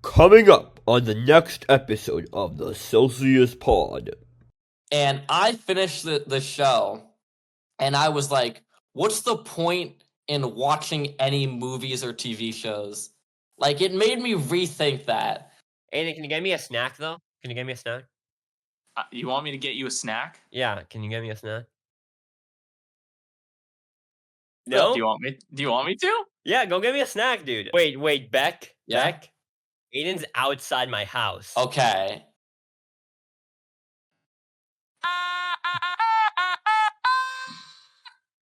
Coming up on the next episode of the Celsius Pod. And I finished the show, and I was like, what's the point in watching any movies or TV shows? Like, it made me rethink that. Aiden, can you get me a snack, though? Can you get me a snack? You want me to get you a snack? Yeah, can you get me a snack? No? No? Do you want me to? Yeah, go get me a snack, dude. Wait, Beck? Yeah? Beck? Aiden's outside my house. Okay.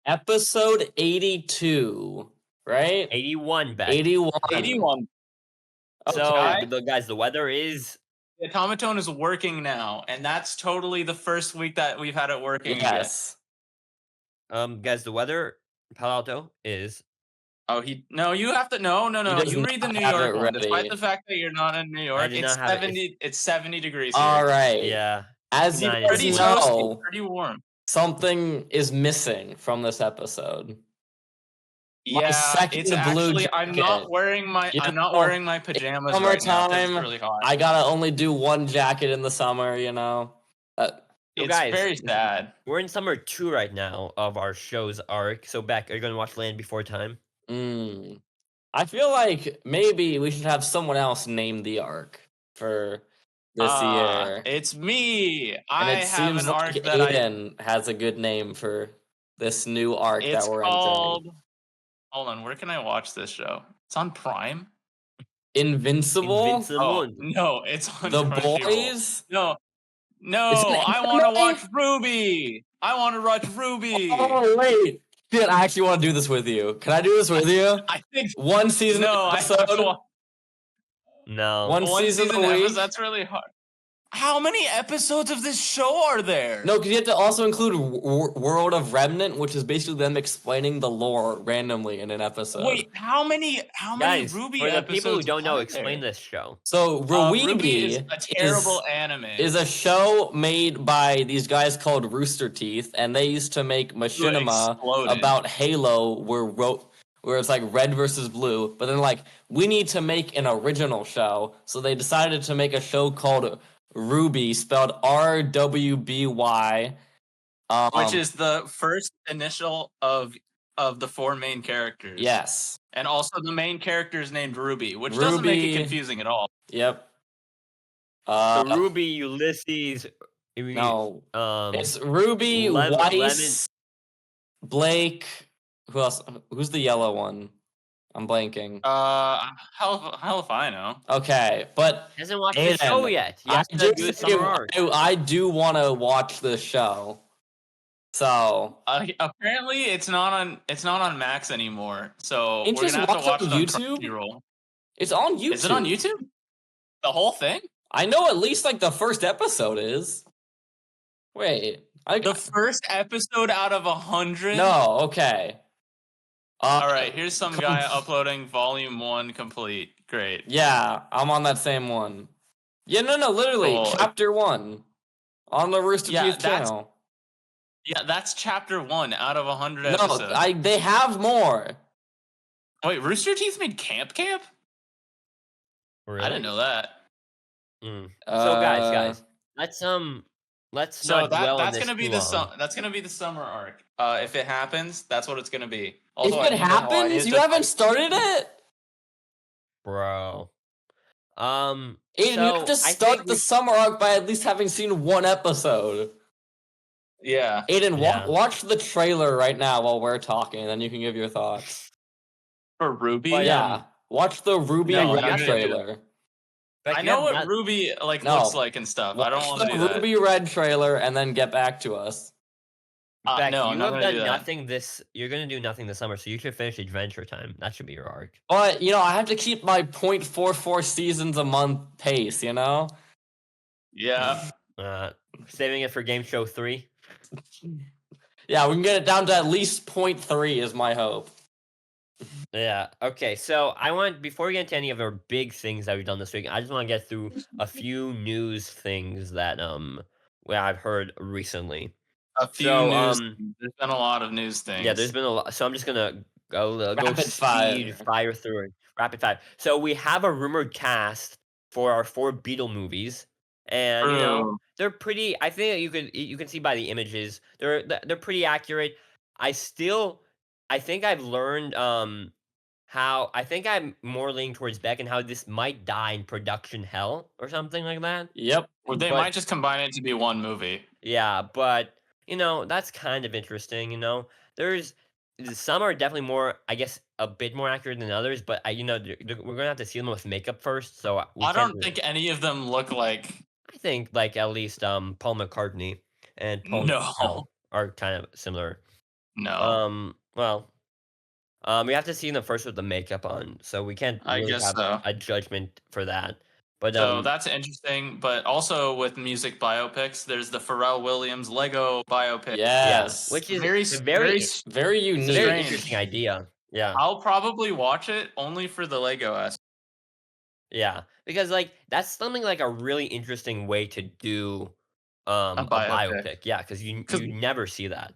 Episode 82, right? 81, Beck. 81. 81. So, Okay. guys, the weather is... The automaton is working now, and that's totally the first week that we've had it working again. Yes. Guys, the weather in Palo Alto is... Oh, no, you have to... No. does You read the not New have York it one. Despite ready. the fact that you're not in New York, did it's not have it. 70. It's 70 degrees here. All right. Yeah. As you Nine guys Pretty is know, toasty, pretty warm. something is missing from this episode. My Yeah, second it's blue actually... I'm jacket. not wearing my... You I'm not know, wearing my pajamas right now 'cause summertime, it's really hot. I gotta only do one jacket in the summer, you know? It's guys, very sad. we're in summer 2 right now of our show's arc. So, Beck, are you going to watch Land Before Time? I feel like maybe we should have someone else name the arc for this year. It's me. And I it have seems an like arc that Aiden has a good name for this new arc It's that we're called... entering. Hold on, where can I watch this show? It's on Prime? Invincible? Oh, no, it's on The Crunchyroll. Boys? No, Is it I want to anime? watch RWBY. I want to watch RWBY. Oh, wait. Shit, I actually want to do this with you. Can I do this with you? I think... One season No, I have episode? to watch No. One season a week? episode. That's really hard. How many episodes of this show are there? No, because you have to also include World of Remnant, which is basically them explaining the lore randomly in an episode. Wait, how many Guys, RWBY for the episodes people who don't know, are explain there? this show. So, RWBY is RWBY a terrible anime. is a show made by these guys called Rooster Teeth, and they used to make machinima exploded. about Halo, where it's like red versus blue. But then, like, we need to make an original show, so they decided to make a show called RWBY, spelled RWBY, which is the first initial of the 4 main characters. yes. And also the main character is named Ruby, which doesn't make it confusing at all. Yep. So Ruby, Ulysses... No. Um, It's Ruby, Weiss, Blake. Who else? Who's the yellow one? I'm blanking. Hell if I know. Okay, but hasn't watched the show yet. You have to do the summer arc. I do want to watch the show. So apparently it's not on Max anymore. So Ain't we're gonna just have to watch watch it on on YouTube? Crunchyroll. it's on YouTube. Is it on YouTube? The whole thing? I know at least like the first episode is. Wait, The first episode out of 100? no. Okay. All right, here's some guy uploading Volume 1 complete. Great. Yeah, I'm on that same one. Yeah, no, literally, Cool. chapter 1 on the Rooster Yeah, Teeth channel. Yeah, that's chapter 1 out of 100 No, episodes. they have more. Wait, Rooster Teeth made Camp? Really? I didn't know that. So guys, let's So not dwell on that's this gonna be too the long. that's gonna be the summer arc. If it happens, that's what it's gonna be. If Also, I it wonder how I happens, hit you the- haven't started it? Bro. Aiden, you so have to I start think the summer arc by at least having seen one episode. Yeah. Aiden, Yeah. watch the trailer right now while we're talking, and then you can give your thoughts. For Ruby? But, Yeah, watch the Ruby No, Red I'm gonna do it. trailer. Beck, I you know have what not- Ruby No. looks like and stuff. I don't Watch want to the do that. Ruby Red trailer, and then get back to us. Beck, no, I'm you not have gonna done do that. nothing this. You're gonna do nothing this summer, so you should finish Adventure Time. That should be your arc. But I have to keep my 0.44 seasons a month pace. Yeah. Saving it for Game Show 3. Yeah, we can get it down to at least 0.3 is my hope. Yeah. Okay. So before we get into any of our big things that we've done this week, I just want to get through a few news things that I've heard recently. A few news. There's been a lot of news things. Yeah, there's been a lot. So I'm just gonna go Rapid fire. fire through it. Rapid fire. So we have a rumored cast for our 4 Beetle movies, and True. they're pretty. I think that you can see by the images they're pretty accurate. I think I've learned how I think I'm more leaning towards Beck and how this might die in production hell or something like that. Yep. Or they But might just combine it to be one movie. yeah, but that's kind of interesting. There's some are definitely more, I guess, a bit more accurate than others, but we're gonna have to see them with makeup first, so we I can't. don't think any of them look like. I think like at least Paul McCartney and Paul No. Shell are kind of similar. No. Well, we have to see them first with the makeup on, so we can't I really guess have so. a judgment for that. But So that's interesting. But also with music biopics, there's the Pharrell Williams Lego biopic. Yes. which is Very, a very Very it's unique. a very strange. interesting idea. Yeah. I'll probably watch it only for the Lego aspect. Yeah, because like that's something like a really interesting way to do A a biopic. biopic. Yeah, because you 'Cause never see that.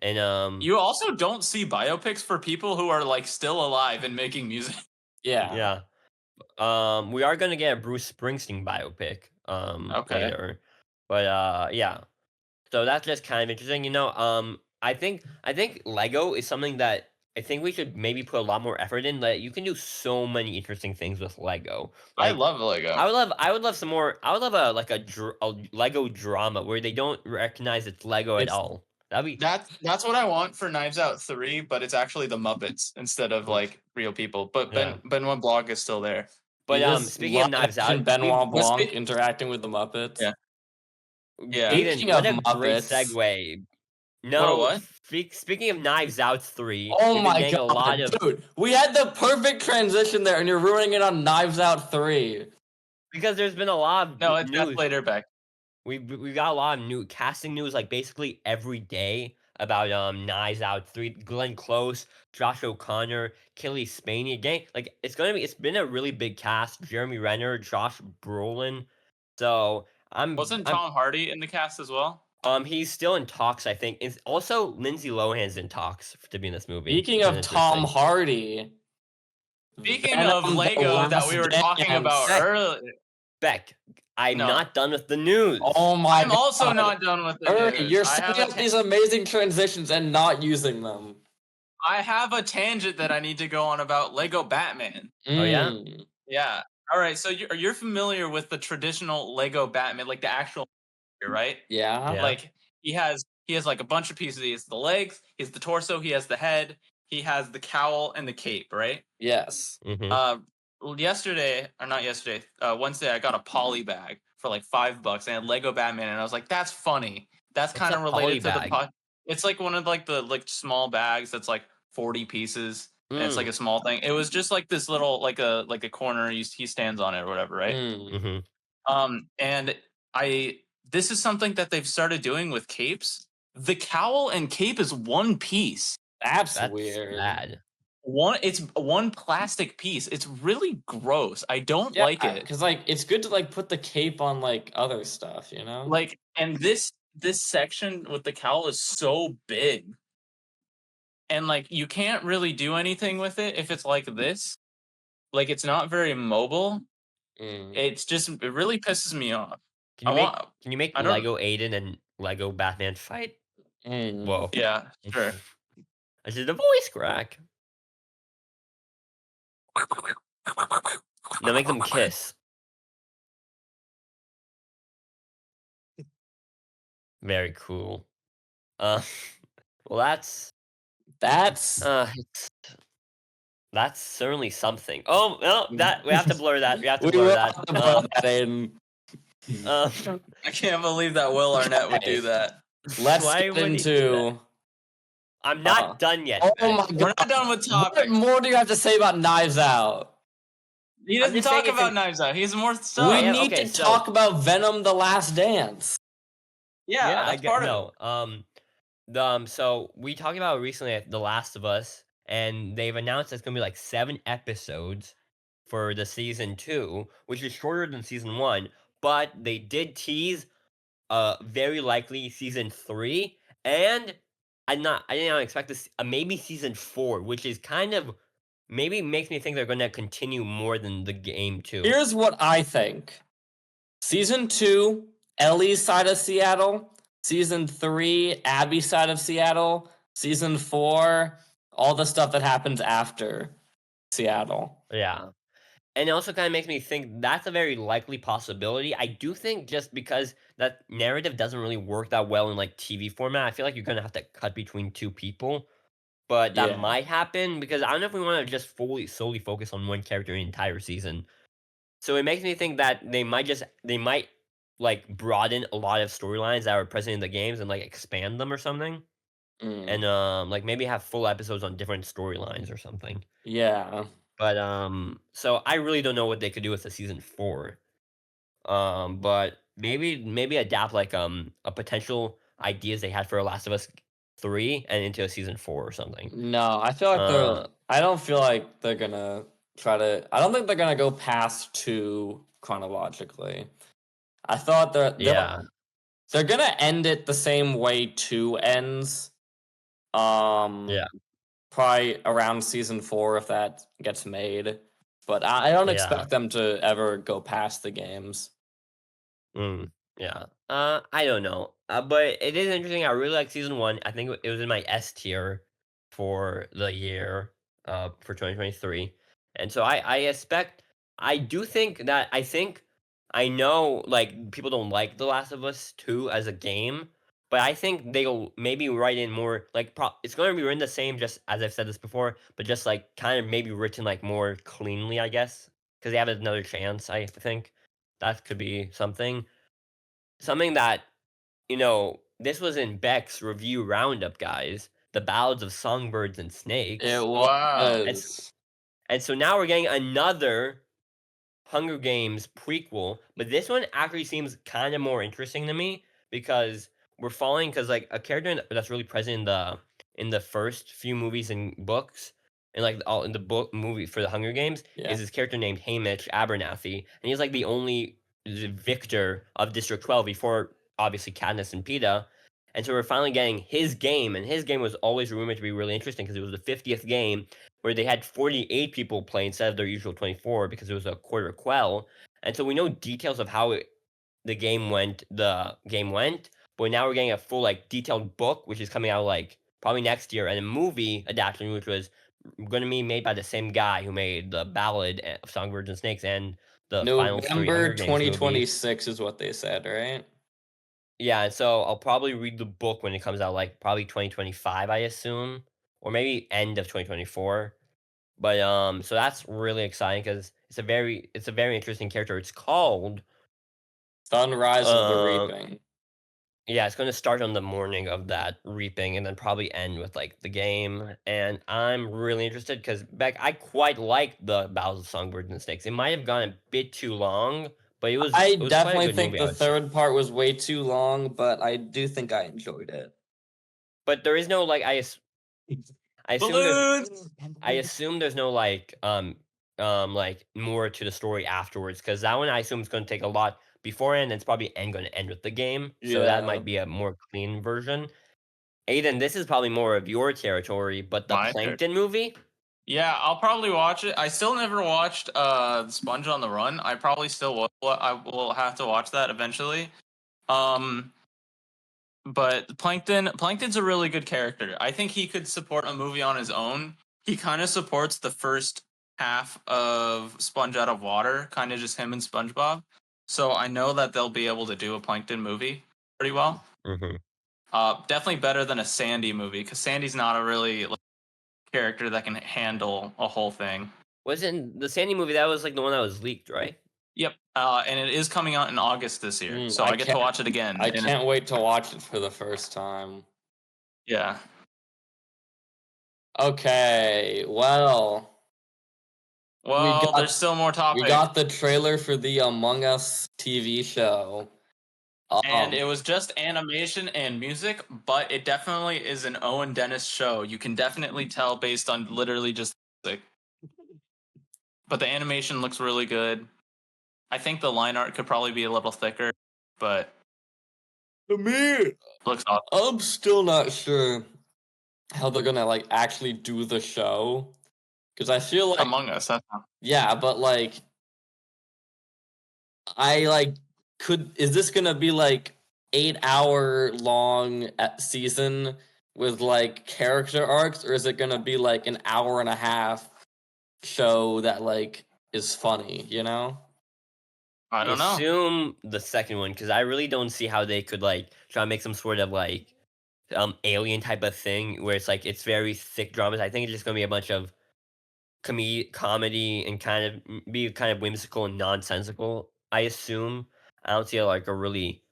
And you also don't see biopics for people who are like still alive and making music. Yeah. yeah. We are gonna get a Bruce Springsteen biopic Okay. later. But yeah. So that's just kind of interesting, I think Lego is something that I think we should maybe put a lot more effort in. That you can do so many interesting things with Lego. I Like love Lego. I would love some more. I would love a Lego drama where they don't recognize it's Lego at It's- all. That'd be That's what I want for Knives Out 3, but it's actually the Muppets instead of like real people. But Yeah. Benoit Blanc is still there. But You just speaking of love Knives watching Out, Benoit let's Blanc be- interacting with the Muppets. Yeah. Yeah. Aiden, Speaking what a of great Muppets- segue. What a No, what? speaking of Knives Out 3, Oh we've been my getting god, a lot of dude! We had the perfect transition there, and you're ruining it on Knives Out 3. because there's been a lot of No, that's news. later, Beck. We got a lot of new casting news like basically every day about Knives Out 3, Glenn Close, Josh O'Connor, Kelly Spaney again. Like it's been a really big cast. Jeremy Renner, Josh Brolin. So Wasn't Tom Hardy in the cast as well? he's still in talks, I think. It's also Lindsay Lohan's in talks to be in this movie. Speaking which of is Tom interesting. Hardy, Speaking Venom of the Lego that we Last were talking Dance. about earlier. Beck, I'm No. not done with the news. Oh my I'm also god. not done with the Uri, news. you're I have setting up these amazing transitions and not using them. I have a tangent that I need to go on about Lego Batman. Oh, yeah? Yeah. All right. So you're familiar with the traditional Lego Batman, like the actual, right? Yeah. Yeah. Like he has like a bunch of pieces. He has the legs, he has the torso, he has the head, he has the cowl and the cape, right? Yes. Mhm. Yesterday, or not yesterday, Wednesday, I got a poly bag for like $5 and I had Lego Batman, and I was like, that's funny. That's What's kind of a related to poly the bag? It's like one of like the small bags that's like 40 pieces. And it's like a small thing. It was just like this little like a corner. He stands on it or whatever, right? Mhm. And this is something that they've started doing with capes. The cowl and cape is one piece. That's That's weird. bad. It's one plastic piece. It's really gross. I don't like it. Because like it's good to like put the cape on like other stuff, you know? Like, and this section with the cowl is so big. And like you can't really do anything with it if it's like this. Like it's not very mobile. It's just it really pisses me off. Can you make I don't- Lego Aiden and Lego Batman fight? Whoa. Yeah, sure. I did a voice crack. Now make them kiss. Very cool. Well, that's that's certainly something. Oh, well, that we have to blur that. We have to blur that. Aiden. I can't believe that Will Arnett would do that. Let's Why get would he do into. I'm not done yet. Oh Ben. my We're god! not done with What topics. more do you have to say about Knives Out? He I'm doesn't just talk saying it's about an- Knives Out. He has more stuff. We yeah, need okay, to so- talk about Venom: The Last Dance. Yeah, I that's get part of it. no. So we talked about recently The Last of Us, and they've announced it's gonna be like 7 episodes for the season 2, which is shorter than season 1. But they did tease very likely season 3, and I did not expect this maybe season 4, which is kind of maybe makes me think they're gonna continue more than the game too. Here's what I think. Season 2, Ellie's side of Seattle. Season 3, Abby's side of Seattle. Season 4, all the stuff that happens after Seattle. Yeah. And it also kind of makes me think that's a very likely possibility. I do think just because that narrative doesn't really work that well in like TV format, I feel like you're gonna have to cut between two people. But that Yeah. might happen because I don't know if we want to just solely focus on one character the entire season. So it makes me think that they might like broaden a lot of storylines that are present in the games and like expand them or something. Mm. And like maybe have full episodes on different storylines or something. Yeah. But so I really don't know what they could do with the season 4. But maybe adapt like a potential ideas they had for Last of Us 3 and into a season 4 or something. No, I feel like Uh, I don't feel like they're gonna try to. I don't think they're gonna go past 2 chronologically. I thought yeah, they're gonna end it the same way 2 ends. yeah, Probably around season 4 if that gets made. But I don't yeah. expect them to ever go past the games. Yeah. I don't know. But it is interesting. I really like season 1. I think it was in my S tier for the year, for 2023. And so I expect, I do think that, I know, like, people don't like The Last of Us 2 as a game, but I think they'll maybe write in more, like, it's going to be written the same, just as I've said this before, but just, like, kind of maybe written, like, more cleanly, I guess, because they have another chance, I think. That could be something. Something that, this was in Beck's review roundup, guys. The Ballads of Songbirds and It Snakes. Wow. And, was. and so now we're getting another Hunger Games prequel, but this one actually seems kind of more interesting to me because we're following, because like a character that's really present in the first few movies and books, and like all in the book movie for the Hunger Games, Yeah. is this character named Hamish Abernathy, and he's like the only victor of District 12 before obviously Katniss and Peeta. And so we're finally getting his game, and his game was always rumored to be really interesting because it was the 50th game where they had 48 people play instead of their usual 24 because it was a quarter quell. And so we know details of how the game went, but now we're getting a full like detailed book, which is coming out like probably next year, and a movie adaptation, which was going to be made by the same guy who made the Ballad of Songbirds and Snakes and the final 3 November Hunger Games movies. 2026 is what they said, right? Yeah, and so I'll probably read the book when it comes out, like probably 2025, I assume, or maybe end of 2024. But so that's really exciting because it's a very interesting character. It's called Sunrise of the um Reaping. yeah, it's going to start on the morning of that reaping and then probably end with like the game. And I'm really interested because Beck, I quite like the Battles of Songbirds and Snakes. It might have gone a bit too long, but it was I quite a definitely good think movie, I the would say. third part was way too long, but I do think I enjoyed it. But there is no like I assume there's Balloons. I assume there's no like more to the story afterwards because that one I assume is going to take a lot beforehand and it's probably going to end with the game. So that Yeah. might be a more clean version. Aiden, this is probably more of your territory, but the My turn. Plankton movie? Yeah, I'll probably watch it. I still never watched Sponge on the Run. I probably still will. I will have to watch that eventually. But Plankton's a really good character. I think he could support a movie on his own. He kind of supports the first half of Sponge Out of Water, kind of just him and SpongeBob. So I know that they'll be able to do a Plankton movie pretty well. Mm-hmm. Definitely better than a Sandy movie because Sandy's not a really character that can handle a whole thing. Wasn't the Sandy movie, that was like the one that was leaked, right? Yep, and it is coming out in August this year, so I get to watch it again. I can't wait to watch it for the first time. Yeah. Okay, well, There's still more topics. we got the trailer for the Among Us TV show. And it was just animation and music, but it definitely is an Owen Dennis show. You can definitely tell based on literally just music. But the animation looks really good. I think the line art could probably be a little thicker, but to me, looks awesome. I'm still not sure how they're gonna like actually do the show. Because I feel like Among Us. That's not... yeah, but like is this gonna be like 8-hour long season with like character arcs, or is it gonna be like an hour and a half show that like is funny, you know? I don't know. Assume the second one, because I really don't see how they could like try to make some sort of like alien type of thing where it's like it's very thick dramas. I think it's just gonna be a bunch of comedy and kind of be kind of whimsical and nonsensical. I assume. I don't see like a really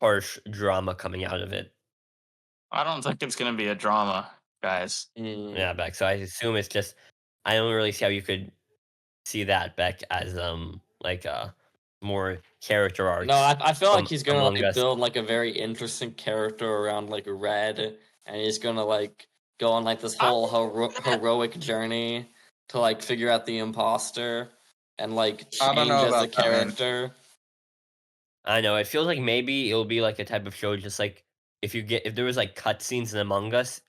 harsh drama coming out of it. I don't think it's gonna be a drama, guys. Yeah, Beck. So I assume it's just. I don't really see how you could see that Beck as like more character arcs. No, I feel like he's gonna Among like Us. build like a very interesting character around like Red, and he's gonna like go on like this whole heroic journey to like figure out the imposter and like I don't change know as a about that, man. character. I know, it feels like maybe it'll be like a type of show just like if there was like cutscenes in Among Us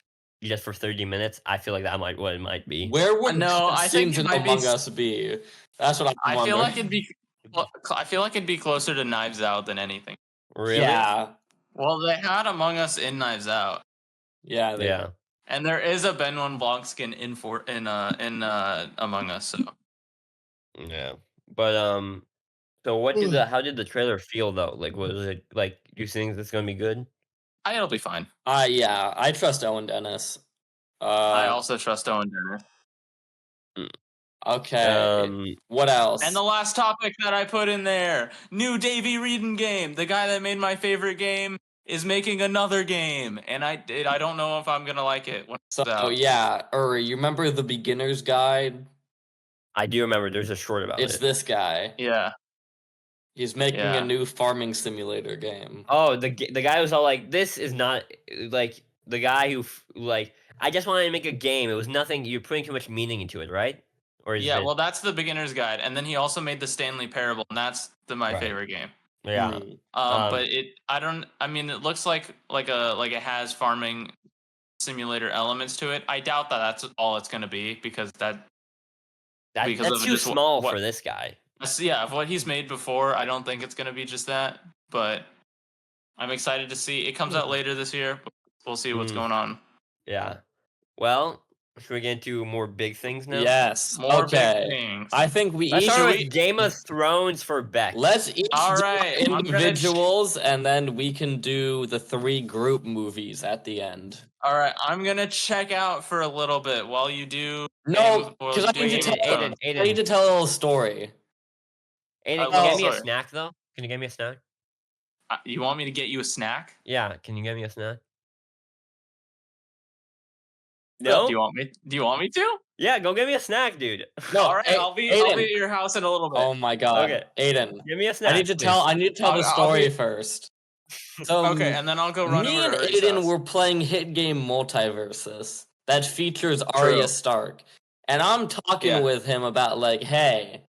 just for 30 minutes, I feel like that might what it might be. Where would No, I think scenes it in might be Among Us be? That's what I'm I feel wondering. like it'd be. I feel like it'd be closer to Knives Out than anything. Really? Yeah, Well, they had Among Us in Knives Out, yeah, Yeah. and there is a Benoit Blanc skin in Among Us. So Yeah. But so what did how did the trailer feel though? Like was it like you think this is gonna be good? it'll be fine. Yeah. I trust Owen Dennis. I also trust Owen Dennis. Okay. What else? And the last topic that I put in there, new Davey Reedon game. The guy that made my favorite game is making another game, and I don't know if I'm gonna like it when it's out. yeah, Uri, you remember the beginner's guide? I do remember there's a short about It's it. this guy. Yeah. He's making Yeah. a new farming simulator game. Oh, the guy was all like, "This is not like the guy who like I just wanted to make a game. It was nothing. You're putting too much meaning into it, right?" Or is Yeah, it? well, that's the beginner's guide, and then he also made the Stanley Parable, and that's my Right. favorite game. Yeah. But I mean, it looks like it has farming simulator elements to it. I doubt that that's all it's going to be because because that's of too just small what- for this guy. yeah, of what he's made before, I don't think it's going to be just that. But I'm excited to see. It comes out later this year. We'll see what's going on. Yeah. Well, should we get into more big things now? Yes. More okay. big things. I think we Let's each start with Game of Thrones for Beck. let's each All do right, I'm gonna individuals, and then we can do the 3 group movies at the end. All right, I'm gonna check out for a little bit while you do. No, while because you I do need to Game tell of Thrones. I need to tell a little story. Aiden, Oh, can you get me a sorry. snack though? Can you get me a snack? You want me to get you a snack? Yeah, can you get me a snack? Do No? you want me to? Yeah, go get me a snack, dude. No, All right, I'll be Aiden. at your house in a little bit. Oh my god. Okay. Aiden. Give me a snack. I need to please. tell the I'll story be- first. So Okay, and then I'll go run me over and to Ari's Aiden house. were playing hit game Multiversus that features Arya Stark. And I'm talking Yeah. with him about like, hey,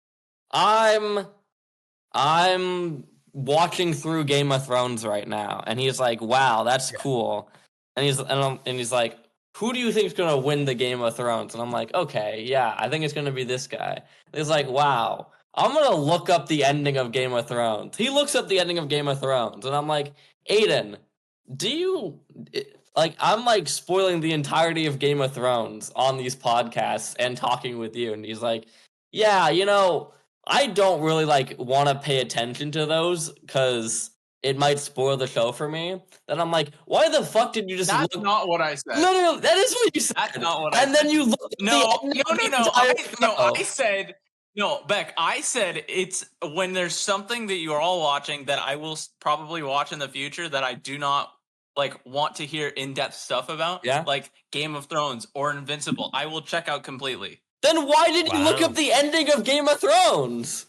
I'm watching through Game of Thrones right now. And he's like, wow, that's cool. And he's like, who do you think is gonna win the Game of Thrones? And I'm like, okay, yeah, I think it's gonna be this guy. And he's like, wow, I'm gonna look up the ending of Game of Thrones. He looks up the ending of Game of Thrones, and I'm like, Aiden, do you like? I'm like spoiling the entirety of Game of Thrones on these podcasts and talking with you, and he's like, yeah, you know, I don't really like want to pay attention to those because it might spoil the show for me. Then I'm like, why the fuck did you just That's look? not what I said. Literally, that is what you said. That's not what I and then you look at No, the ending of the entire show. I said no, Beck. I said it's when there's something that you are all watching that I will probably watch in the future that I do not like want to hear in-depth stuff about. Yeah. Like Game of Thrones or Invincible. I will check out completely. Then why did you look Wow. up the ending of Game of Thrones?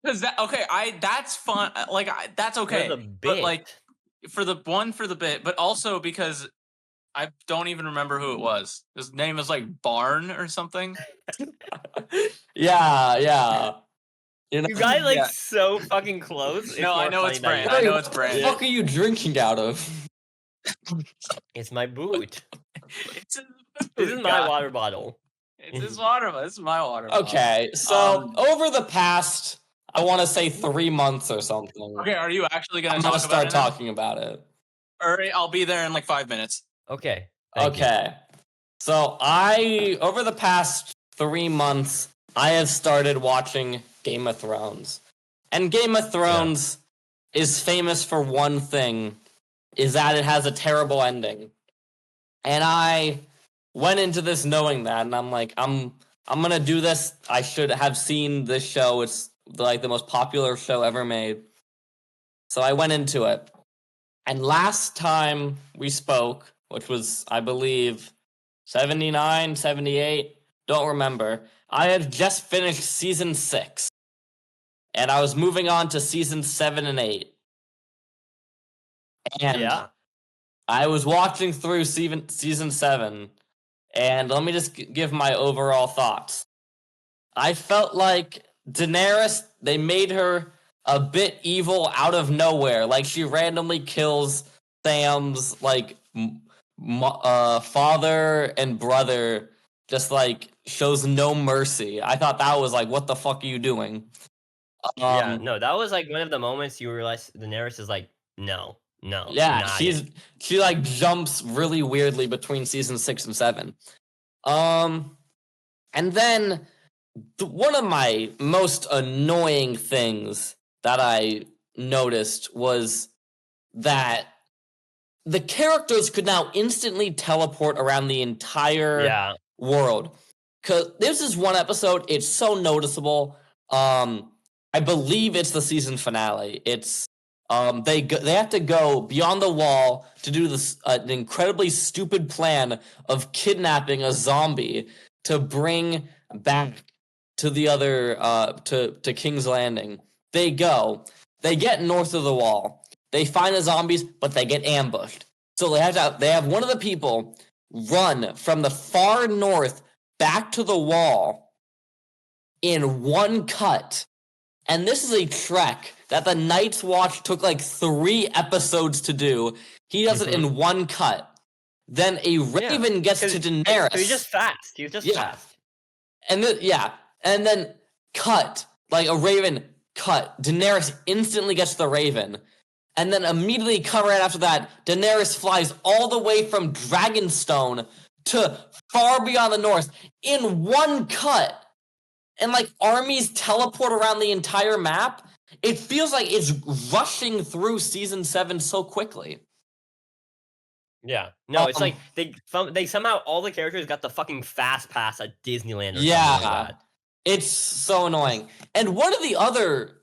Because that's fun. Like that's okay. the But like bit. for the bit, but also because I don't even remember who it was. His name is like Barn or something. Yeah. You know, You guys like Yeah. so fucking close. No, I more know it's funny than Brand. you I know guys. it's what the Brand. fuck are you drinking out of? It's my boot. It's This is my water bottle. It's his water bottle. This is my water bottle. Okay, so over the past, I want to say 3 months or something. Okay, are you actually going I'm to gonna talk about start it now? talking about it. Alright, I'll be there in like 5 minutes. Okay. Thank you. Okay. So over the past 3 months, I have started watching Game of Thrones. And Game of Thrones is famous for one thing, is that it has a terrible ending. And I went into this knowing that, and I'm like, I'm gonna do this. I should have seen this show. It's like the most popular show ever made. So I went into it. And last time we spoke, which was, I believe, 79, 78, don't remember. I had just finished season 6. And I was moving on to season 7 and 8. And Yeah. I was watching through season 7. And let me just give my overall thoughts. I felt like Daenerys, they made her a bit evil out of nowhere. Like, she randomly kills Sam's, like, father and brother, just, like, shows no mercy. I thought that was like, what the fuck are you doing? Yeah, no, that was like one of the moments you realize Daenerys is like, no, Yeah, not she like jumps really weirdly between season 6 and 7. And then one of my most annoying things that I noticed was that the characters could now instantly teleport around the entire world. Cause this is one episode, it's so noticeable. I believe it's the season finale. It's they have to go beyond the wall to do this an incredibly stupid plan of kidnapping a zombie to bring back to the other to King's Landing. They get north of the wall. They find the zombies, but they get ambushed. So they have one of the people run from the far north back to the wall in one cut. And this is a trek that the Night's Watch took like 3 episodes to do. He does it in one cut. Then a raven gets to Daenerys. He's just fast. He's just fast. And and then cut. Like a raven cut. Daenerys instantly gets the raven. And then immediately cut right after that, Daenerys flies all the way from Dragonstone to far beyond the north in one cut. And like armies teleport around the entire map. It feels like it's rushing through season 7 so quickly. Yeah. No, it's like they somehow all the characters got the fucking fast pass at Disneyland or something like that. It's so annoying. And one of the other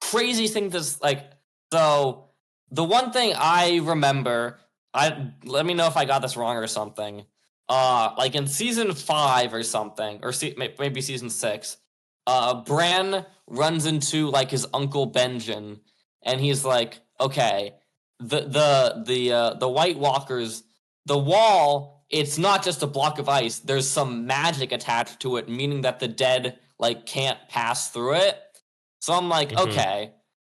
crazy things is like, so the one thing I remember, let me know if I got this wrong or something. Like in season 5 or something, or maybe season 6, Bran runs into like his uncle Benjen, and he's like, okay, the White Walkers, the wall, it's not just a block of ice. There's some magic attached to it, meaning that the dead like can't pass through it. So I'm like, okay,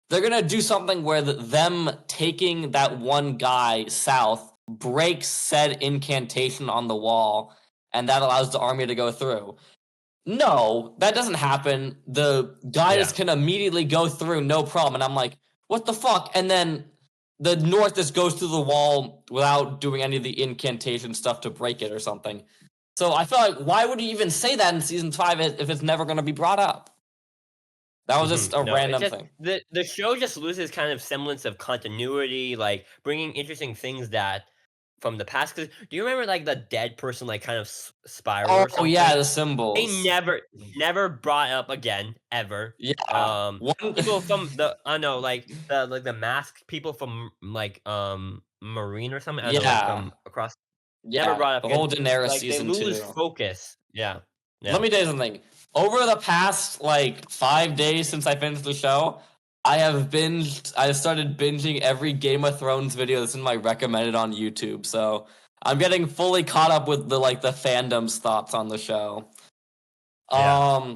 they're gonna do something where them taking that one guy south breaks said incantation on the wall, and that allows the army to go through. No, that doesn't happen. The guys can immediately go through, no problem. And I'm like, what the fuck? And then the North just goes through the wall without doing any of the incantation stuff to break it or something. So I feel like, why would you even say that in season 5 if it's never going to be brought up? That was just a random thing. The show just loses kind of semblance of continuity, like bringing interesting things that from the past. Cause do you remember like the dead person like kind of spiral? Oh or something? yeah, the symbols. They never brought up again ever. Yeah. People from the like the masked people from like Marine or something. I don't know, like, from across. Never brought up the whole Daenerys like, season they lose 2. Focus. Yeah. Let me tell you something. Over the past like 5 days since I finished the show, I've started binging every Game of Thrones video that's in my recommended on YouTube. So I'm getting fully caught up with the fandom's thoughts on the show. Yeah.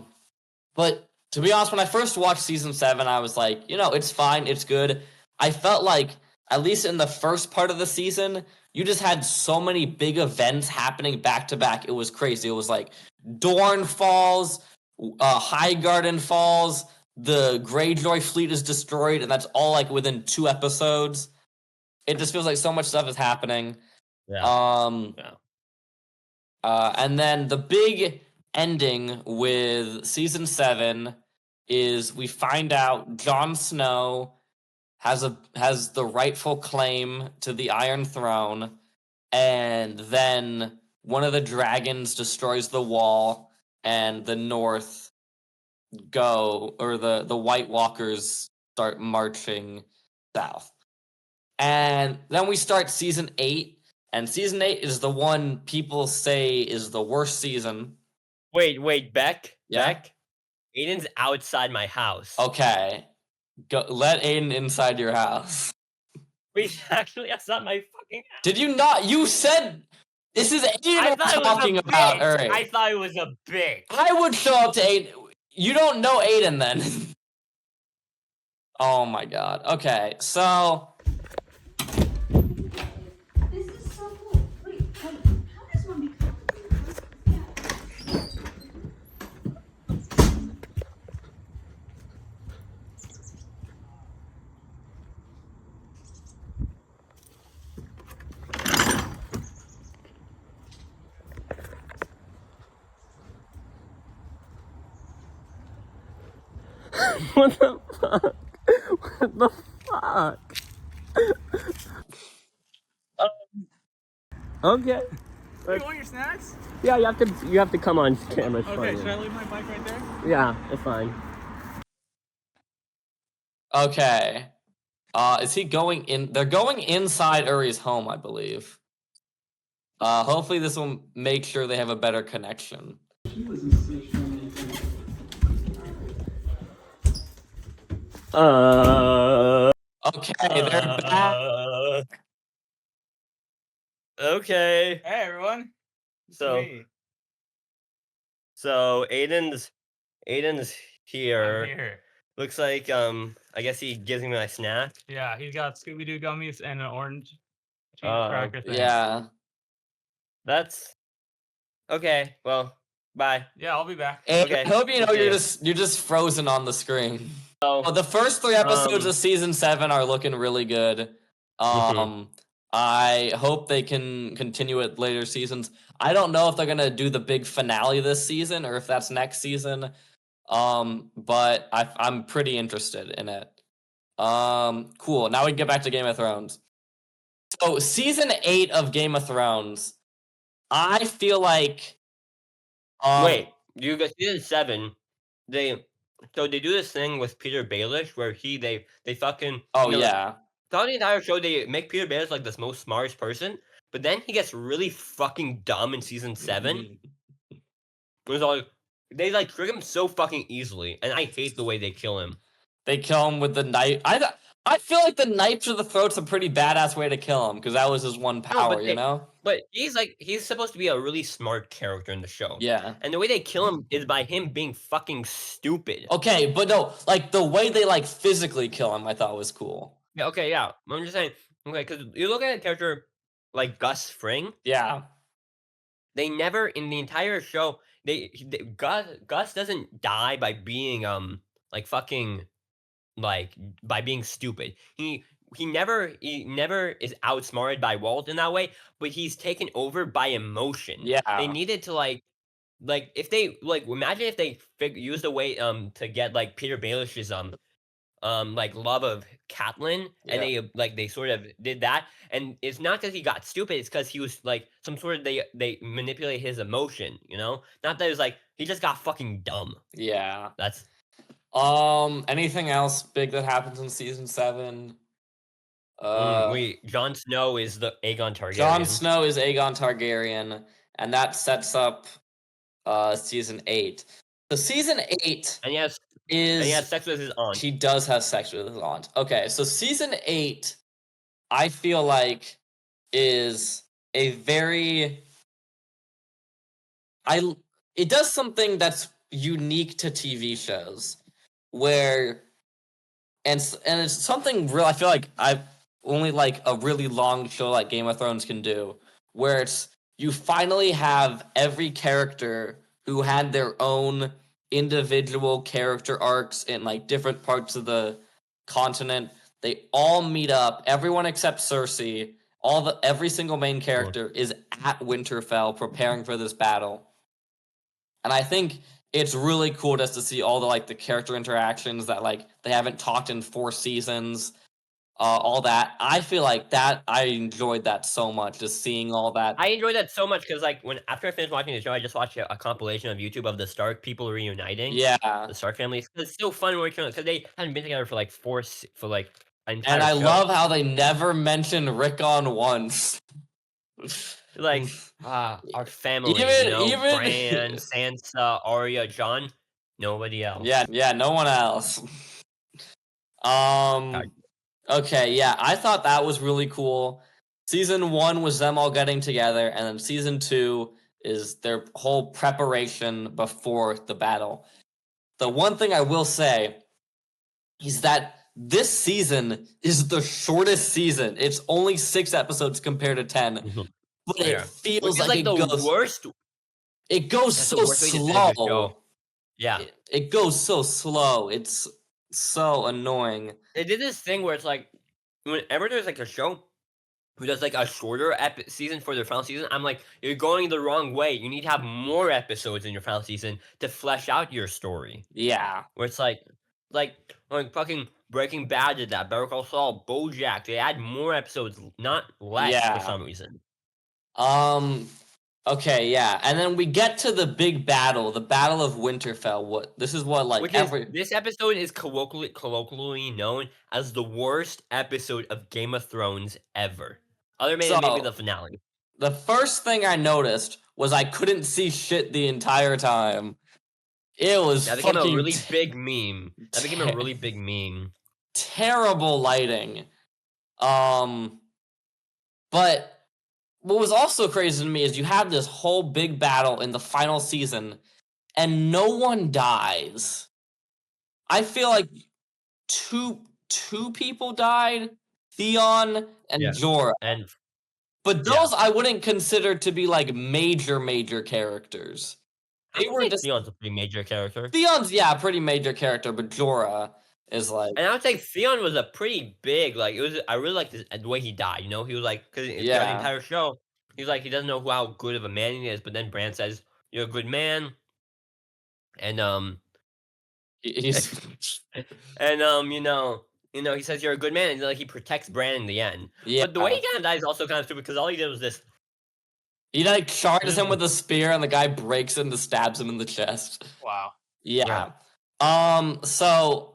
But to be honest, when I first watched season 7, I was like, it's fine, it's good. I felt like, at least in the first part of the season, you just had so many big events happening back to back. It was crazy. It was like Dorne falls, Highgarden falls, the Greyjoy fleet is destroyed, and that's all like within 2 episodes. It just feels like so much stuff is happening. Yeah. And then the big ending with season 7 is we find out Jon Snow has the rightful claim to the Iron Throne, and then one of the dragons destroys the wall, and the North the White Walkers start marching south. And then we start season 8, and season 8 is the one people say is the worst season. Wait, Beck? Yeah? Beck? Aiden's outside my house. Okay. Let Aiden inside your house. Wait, actually, that's not my fucking house. Did you not? You said this is Aiden I we're thought talking it was a about, bitch. Eric. I thought it was a bitch. I would show up to Aiden. You don't know Aiden then. Oh my god. Okay, so This is so cool. Wait, how does one become? What the fuck? What the fuck? Okay. You want your snacks? Yeah, you have to come on camera. It's Okay, fine. should I leave my bike right there? Yeah, it's fine. okay. Is he going in? They're going inside Uri's home, I believe. Hopefully this will make sure they have a better connection. Okay, they're back. Okay. Hey everyone. It's So- me. So Aiden's I'm here. here. Looks like I guess he gives me my snack. Yeah, he's got Scooby-Doo gummies and an orange cheese Oh, cracker thing. Yeah. That's okay. Well, bye. Yeah, I'll be back. And Okay, I hope you know okay. you're just frozen on the screen. So Well, the first 3 episodes Um, of season 7 are looking really good. I hope they can continue it later seasons. I don't know if they're gonna do the big finale this season or if that's next season. But I'm pretty interested in it. Cool. Now we can get back to Game of Thrones. So season 8 of Game of Thrones, I feel like. wait, you got season 7. They do this thing with Peter Baelish where they fucking Oh like, yeah. throughout the entire show they make Peter Baelish like this most smartest person, but then he gets really fucking dumb in season 7. It was like they like trick him so fucking easily, and I hate the way they kill him. They kill him with the knife. I feel like the knife to the throat's a pretty badass way to kill him because that was his one power, you know? But he's supposed to be a really smart character in the show. Yeah. And the way they kill him is by him being fucking stupid. Okay, but no, like the way they like physically kill him, I thought was cool. Yeah, okay, yeah. I'm just saying, okay, because you look at a character like Gus Fring, Yeah. they never in the entire show Gus doesn't die by being like fucking like by being stupid. He never is outsmarted by Walt in that way, but he's taken over by emotion. Yeah. They needed to like if they like imagine if they used a way to get like Peter Baelish's like love of Catelyn, and they sort of did that, and it's not because he got stupid, it's because he was like some sort of they manipulate his emotion, you know, not that it was like he just got fucking dumb. Yeah. That's Anything else big that happens in season 7? wait, Jon Snow is the Aegon Targaryen. Jon Snow is Aegon Targaryen, and that sets up season 8. So season 8 and he has sex with his aunt. He does have sex with his aunt. Okay, so season 8, I feel like, is a very. It does something that's unique to TV shows, where, and it's something real. I feel like I've only like a really long show like Game of Thrones can do, where it's you finally have every character who had their own individual character arcs in like different parts of the continent. They all meet up. Everyone except Cersei. Every single main character is at Winterfell preparing for this battle. And I think it's really cool just to see all the character interactions that like they haven't talked in 4 seasons. All that. I feel like that I enjoyed that so much, just seeing all that. I enjoyed that so much because like after I finished watching the show, I just watched a compilation on YouTube of the Stark people reuniting. Yeah. The Stark family. It's so fun because they hadn't been together for like an entire And I show. love how they never mention Rickon once. Like our family, Even- Bran, Sansa, Arya, Jon, nobody else. Yeah, no one else. Okay, yeah, I thought that was really cool. Season 1 was them all getting together, and then season 2 is their whole preparation before the battle. The one thing I will say is that this season is the shortest season. It's only 6 episodes compared to 10. But it feels like it goes worst. It goes That's the so worst way to end the slow. show. Yeah. It goes so slow. It's so annoying. They did this thing where it's like whenever there's like a show who does like a shorter season for their final season, I'm like, you're going the wrong way. You need to have more episodes in your final season to flesh out your story. Yeah. Where it's like fucking Breaking Bad did that. Better Call Saul, BoJack. They add more episodes, not less for some reason. Okay, yeah, and then we get to the big battle, the Battle of Winterfell. This episode is colloquially known as the worst episode of Game of Thrones ever. Other than maybe the finale. The first thing I noticed was I couldn't see shit the entire time. It was that became a really big meme. That became a really big meme. Terrible lighting. But what was also crazy to me is you have this whole big battle in the final season, and no one dies. I feel like two people died, Theon and Jorah. But those I wouldn't consider to be like major characters. They were just Theon's a pretty major character. Theon's a pretty major character, but Jorah is like. And I would say Theon was a pretty big I really liked the way he died. He was like because the entire show he's like he doesn't know how good of a man he is, but then Bran says you're a good man, and he's he says you're a good man, and like he protects Bran in the end. Yeah. But the way he kind of dies is also kind of stupid because all he did was this. He like charges him with a spear, and the guy breaks and stabs him in the chest. Wow. Yeah. So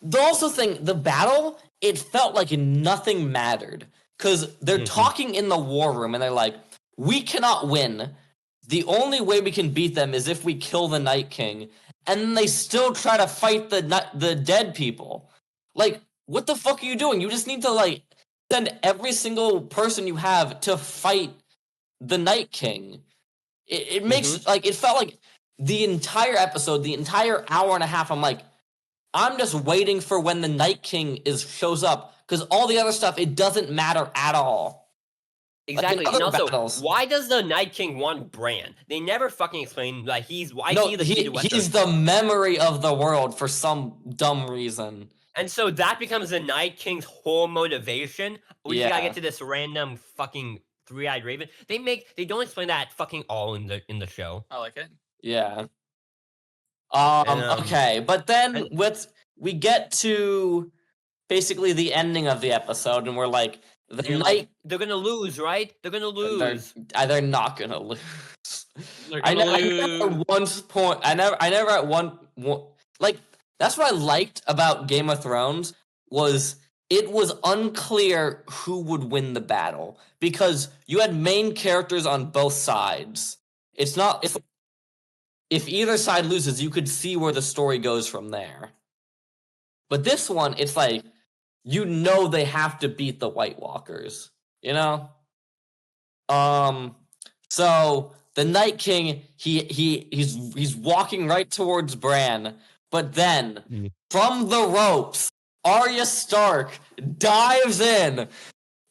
the battle, it felt like nothing mattered because they're talking in the war room and they're like, we cannot win. The only way we can beat them is if we kill the Night King, and then they still try to fight the dead people. Like, what the fuck are you doing? You just need to like send every single person you have to fight the Night King. It makes like it felt like the entire episode, the entire hour and a half, I'm like, I'm just waiting for when the Night King shows up because all the other stuff, it doesn't matter at all. Exactly. And also, why does the Night King want Bran? They never fucking explain like he's the key to Westeros. He's the memory of the world for some dumb reason. And so that becomes the Night King's whole motivation. We just gotta get to this random fucking three-eyed raven. They don't explain that fucking all in the show. I like it. Yeah. Okay, but then we get to basically the ending of the episode, and we're like, they're gonna lose, right? They're gonna lose. They're not gonna lose. I never at one like that's what I liked about Game of Thrones was it was unclear who would win the battle because you had main characters on both sides. It's not if either side loses, you could see where the story goes from there. But this one, it's like they have to beat the White Walkers, So the Night King, he's walking right towards Bran, but then from the ropes, Arya Stark dives in,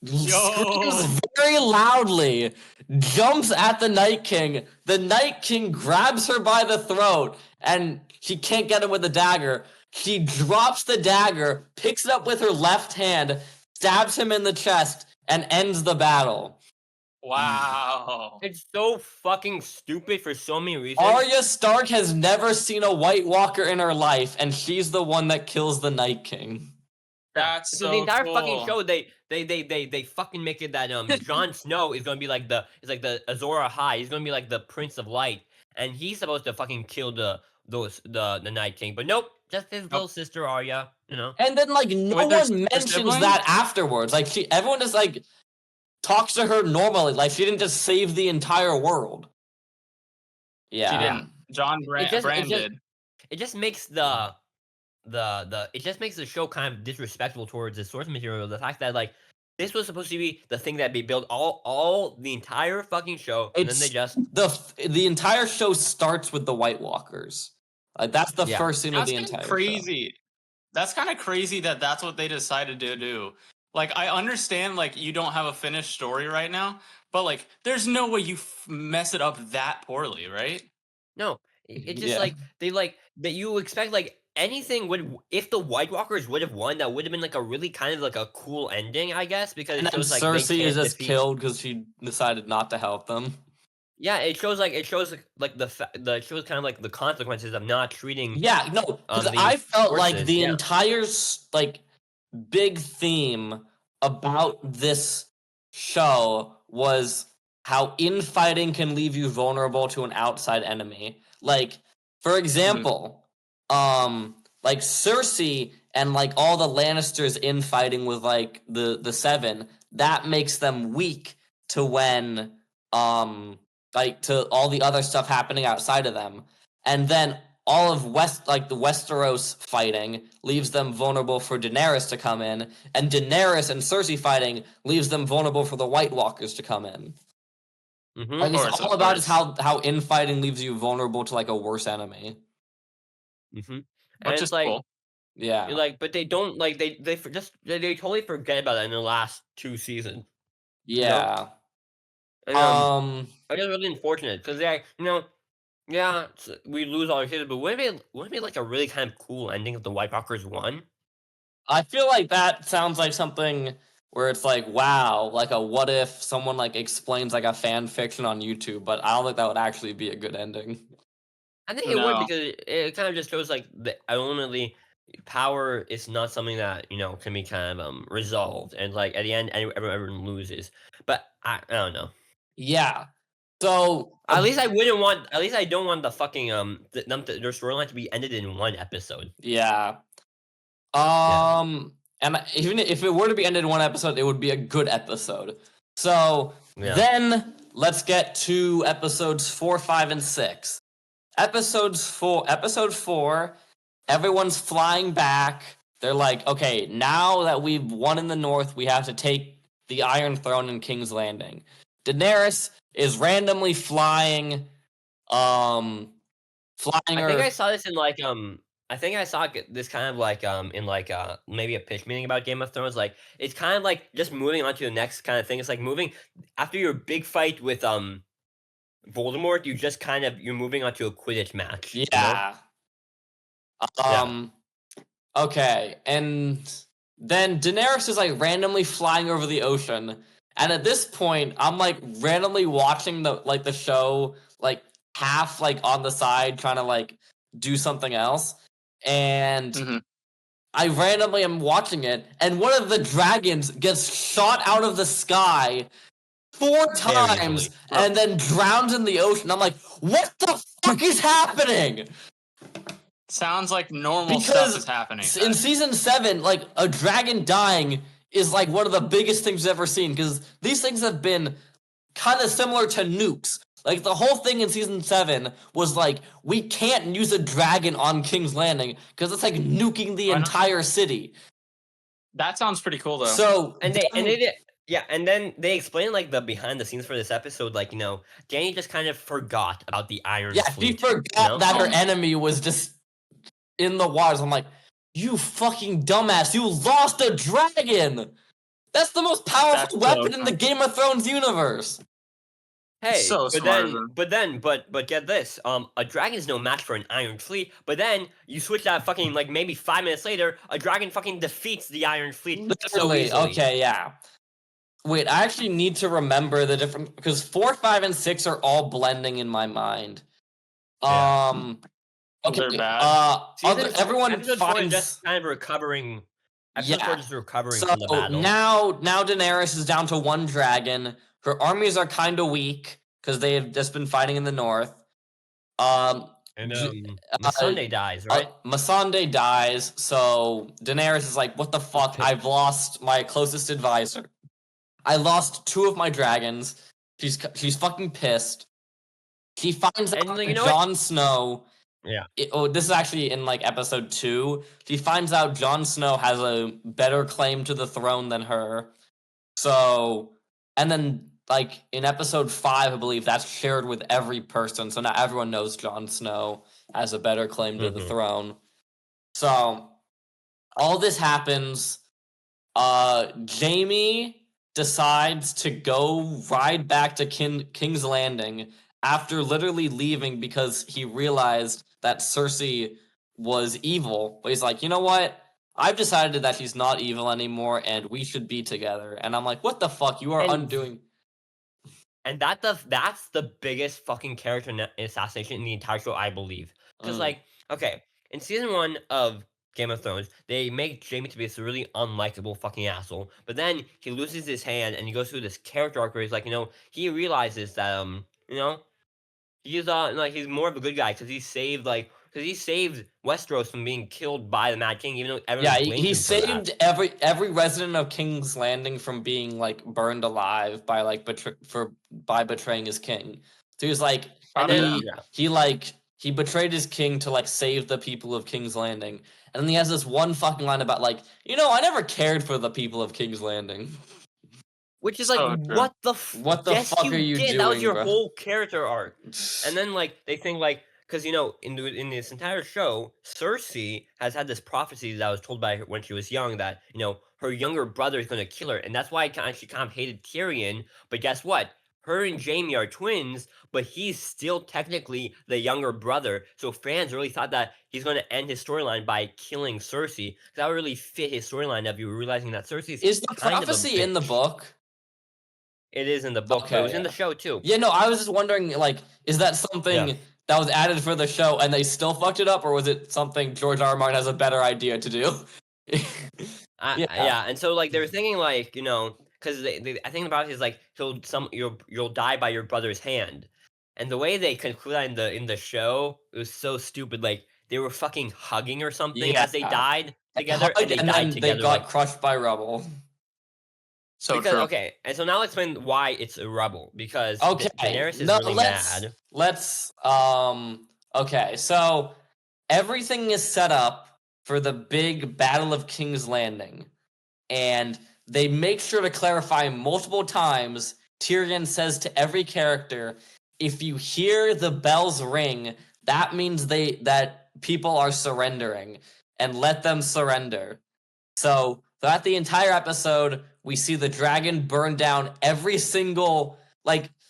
Yo. screams very loudly, jumps at the Night King. The Night King grabs her by the throat, and she can't get him with the dagger. She drops the dagger, picks it up with her left hand, stabs him in the chest, and ends the battle. Wow. It's so fucking stupid for so many reasons. Arya Stark has never seen a White Walker in her life, and she's the one that kills the Night King. That's So so the entire cool. fucking show, they fucking make it that Jon Snow is gonna be like the Azor Ahai. He's gonna be like the Prince of Light, and he's supposed to fucking kill the Night King. But nope, just his little sister Arya. You know. And then like no Wait, there's- one there's mentions siblings? that afterwards. Like everyone just like talks to her normally, like she didn't just save the entire world. Yeah. She didn't. John Bran did. It just makes it just makes the show kind of disrespectful towards the source material. The fact that like this was supposed to be the thing that they built all the entire fucking show, and then they just the entire show starts with the White Walkers. Like that's the Yeah. first scene of That's the kinda entire show. crazy. That's kind of crazy that that's what they decided to do. Like, I understand, like, you don't have a finished story right now, but like, there's no way you mess it up that poorly, right? no. It just Yeah. like they like that you expect like anything would if the White Walkers would have won, that would have been like a really kind of like a cool ending, I guess, because And it then shows like they Cersei is can't just defeat- killed because she decided not to help them. Yeah, it shows like it shows kind of like the consequences of not treating. Yeah, no, because the I felt like forces, the yeah. entire like big theme about this show was how infighting can leave you vulnerable to an outside enemy. Like, for example, like Cersei and like all the Lannisters infighting with like the Seven, that makes them weak to when like to all the other stuff happening outside of them. And then all of the Westeros fighting leaves them vulnerable for Daenerys to come in, and Daenerys and Cersei fighting leaves them vulnerable for the White Walkers to come in. Mhm. Like, course, it's of all about is course. how infighting leaves you vulnerable to like a worse enemy. Mhm. And Which it's is like cool. Yeah. like, but they don't like they totally forget about it in the last 2 seasons. Yeah. And, I guess really unfortunate because yeah, we lose all our kids, but wouldn't it be like a really kind of cool ending if the White Walkers won? I feel like that sounds like something where it's like, wow, like a what if someone like explains like a fan fiction on YouTube, but I don't think that would actually be a good ending. I think it would No. because it kind of just shows like ultimately power is not something that can be kind of resolved, and like at the end everyone loses. But I don't know. Yeah. So At least I don't want the fucking their storyline to be ended in one episode. yeah. And even if it were to be ended in one episode, it would be a good episode. So Yeah. then let's get to episodes 4, 5, and 6. Episode 4, everyone's flying back. They're like, okay, now that we've won in the north, we have to take the Iron Throne in King's Landing. Daenerys is randomly flying. I think Her. I saw this in like I think I saw this kind of like in like maybe a pitch meeting about Game of Thrones. Like it's kind of like just moving on to the next kind of thing. It's like moving after your big fight with Voldemort. You're moving on to a Quidditch match. Yeah. Okay, and then Daenerys is like randomly flying over the ocean, and at this point, I'm like randomly watching the show like half like on the side, trying to like do something else, and Mhm. I randomly am watching it, and one of the dragons gets shot out of the sky 4 times easily. and then drowns in the ocean. I'm like, what the fuck is happening? Sounds like normal Because stuff is happening. in season 7, like a dragon dying is like one of the biggest things we've ever seen, because these things have been kind of similar to nukes. Like the whole thing in season 7 was like, we can't use a dragon on King's Landing because it's like nuking the Why not? entire city. That sounds pretty cool though. So And they did. Yeah, and then they explained like the behind the scenes for this episode, like Dany just kind of forgot about the Iron yeah, Fleet. she forgot that her enemy was just in the waters. I'm like, you fucking dumbass, you lost a dragon. That's the most powerful That's so weapon in the true. Game of Thrones universe. Hey, So but smart of then, him. but get this. A dragon's no match for an Iron Fleet. But then you switch that fucking like maybe 5 minutes later, a dragon fucking defeats the Iron Fleet so Literally, easily. okay, yeah. Wait, I actually need to remember the different because 4, 5, and 6 are all blending in my mind. Yeah. Okay. They're bad. Everyone episode 4 is finds. just kind of recovering. Episode 4 Yeah. is just recovering So from the battle. now Daenerys is down to 1 dragon. Her armies are kind of weak because they have just been fighting in the north. And J- Missandei dies, right? Missandei dies, so Daenerys is like, "What the fuck? I've lost my closest advisor. I lost 2 of my dragons." She's fucking pissed. She finds And, out like, that you know what? Jon Snow. Yeah. This is actually in like episode 2. She finds out Jon Snow has a better claim to the throne than her. So, and then like in episode 5, I believe that's shared with every person. So now everyone knows Jon Snow has a better claim to the Mhm. throne. So all this happens. Jamie decides to go ride back to King's Landing after literally leaving because he realized that Cersei was evil. But he's like, you know what? I've decided that she's not evil anymore, and we should be together. And I'm like, what the fuck? You are And- undoing. And that's the biggest fucking character assassination in the entire show, I believe. Because, like, okay, in season 1 of Game of Thrones, they make Jaime to be this really unlikable fucking asshole. But then he loses his hand and he goes through this character arc where he's like, he realizes that, he's like he's more of a good guy because he saved Westeros from being killed by the Mad King, even though everyone Yeah, blames he him for that. saved every resident of King's Landing from being like burned alive by like by betraying his king. So he was like, And then, yeah. he betrayed his king to like save the people of King's Landing, and then he has this one fucking line about like, I never cared for the people of King's Landing. Which is So like, true. What the yes, fuck you are you did. doing, That was your bro? whole character arc. And then like they think like because in this entire show, Cersei has had this prophecy that was told by her when she was young that her younger brother is going to kill her, and that's why she kind of hated Tyrion. But guess what? Her and Jaime are twins, but he's still technically the younger brother. So fans really thought that he's going to end his storyline by killing Cersei. That would really fit his storyline of you realizing that Cersei's Is the kind of a prophecy in the bitch. book? It is in the book, but it was in Okay, the show too. Yeah, no, I was just wondering, like, is that something that was added for the show and they still fucked it up, or was it something George R. R. Martin has a better idea to do? Yeah, and so like they were thinking like because I think about it is like you'll die by your brother's hand, and the way they conclude that in the show, it was so stupid. Like they were fucking hugging or something as they Yeah. died together, and they and died then together. they got like, crushed by rubble. So because true. okay, and so now I'll explain why it's a rubble because Okay, Daenerys is no, really mad. okay, so everything is set up for the big Battle of King's Landing, and they make sure to clarify multiple times. Tyrion says to every character, if you hear the bells ring, that means that people are surrendering, and let them surrender. So throughout the entire episode, we see the dragon burn down every single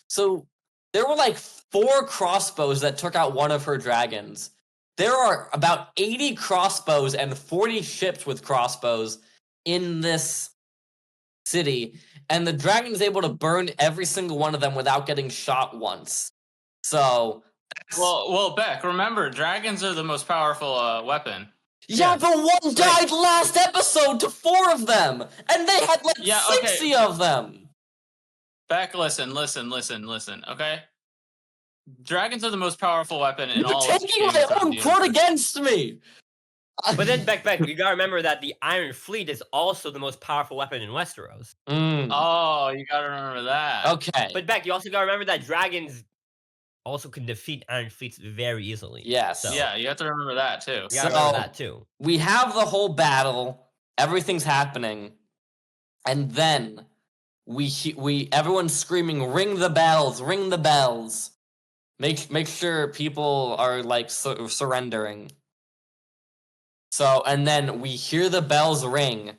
so there were like 4 crossbows that took out one of her dragons. There are about 80 crossbows and 40 ships with crossbows in this city, and the dragon is able to burn every single one of them without getting shot once. So Well, Beck, remember, dragons are the most powerful weapon. yeah, but one died last episode to 4 of them, and they had like 60 of them. Beck, listen, okay? Dragons are the most powerful weapon in all You're of taking Game of my own Thrones quote universe. against me. But then Beck, you gotta remember that the Iron Fleet is also the most powerful weapon in Westeros. Oh, you gotta remember that. Okay. But Beck, you also gotta remember that dragons also can defeat Iron Fleets very easily. Yes. So, Yeah, you have to remember that too. you gotta remember that too. We have the whole battle. Everything's happening, and then everyone's screaming, "Ring the bells! Ring the bells!" Make sure people are like surrendering. So, and then we hear the bells ring,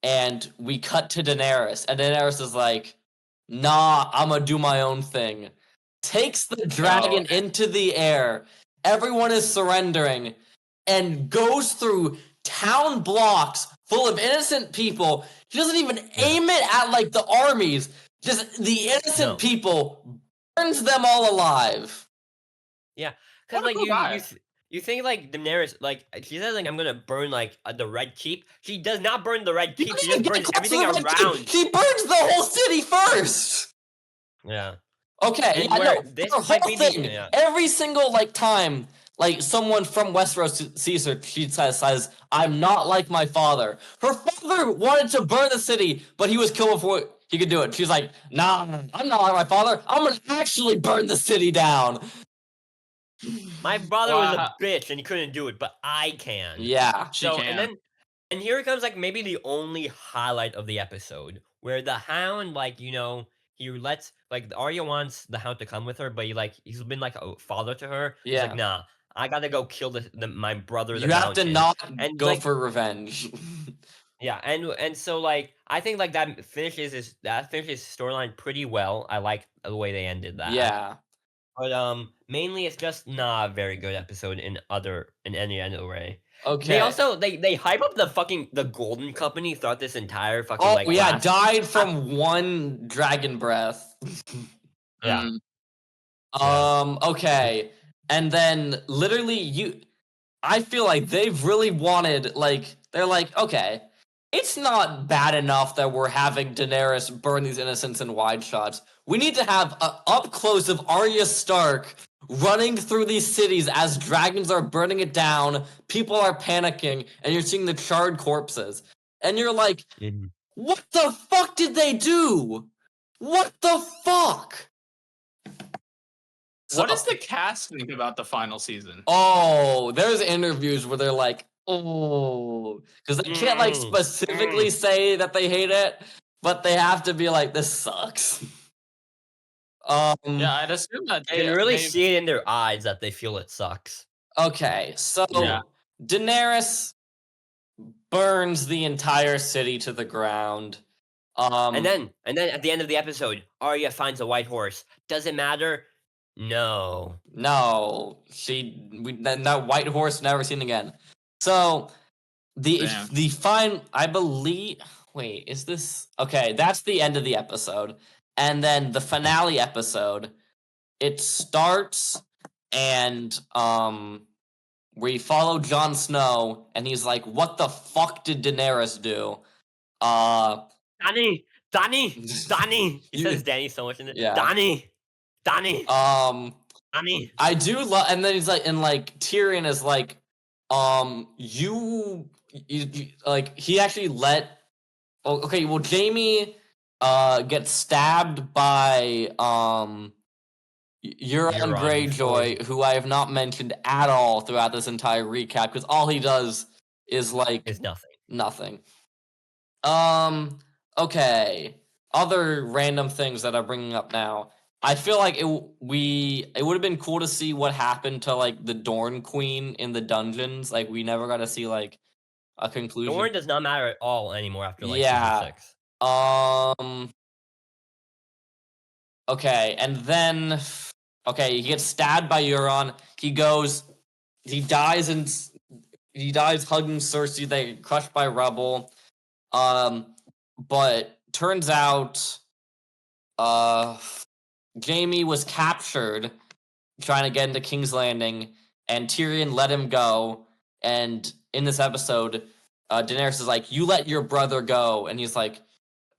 and we cut to Daenerys, and Daenerys is like, "Nah, I'm gonna do my own thing." Takes the dragon into the air. Everyone is surrendering, and goes through town blocks full of innocent people. She doesn't even aim it at like the armies. Just the innocent people, burns them all alive. Yeah, because What a like cool guy. you think like Daenerys, like she says like I'm gonna burn like the Red Keep. She does not burn the Red Keep. She just burns everything around. She burns the whole city first. Yeah. Okay, And yeah, where no, this her might whole be the- thing. yeah. Every single like time, like someone from Westeros sees her, she says, "I'm not like my father." Her father wanted to burn the city, but he was killed before he could do it. She's like, "Nah, I'm not like my father. I'm gonna actually burn the city down." My brother was a Wow. bitch and he couldn't do it, but I can. Yeah. She So can. and here comes like maybe the only highlight of the episode where the Hound, like he lets like Arya wants the Hound to come with her, but he's been like a father to her. He's Yeah. like, nah, I gotta go kill my brother. You the have to Mountain. not And go like, for revenge. yeah, and so like I think like that finishes his storyline pretty well. I like the way they ended that. Yeah. But mainly it's just not a very good episode in any other way. Okay. They also they hype up the Golden Company throughout this entire fucking Oh like yeah, last- died from one dragon breath. Yeah. Okay. And then literally I feel like they've really wanted, like, they're like, okay, it's not bad enough that we're having Daenerys burn these innocents in wide shots. We need to have an up close of Arya Stark running through these cities as dragons are burning it down, people are panicking, and you're seeing the charred corpses. And you're like, Mhm. what the fuck did they do? What the fuck? What does the cast think about the final season? Oh, there's interviews where they're like, oh, because they can't like specifically say that they hate it, but they have to be like, this sucks. Yeah, I'd assume that You can really see it in their eyes that they feel it sucks. Okay, so Yeah. Daenerys burns the entire city to the ground. And then at the end of the episode, Arya finds a white horse. Does it matter? No. No, that white horse never seen again. So Damn. the fine, I believe. Wait, is this okay? That's the end of the episode, and then the finale episode. It starts, and we follow Jon Snow, and he's like, "What the fuck did Daenerys do?" Danny. He says Danny so much in it. Yeah. Danny. Danny. I do love, and then he's like, and like Tyrion is like, you like he actually let. Oh, okay, well Jaime, gets stabbed by Euron Greyjoy, who I have not mentioned at all throughout this entire recap, because all he does is like Is nothing. nothing. Okay. Other random things that I'm bringing up now. I feel like it would have been cool to see what happened to like the Dorne Queen in the dungeons. Like we never got to see like a conclusion. Dorne does not matter at all anymore after like Yeah. season 6. Okay, and then he gets stabbed by Euron. He dies hugging Cersei. They get crushed by rubble. But turns out Jaime was captured trying to get into King's Landing, and Tyrion let him go. And in this episode, Daenerys is like, "You let your brother go," and he's like,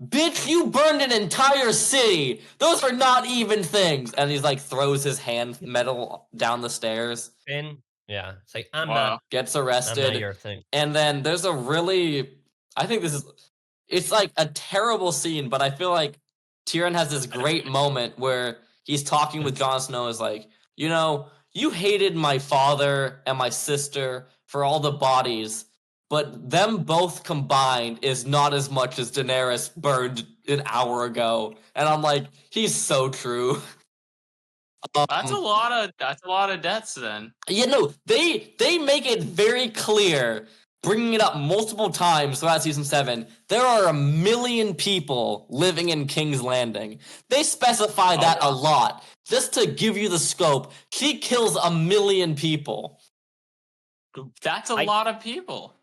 "Bitch, you burned an entire city. Those are not even things." And he's like, throws his hand metal down the stairs. Finn, yeah, it's like I'm Wow. not. Gets I'm arrested. not your thing. And then there's a really, I think it's like a terrible scene, but I feel like Tyrion has this great moment where he's talking with Jon Snow, is like, you hated my father and my sister for all the bodies, but them both combined is not as much as Daenerys burned an hour ago. And I'm like, he's so true. That's a lot of deaths then. They make it very clear. bringing it up multiple times throughout season 7. There are 1 million people living in King's Landing. They specify that a lot. Just to give you the scope, she kills 1 million people. That's a lot of people.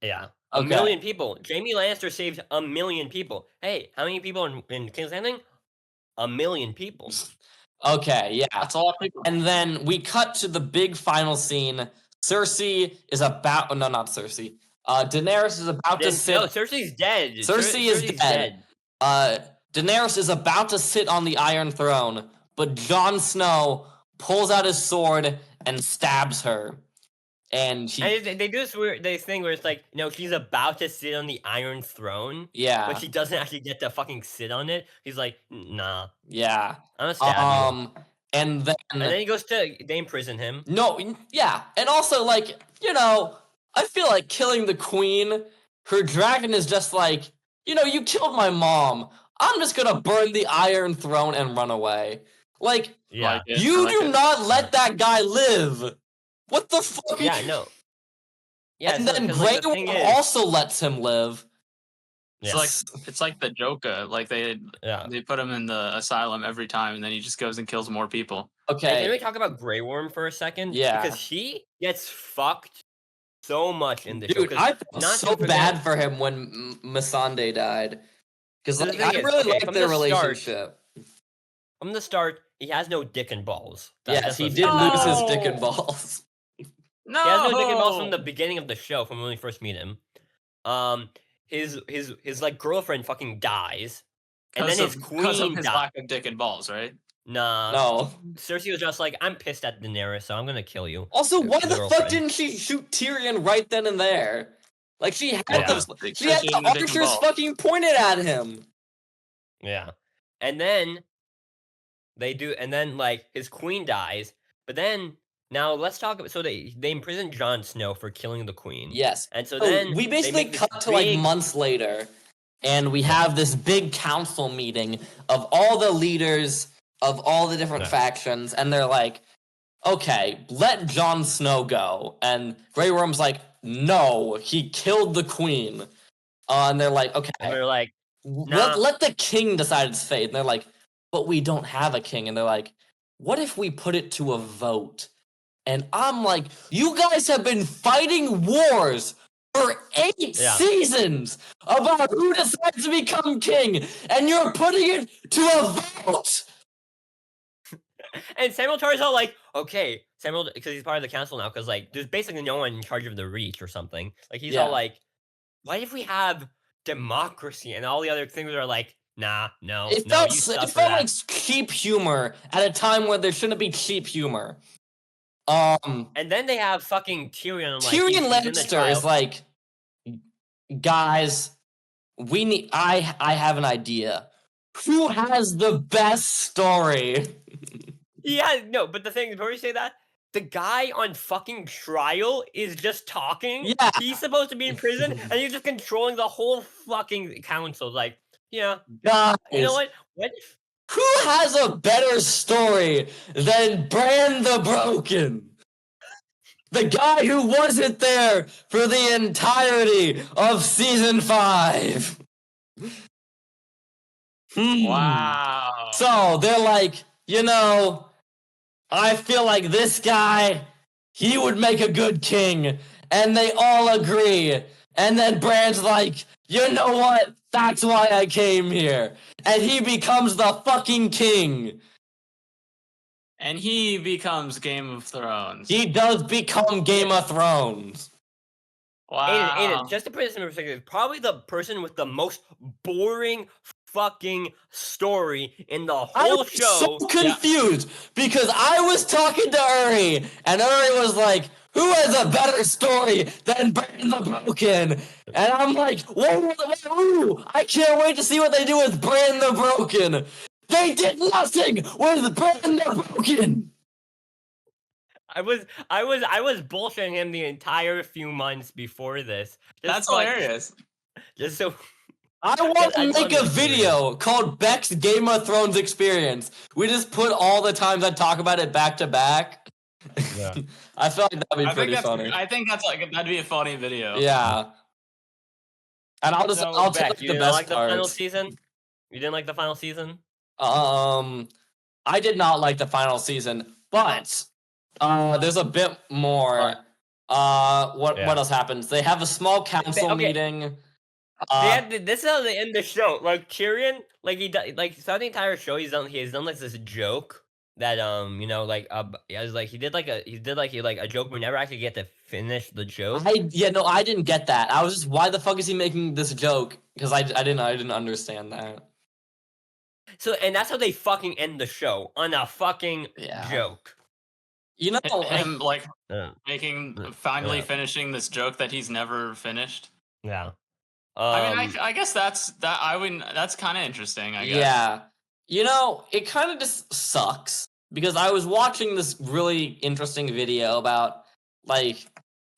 Yeah. Okay. 1 million people. Jaime Lannister saved 1 million people. Hey, how many people in King's Landing? 1 million people. Okay, yeah. That's a lot of people. And then we cut to the big final scene. Cersei is about... Oh, no, not Cersei. Daenerys is about to sit... No, Cersei's dead. Cersei is dead. Daenerys is about to sit on the Iron Throne, but Jon Snow pulls out his sword and stabs her. And they do this thing where it's like, she's about to sit on the Iron Throne. Yeah. But she doesn't actually get to fucking sit on it. He's like, nah. Yeah. I'm gonna stab you. And then he goes to... They imprison him. No, yeah. And also, like, I feel like killing the queen, her dragon is just like, you killed my mom. I'm just gonna burn the Iron Throne and run away. Like, Yeah. you do not let that guy live. What the fuck? Yeah, no. Yeah, and then Grey Worm also lets him live. It's like the Joker. Like they put him in the asylum every time, and then he just goes and kills more people. Okay. Can we talk about Grey Worm for a second? Yeah. Because he gets fucked so much in the show. Dude, I felt so bad for him when Missandei died. Because I really like their relationship. From the start, he has no dick and balls. Yes, he did lose his dick and balls. No! He has no dick and balls from the beginning of the show, from when we first meet him. His like girlfriend fucking dies, and then his queen because of his dies. lack of dick and balls, right? Nah. No. Cersei was just like, I'm pissed at Daenerys, so I'm gonna kill you. Also, why the fuck didn't she shoot Tyrion right then and there? Like she had the archers fucking pointed at him. Yeah, and then like his queen dies, but then. Now let's talk about. So they imprison Jon Snow for killing the queen. Yes, and so then we basically cut to like months later, and we have this big council meeting of all the leaders of all the different factions, and they're like, "Okay, let Jon Snow go." And Grey Worm's like, "No, he killed the queen." And they're like, "Okay." And they're like, let the king decide its fate." And they're like, "But we don't have a king." And they're like, "What if we put it to a vote?" And I'm like, you guys have been fighting wars for 8 seasons about who decides to become king, and you're putting it to a vote. And Samuel Tar's all like, okay, Samuel, because he's part of the council now, because like there's basically no one in charge of the Reach or something. Like he's all like, what if we have democracy? And all the other things are like, nah, no, it felt like cheap humor at a time where there shouldn't be cheap humor. And then they have fucking Tyrion. Like, Tyrion Lannister is like, guys, I have an idea. Who has the best story? Yeah, no, but the thing before you say that, the guy on fucking trial is just talking. Yeah, he's supposed to be in prison, and he's just controlling the whole fucking council. Like, yeah, guys, you know what? Who has a better story than Bran the Broken? The guy who wasn't there for the entirety of season 5. Wow. So they're like, I feel like this guy, he would make a good king. And they all agree. And then Bran's like, you know what? That's why I came here. And he becomes the fucking king. And he becomes Game of Thrones. He does become Game of Thrones. Wow. Aiden, just to put this in perspective, probably the person with the most boring fucking story in the whole show. I was so confused because I was talking to Uri, and Uri was like, who has a better story than Bran the Broken? And I'm like, whoa, I can't wait to see what they do with Bran the Broken. They did nothing with Bran the Broken. I was bullshitting him the entire few months before this. That's hilarious. Just so I want to make a video called Beck's Game of Thrones Experience. We just put all the times I talk about it back to back. Yeah. I feel like that'd be pretty funny. I think that'd be a funny video. Yeah. And I'll So, take Beck, you the didn't best like the final parts. season? You didn't like the final season? I did not like the final season, but there's a bit more. What Yeah. else happens? They have a small council Okay. meeting. This is how they end the show. Like Tyrion, like throughout the entire show, he's done like this joke that it was like he did like a joke, but we never actually get to finish the joke. I didn't get that. I was just, why the fuck is he making this joke? Because I didn't understand that. So, and that's how they fucking end the show, on a fucking joke. You know, Him like Yeah. finally Yeah. finishing this joke that he's never finished. Yeah. I mean, I guess that's kind of interesting. I guess. Yeah. You know, it kind of just sucks because I was watching this really interesting video about like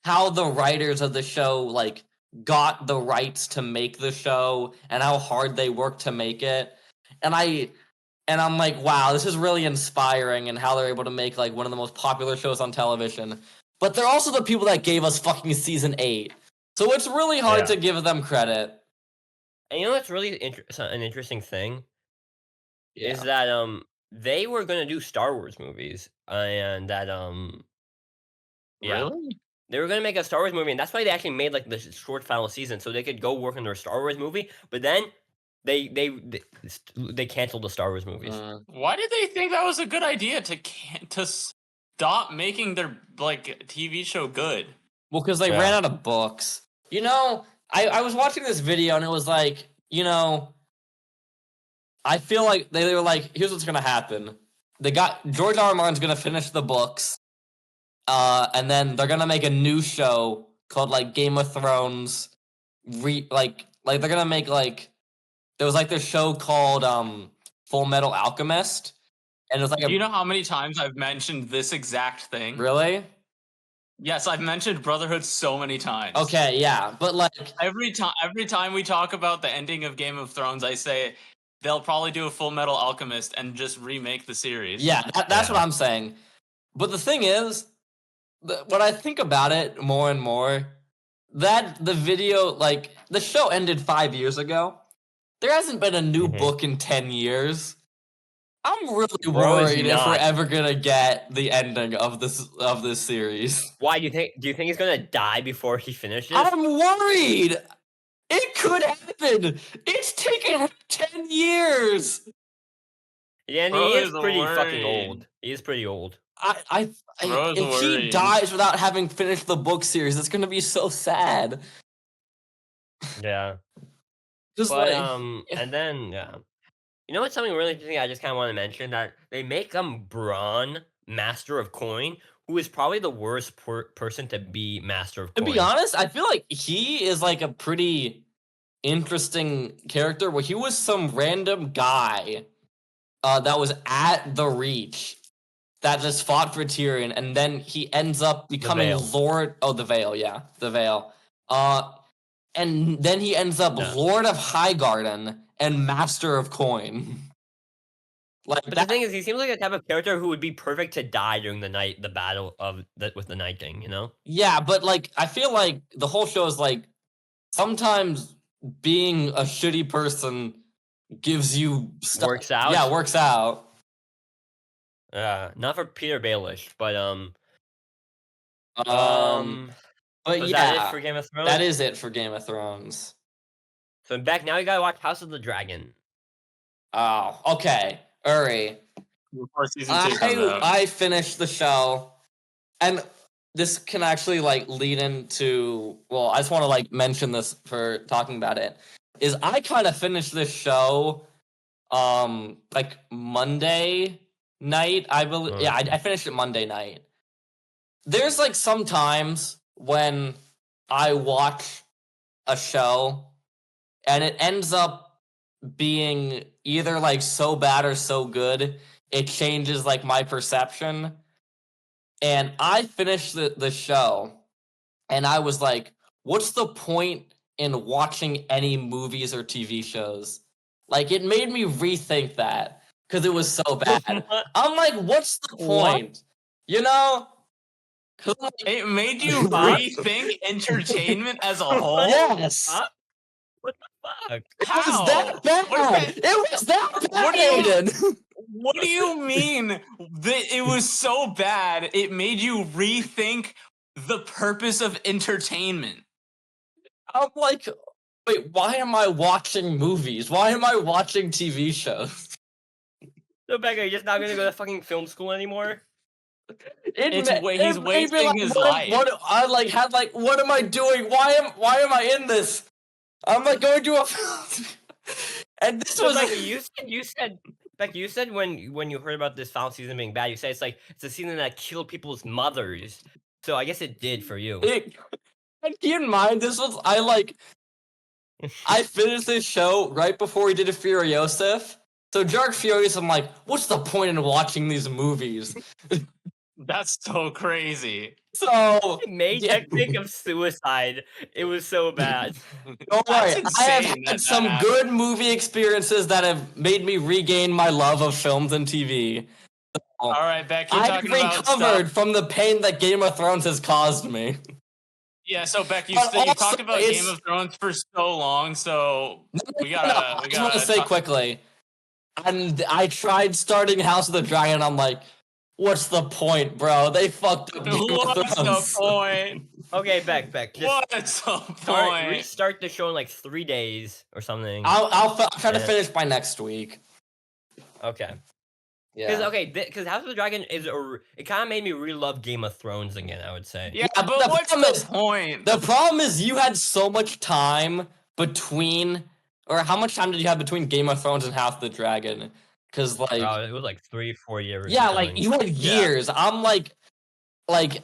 how the writers of the show like got the rights to make the show and how hard they worked to make it. And I'm like, wow, this is really inspiring and how they're able to make like one of the most popular shows on television. But they're also the people that gave us fucking season 8. So it's really hard to give them credit. And you know what's really an interesting thing is that they were gonna do Star Wars movies, and that Really? they were gonna make a Star Wars movie, and that's why they actually made like the short final season so they could go work on their Star Wars movie. But then they canceled the Star Wars movies. Why did they think that was a good idea to stop making their like TV show good? Well, because they ran out of books. You know, I was watching this video and it was like, you know, I feel like they were like, here's what's gonna happen. George R. R. Martin's gonna finish the books, and then they're gonna make a new show called like Game of Thrones. Like they're gonna make like there was like this show called Full Metal Alchemist, and it was like Do you know how many times I've mentioned this exact thing? Really? Yes, I've mentioned Brotherhood so many times. Okay, yeah, but like every time we talk about the ending of Game of Thrones, I say they'll probably do a Full Metal Alchemist and just remake the series. Yeah, that's what I'm saying. But the thing is, when I think about it more and more, that the video, like the show ended 5 years ago. There hasn't been a new book in 10 years. I'm really worried if we're ever gonna get the ending of this series. Why do you think he's gonna die before he finishes? I'm worried. It could happen. It's taken 10 years. Yeah, and he is pretty fucking old. He is pretty old. If he dies without having finished the book series, it's gonna be so sad. Yeah. Just but like, and then you know what's something really interesting? I just kind of want to mention that they make Braun Master of Coin, who is probably the worst person to be Master of Coin. To be honest, I feel like he is like a pretty interesting character. Where he was some random guy that was at the Reach that just fought for Tyrion, and then he ends up becoming Lord. Oh, the Veil, yeah, the Veil. And then he ends up Lord of Highgarden and Master of Coin. But the thing is, he seems like a type of character who would be perfect to die during the battle with the Night King, you know? Yeah, but like I feel like the whole show is like sometimes being a shitty person gives you stuff. Works out. Yeah, works out. Not for Peter Baelish, but But so yeah, that it for Game of Thrones? That is it for Game of Thrones. So Beck, now you gotta watch House of the Dragon. Oh, okay. Uri. Before season 2 comes out. I finished the show, and this can actually like lead into. Well, I just want to like mention this for talking about it. Is I kind of finished this show, like Monday night. I believe. Yeah, I finished it Monday night. There's like sometimes when I watch a show and it ends up being either like so bad or so good, it changes like my perception. And I finished the show and I was like, what's the point in watching any movies or TV shows? Like it made me rethink that because it was so bad. I'm like, what's the point? You know? It made you Huh? rethink entertainment as a whole. Yes. Huh? What the fuck? It How? was that bad. It was that bad, What do you- Aiden. What do you mean that it was so bad? It made you rethink the purpose of entertainment. I'm like, wait, why am I watching movies? Why am I watching TV shows? So Becca, you're just not gonna go to fucking film school anymore? He's It made me wasting his what, life. What I like had like, what am I doing? Why am I in this? I'm like going to a film, and this So was Becca, you said when you heard about this final season being bad, you said it's a season that killed people's mothers. So I guess it did for you. Keep in mind, this was I finished this show right before we did a FuriosIF. So Dark Furious, I'm like, what's the point in watching these movies? That's so crazy. So It made Jack think of suicide. It was so bad. don't worry, That's I have insane had that some happened. good movie experiences that have made me regain my love of films and TV. All right, Beck, keep I've talking about recovered stuff. from the pain that Game of Thrones has caused me. Yeah, so Beck, you But also, talked about it's- Game of Thrones for so long, so we No, gotta. I just want to say talk- quickly, and I tried starting House of the Dragon. I'm like, what's the point, bro? They fucked up Game of What's the Thrones. point? Okay, Beck, just What's the point? restart the show in like 3 days or something. I'll try to Yeah. finish by next week. Okay. Yeah. Because House of the Dragon it kind of made me re-love Game of Thrones again. I would say. Yeah, Yeah, but the what's problem the is- point? The problem is you had so much time between, or how much time did you have between Game of Thrones and House of the Dragon? Because like, It was like 3-4 years. or yeah, like something. you had years. I'm like at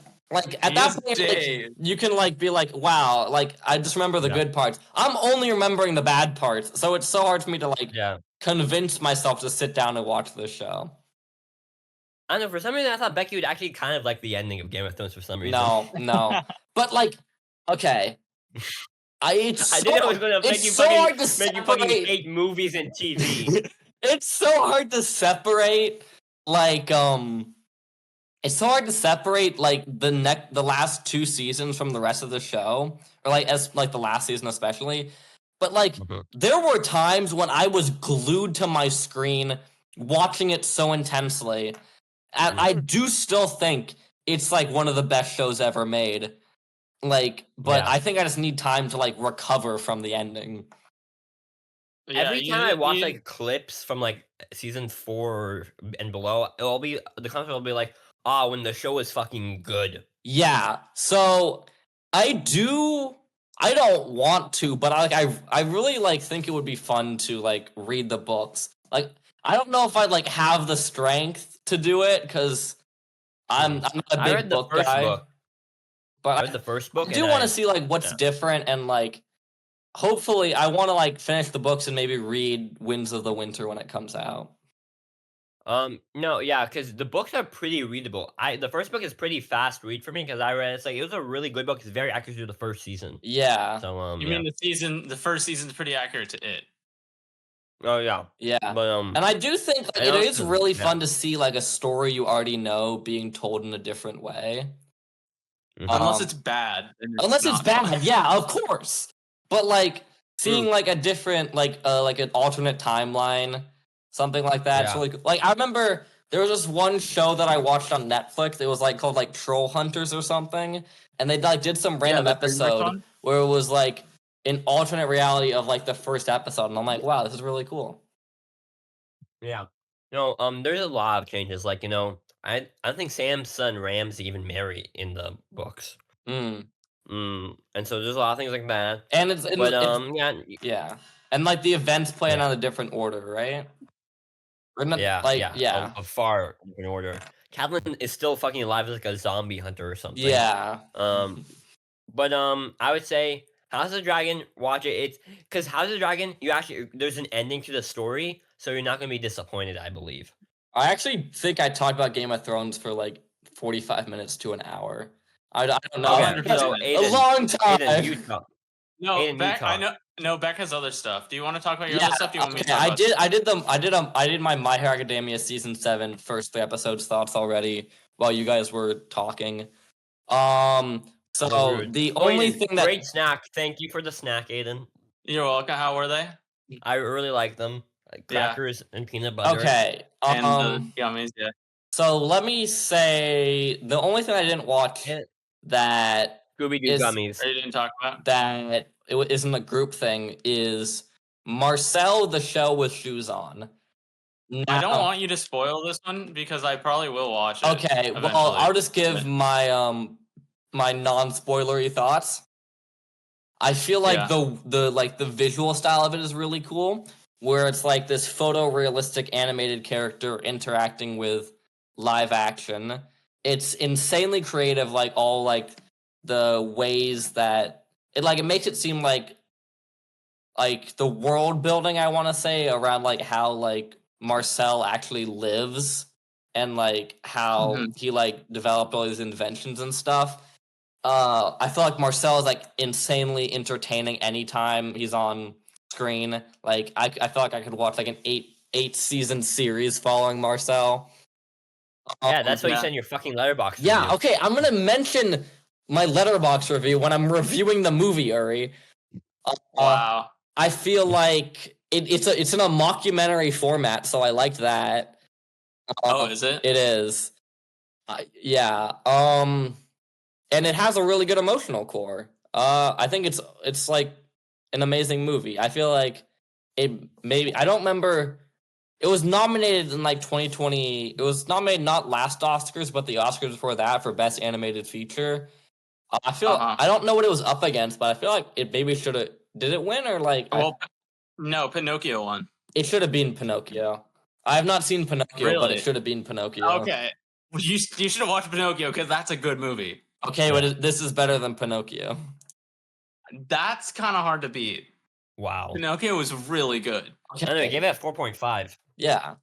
that Just point, days. you can like be like, wow, like I just remember the Yeah. good parts. I'm only remembering the bad parts, so it's so hard for me to like Yeah. convince myself to sit down and watch this show. I don't know. For some reason, I thought Becky would actually kind of like the ending of Game of Thrones. For some reason. No, but like, okay, it's I so, didn't know it was gonna make it's you so hard to make you fucking separate. hate movies and TV. It's so hard to separate like it's so hard to separate like the last 2 seasons from the rest of the show, or like as like the last season especially. But like Mhm. there were times when I was glued to my screen watching it so intensely. And I do still think it's like one of the best shows ever made. Like, but Yeah. I think I just need time to like recover from the ending. Yeah, Every you- time I watch you- like clips from like season 4 and below, the comment will be like, "Ah, when the show is fucking good." Yeah. So I don't want to, but I really like think it would be fun to like read the books. Like I don't know if I'd like have the strength to do it because I'm not a I big read the book first guy. book. But I read the first book. I do and want to see like what's yeah. different, and like hopefully I want to like finish the books and maybe read Winds of the Winter when it comes out. No, yeah, because the books are pretty readable. The first book is pretty fast read for me because I read it's like it was a really good book. It's very accurate to the first season. Yeah. So You yeah. mean the first season's pretty accurate to it. Oh yeah, Yeah. but And I do think like, I it also- is really yeah. fun to see like a story you already know being told in a different way. Mhm. Unless Um, it's bad. then Unless it's not bad, fun. yeah, of course. But like seeing like a different like an alternate timeline, something like that. It's Yeah. really cool. Like I remember there was this one show that I watched on Netflix. It was like called like Troll Hunters or something, and they like did some random the Dreamworks episode one? where it was like an alternate reality of like the first episode, and I'm like, wow, this is really cool. Yeah. No, there's a lot of changes. Like, I don't think Sam's son Ram's even married in the books. Mm. And so there's a lot of things like that. And it's Yeah, yeah, and like the events plan Yeah. on a different order, right? Or not, yeah, like yeah, a far different order. Catelyn is still fucking alive as like a zombie hunter or something. yeah. But I would say House of the Dragon, watch it. It's because House of the Dragon, there's an ending to the story, so you're not gonna be disappointed, I believe. I actually think I talked about Game of Thrones for like 45 minutes to an hour. I don't know. Okay, 100%. so a Aiden, long time. Aiden, you talk. No, Aiden, you Beck. I talk. know. No, Beck has other stuff. Do you want to talk about your Yeah, other stuff? Do you want me to okay, talk about I did my My Hero Academia season 7 first 3 episodes thoughts already while you guys were talking. So Rude. the Oh, only Aiden, thing that great snack. Thank you for the snack, Aiden. You're welcome. How were they? I really like them. Like Yeah. crackers and peanut butter. okay, And the gummies, yeah. so let me say the only thing I didn't watch Yeah. that Scooby Doo is gummies. Or you didn't talk about? that isn't a group thing is Marcel the Shell with shoes on. I don't Now- want you to spoil this one because I probably will watch it. Okay, well, eventually. I'll just give my my non-spoilery thoughts. I feel like Yeah. the visual style of it is really cool, where it's like this photorealistic animated character interacting with live action. It's insanely creative, like all like the ways that it makes it seem like the world building, I want to say, around like how like Marcel actually lives and like how Mhm. he like developed all these inventions and stuff. I feel like Marcel is like insanely entertaining anytime he's on screen. Like I feel like I could watch like an eight season series following Marcel. Yeah, that's what you yeah. said in your fucking letterbox. Yeah, review. okay, I'm gonna mention my letterbox review when I'm reviewing the movie, Uri. Wow. I feel like it's in a mockumentary format, so I liked that. Oh, is it? It is. Yeah. And it has a really good emotional core. I think it's like an amazing movie. I feel like it maybe I don't remember. It was nominated in like 2020. It was nominated not last Oscars, but the Oscars before that for Best Animated Feature. I feel I don't know what it was up against, but I feel like it maybe should have. Did it win or like? Well, no, Pinocchio won. It should have been Pinocchio. I have not seen Pinocchio, but it Really? should have been Pinocchio. Okay. Well, you should have watched Pinocchio because that's a good movie. Okay, but this is better than Pinocchio. That's kind of hard to beat. Wow. Pinocchio was really good. Okay. Anyway, give it a 4.5. Yeah.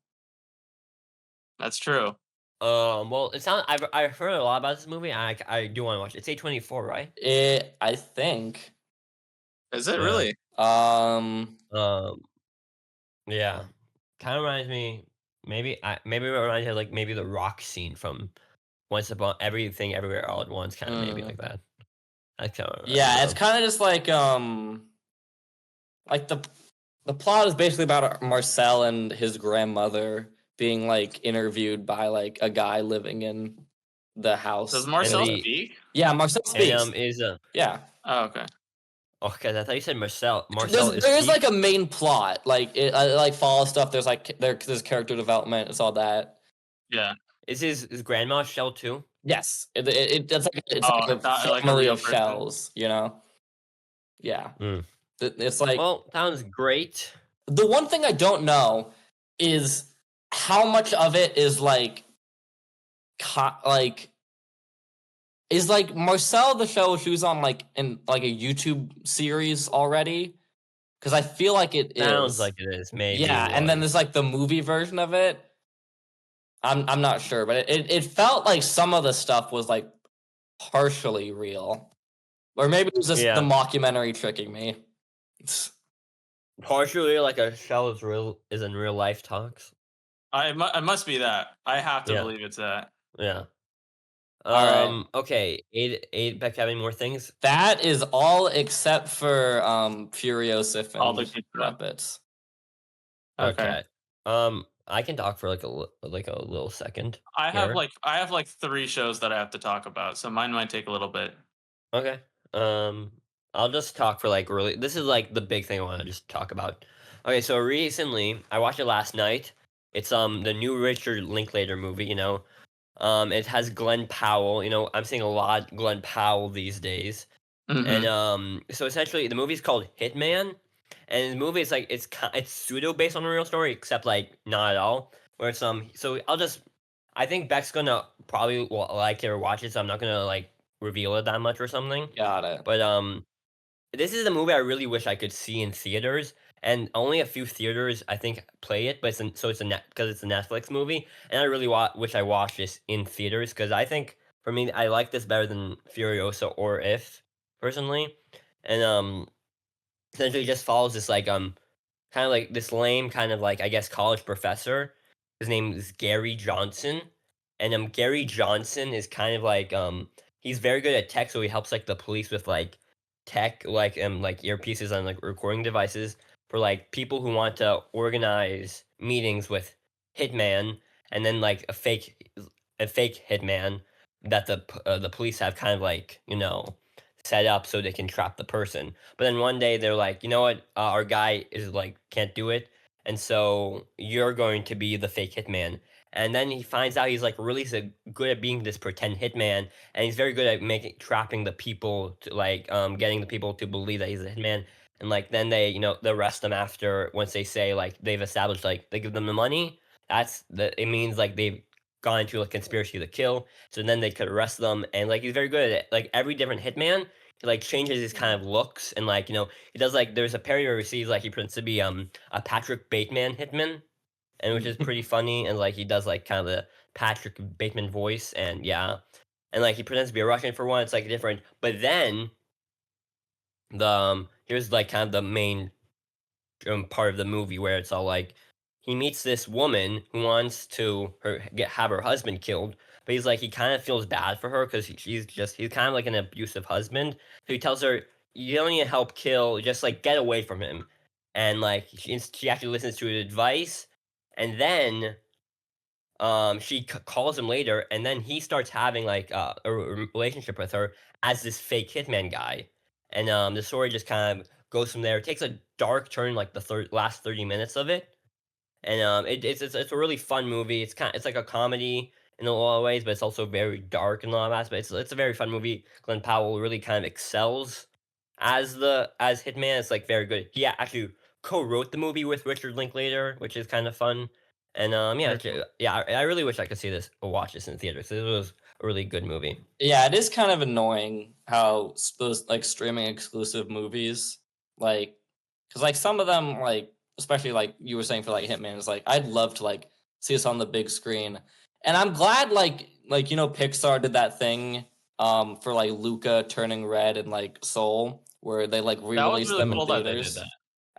That's true. Well, it sounds. I've heard a lot about this movie. And I do want to watch it. It's A24, right? I think. Is it Yeah. really? Yeah. Kind of reminds me. Maybe it reminds me of like maybe the rock scene from Once Upon Everything Everywhere All at Once. Kind of maybe like that. I kind of. Yeah, it's kind of just like the plot is basically about Marcel and his grandmother being like interviewed by like a guy living in the house. Does Marcel the- speak? Yeah, Marcel speaks. And is Yeah. Oh, okay. okay. I thought you said Marcel. Marcel is. There is like a main plot. Like it like follows stuff. There's like there's character development. It's all that. Yeah. Is his grandma Shell too? Yes, it's like It's not a like a family real of person. shells. You know. Yeah. Mm. It's like Well, sounds great. the one thing I don't know is how much of it is like is like Marcel the Shell with shoes on like in like a YouTube series already? Because I feel like it Sounds is. like it is. Maybe. Yeah, it and then was. there's like the movie version of it. I'm not sure, but it felt like some of the stuff was like partially real, or maybe it was just Yeah. the mockumentary tricking me. partially like a Shell is in real life talks. It must be that. I have to Yeah. believe it's that. Yeah. Alright. Okay. Beck, have any more things? That is all except for FuriosIF All the and good stuff. Muppets. Okay. I can talk for like a little second. I have here. like 3 shows that I have to talk about, so mine might take a little bit. Okay. I'll just talk for like really. This is like the big thing I want to just talk about. Okay, so recently I watched it last night. It's the new Richard Linklater movie. You know, it has Glenn Powell. You know, I'm seeing a lot Glenn Powell these days. Mhm. And so essentially the movie's called Hitman, and the movie is like it's pseudo based on a real story, except like not at all. Where it's so I think Beck's gonna probably like it or watch it, so I'm not gonna like reveal it that much or something. Got it. But this is a movie I really wish I could see in theaters, and only a few theaters I think play it. But because it's a Netflix movie, and I really wish I watched this in theaters because I think for me I like this better than Furiosa or If personally, and essentially just follows this like kind of like this lame kind of like I guess college professor. His name is Gary Johnson, and Gary Johnson is kind of like he's very good at tech, so he helps like the police with like tech, like earpieces and like recording devices for like people who want to organize meetings with hitman, and then like a fake hitman that the police have kind of like set up so they can trap the person. But then one day they're like, you know what, our guy is like can't do it, and so you're going to be the fake hitman. And then he finds out he's like really good at being this pretend hitman, and he's very good at making trapping the people to like getting the people to believe that he's a hitman. And like then they arrest them after, once they say like they've established, like they give them the money. It means like they've gone into a conspiracy to kill. So then they could arrest them, and like he's very good at it. Like every different hitman, he like changes his kind of looks, and like he does like there's a parody where he sees like he pretends to be a Patrick Bateman hitman, and which is pretty funny. And like he does like kind of the Patrick Bateman voice, and yeah, and like he pretends to be a Russian for one. It's like different, but then the here's like kind of the main part of the movie where it's all like he meets this woman who wants to have her husband killed, but he's like he kind of feels bad for her because he's kind of like an abusive husband. So he tells her, "You don't need to help kill, just like get away from him." And like she actually listens to his advice, and then she calls him later, and then he starts having like a relationship with her as this fake hitman guy, and the story just kind of goes from there. It takes a dark turn like the last 30 minutes of it, and it's a really fun movie. It's like a comedy in a lot of ways, but it's also very dark in a lot of aspects. It's a very fun movie. Glenn Powell really kind of excels as Hitman. It's like very good. He actually co-wrote the movie with Richard Linklater, which is kind of fun. And yeah, Very cool. I really wish I could see this or watch this in theaters. This was a really good movie. Yeah, it is kind of annoying how those like streaming exclusive movies, like, because like some of them, like especially like you were saying for like Hitman, is like I'd love to like see this on the big screen, and I'm glad like Pixar did that thing for like Luca Turning Red and like Soul, where they like That was re-released really them in cool that they did theaters. that.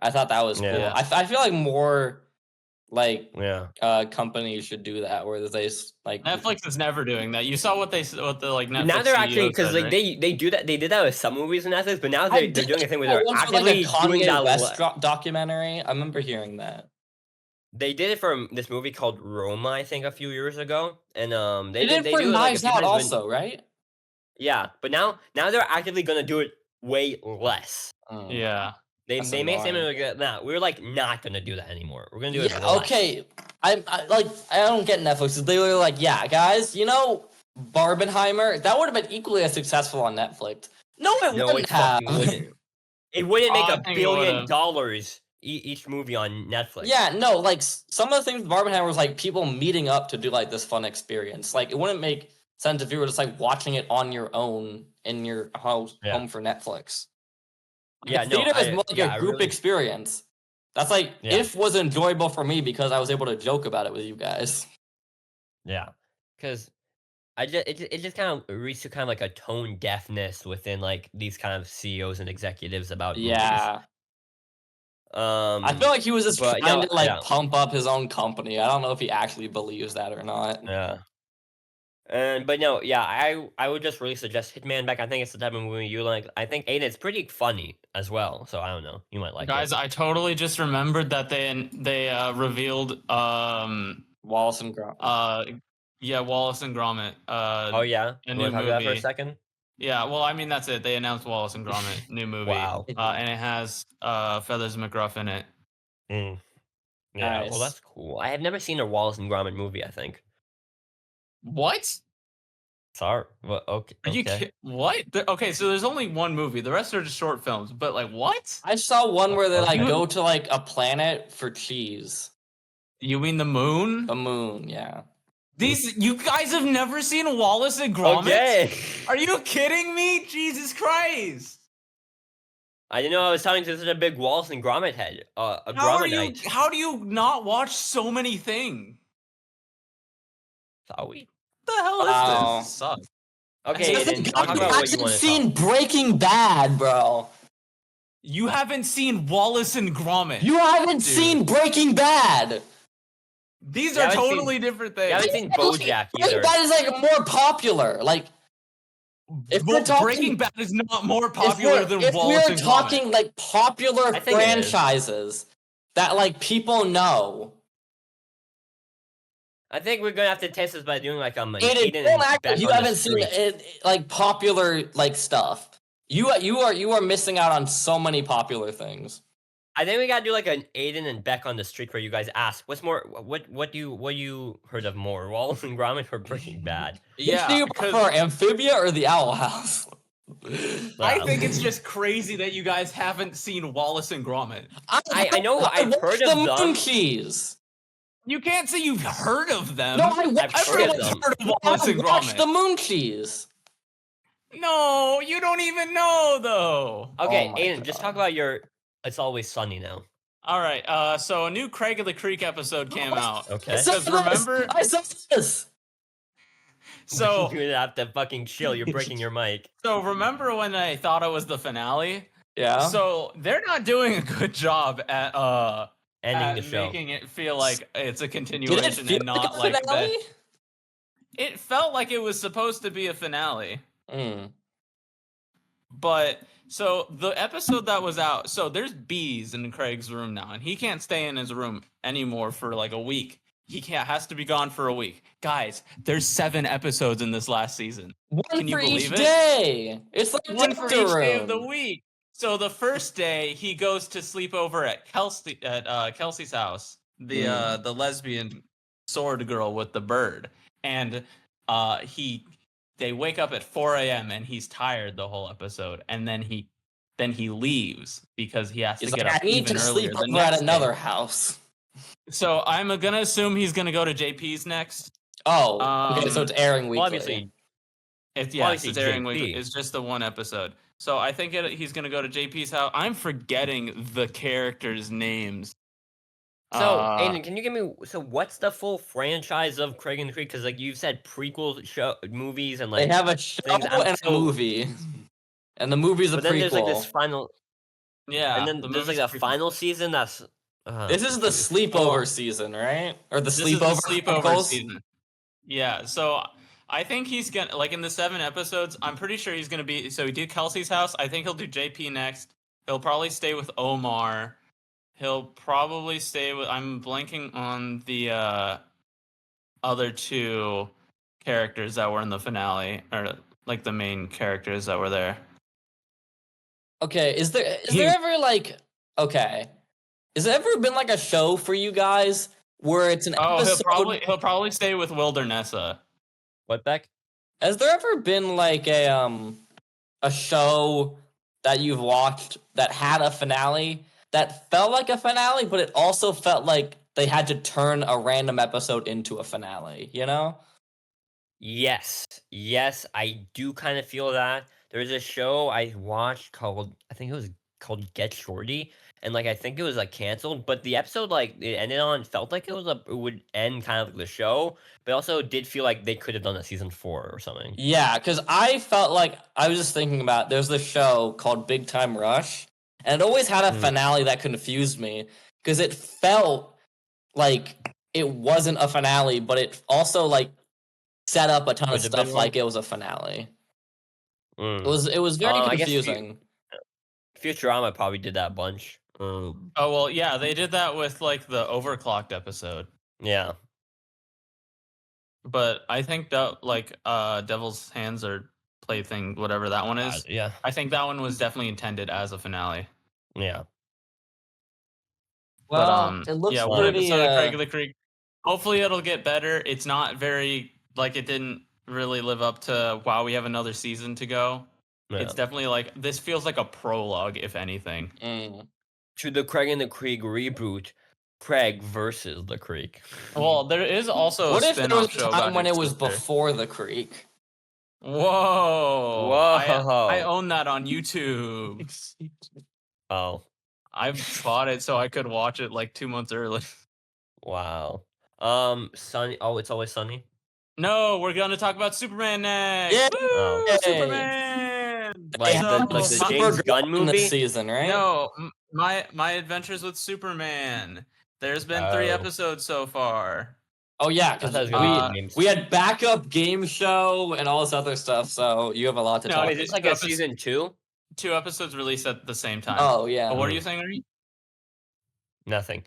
I thought that was cool. Yeah. I feel like more like Yeah. companies should do that, where they like Netflix is never doing that. You saw what the like Netflix Now they're actually, CEO because said, like right? they do that, they did that with some movies in Netflix, but now I they're doing a thing where that they're one for, actively like a doing Kanye that. West documentary. I remember hearing that. They did it for this movie called Roma, I think, a few years ago, and They did it for do it like a Knives few Out times when- also, right? yeah, but now they're actively gonna do it way less. Yeah. They That's made a statement annoying. like, nah, we're like not gonna do that anymore. We're gonna do it Yeah, less. okay. I don't get Netflix. They were like, yeah, guys, Barbenheimer, that would have been equally as successful on Netflix. No, it No, wouldn't it have. fucking wouldn't. It wouldn't make I $1 think it billion would've. each movie on Netflix. Yeah, no, like some of the things with Barbenheimer was like people meeting up to do like this fun experience. Like it wouldn't make sense if you were just like watching it on your own in your house Yeah. home for Netflix. Yeah, no, Theater is more like yeah, a group really- experience. That's like Yeah. if was enjoyable for me because I was able to joke about it with you guys. Yeah, because it just kind of reached to kind of like a tone deafness within like these kind of CEOs and executives about movies. Yeah. Um, I feel like he was just but, trying yeah, to like yeah. pump up his own company. I don't know if he actually believes that or not. Yeah. But no, yeah, I would just really suggest Hitman Beck. I think it's the type of movie you like. I think Aiden, it's pretty funny as well. So I don't know, you might like Guys, it. I totally just remembered that they revealed Wallace and Gromit. Wallace and Gromit. Oh yeah, a you new want to talk about that for a movie. second? Yeah, well, I mean that's it. They announced Wallace and Gromit new movie. Wow. And it has Feathers McGruff in it. Mm. Yeah, well Nice. that's cool. I have never seen a Wallace and Gromit movie. I think. What? Sorry. Well, okay. Are you okay. what? Okay, so there's only one movie. The rest are just short films. But like, what? I saw one where they like Okay. go to like a planet for cheese. You mean the moon? The moon, yeah. You guys have never seen Wallace and Gromit? Okay. Are you kidding me? Jesus Christ! I didn't know I was talking to such a big Wallace and Gromit head. A How are Gromit. you? How do you not watch so many things? Sorry. What the hell is Wow. this? This sucks. Okay, I Aiden, talk about what you haven't want to seen talk. Breaking Bad, bro. You haven't seen Wallace and Gromit. You haven't Dude. seen Breaking Bad. These You are haven't seen- totally different You things. haven't seen BoJack Breaking either. Bad is like more popular. Like If we're talking, Breaking Bad is not more if popular than if Wallace we're and Gromit. talking like popular I think it is. franchises that like people know, I think we're gonna have to test this by doing like an Aiden, Aiden don't and act Beck like you on the haven't seen street. it, like popular like stuff. You are missing out on so many popular things. I think we gotta do like an Aiden and Beck on the street where you guys ask, "What's more? What you heard of more, Wallace and Gromit or Breaking Bad?" Which do Yeah, you because prefer, Amphibia or the Owl House? I Wow. think it's just crazy that you guys haven't seen Wallace and Gromit. I know I've watched heard the of Moon them. Keys. You can't say you've heard of them. No, I watched heard of Everyone's them. heard of Wallace and watched the Gromit. Moon Keys. No, you don't even know though. Okay, Oh my Aiden, just talk God. about your It's Always Sunny now. All right, so a new Craig of the Creek episode came out. Okay. I saw Because remember, I saw this. so You have to fucking chill. You're breaking your mic. remember when I thought it was the finale? Yeah. So they're not doing a good job at Ending the show. making it feel like it's a Did it continuation feel and not like a like finale? that. It felt like it was supposed to be a finale. Mm. But so the episode that was out, so there's bees in Craig's room now, and he can't stay in his room anymore for like a week. Has to be gone for a week. Guys, there's 7 episodes in this last season. One Can you for each believe it? day. It's like One for Doctor each day of the Room. week. So the first day he goes to sleep over at Kelsey's house, the lesbian sword girl with the bird, and they wake up at 4 a.m. and he's tired the whole episode, and then he leaves because he has He's to like, get I up need even to earlier sleep the over next at another day. house. So I'm gonna assume he's gonna go to JP's next. Oh, okay, so it's airing weekly. Well, obviously, It's obviously airing JP. weekly. It's just the one episode. So I think he's gonna go to JP's house. I'm forgetting the characters' names. so Aiden, can you give me what's the full franchise of Craig and the Creek? Because like you said, prequel show movies and like They have a show things. and a movie. And the movie's a But then there's like this prequel. final, Yeah, and then the there's like movie's a prequel. final season that's. This is the sleepover season, right? Or the This sleepover, is the sleepover chronicles? season. Yeah, so I think he's gonna like in the 7 episodes. I'm pretty sure he's gonna be. So he did Kelsey's house. I think he'll do JP next. He'll probably stay with Omar. He'll probably stay with. I'm blanking on the other 2 characters that were in the finale, or like the main characters that were there. Okay, is there ever like has there ever been like a show for you guys where it's an Oh, episode? he'll probably stay with Wildernessa. What, Beck? Has there ever been like a show that you've watched that had a finale that felt like a finale, but it also felt like they had to turn a random episode into a finale, you know? Yes, I do kind of feel that. There's a show I watched called, I think it was called Get Shorty, and like I think it was like canceled, but the episode like it ended on felt like it would end kind of like the show, but also did feel like they could have done a season 4 or something. Yeah, because I felt like I was just thinking about there's this show called Big Time Rush, and it always had a finale that confused me because it felt like it wasn't a finale, but it also like set up a ton of Was it a stuff big like one? it was a finale. Mm. It was very I guess confusing. Futurama probably did that a bunch. Oh well, yeah, they did that with like the overclocked episode. Yeah. But I think that like Devil's Hands or Plaything, whatever that one is, Yeah. I think that one was definitely intended as a finale. Yeah. Well, it looks yeah, one pretty. episode of Craig of the Creek. Hopefully it'll get better. It's not very like it didn't really live up to wow, we have another season to go. Yeah. It's definitely like this feels like a prologue, if anything. To the Craig and the Creek reboot, Craig versus the Creek. Well, there is also What a if there spin-off was show a time about when his it was sister. before the Creek? Whoa! I own that on YouTube. Oh, I bought it so I could watch it like 2 months early. wow. Sunny. Oh, It's Always Sunny. No, we're gonna talk about Superman next. Yeah. Woo, Yay. Superman. Like They the have like the Supergirl James Gunn in movie. this season, right? No, my adventures with Superman. There's been 3 Oh. episodes so far. Oh yeah, I because thought it was gonna be games. we had backup game show and all this other stuff. So you have a lot to No, talk Wait, about. is this like a season 2? 2 episodes released at the same time. Oh yeah. But what are you saying, Ari? Nothing.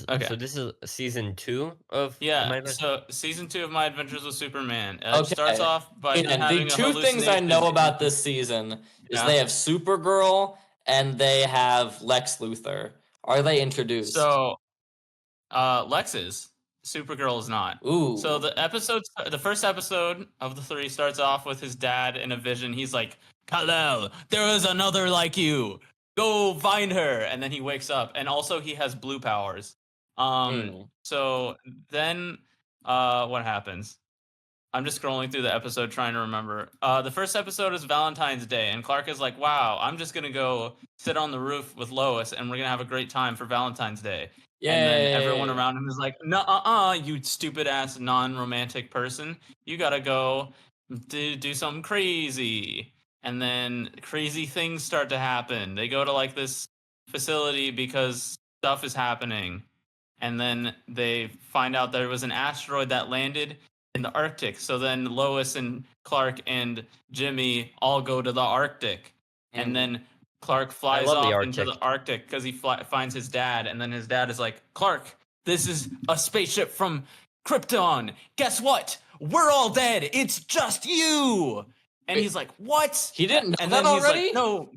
Okay. So this is season 2 of Yeah, My Adventures? so season 2 of My Adventures with Superman. It Okay. starts off by him And having the a two things I hallucination. know about this season is Yeah. they have Supergirl and they have Lex Luthor. Are they introduced? So, Lex is. Supergirl is not. Ooh. So the first episode of the 3 starts off with his dad in a vision. He's like, Kal-El, there is another like you. Go find her. And then he wakes up. And also he has blue powers. So then what happens? I'm just scrolling through the episode trying to remember. The first episode is Valentine's Day, and Clark is like, wow, I'm just going to go sit on the roof with Lois, and we're going to have a great time for Valentine's Day. Yay. And then everyone around him is like, no, you stupid-ass non-romantic person. You got to go do something crazy. And then crazy things start to happen. They go to like this facility because stuff is happening. And then they find out there was an asteroid that landed in the Arctic. So then Lois and Clark and Jimmy all go to the Arctic. And then Clark flies love the off into Arctic. the Arctic because he finds his dad. And then his dad is like, Clark, this is a spaceship from Krypton. Guess what? We're all dead. It's just you. And he's like, what? He didn't know And that then he's already? like,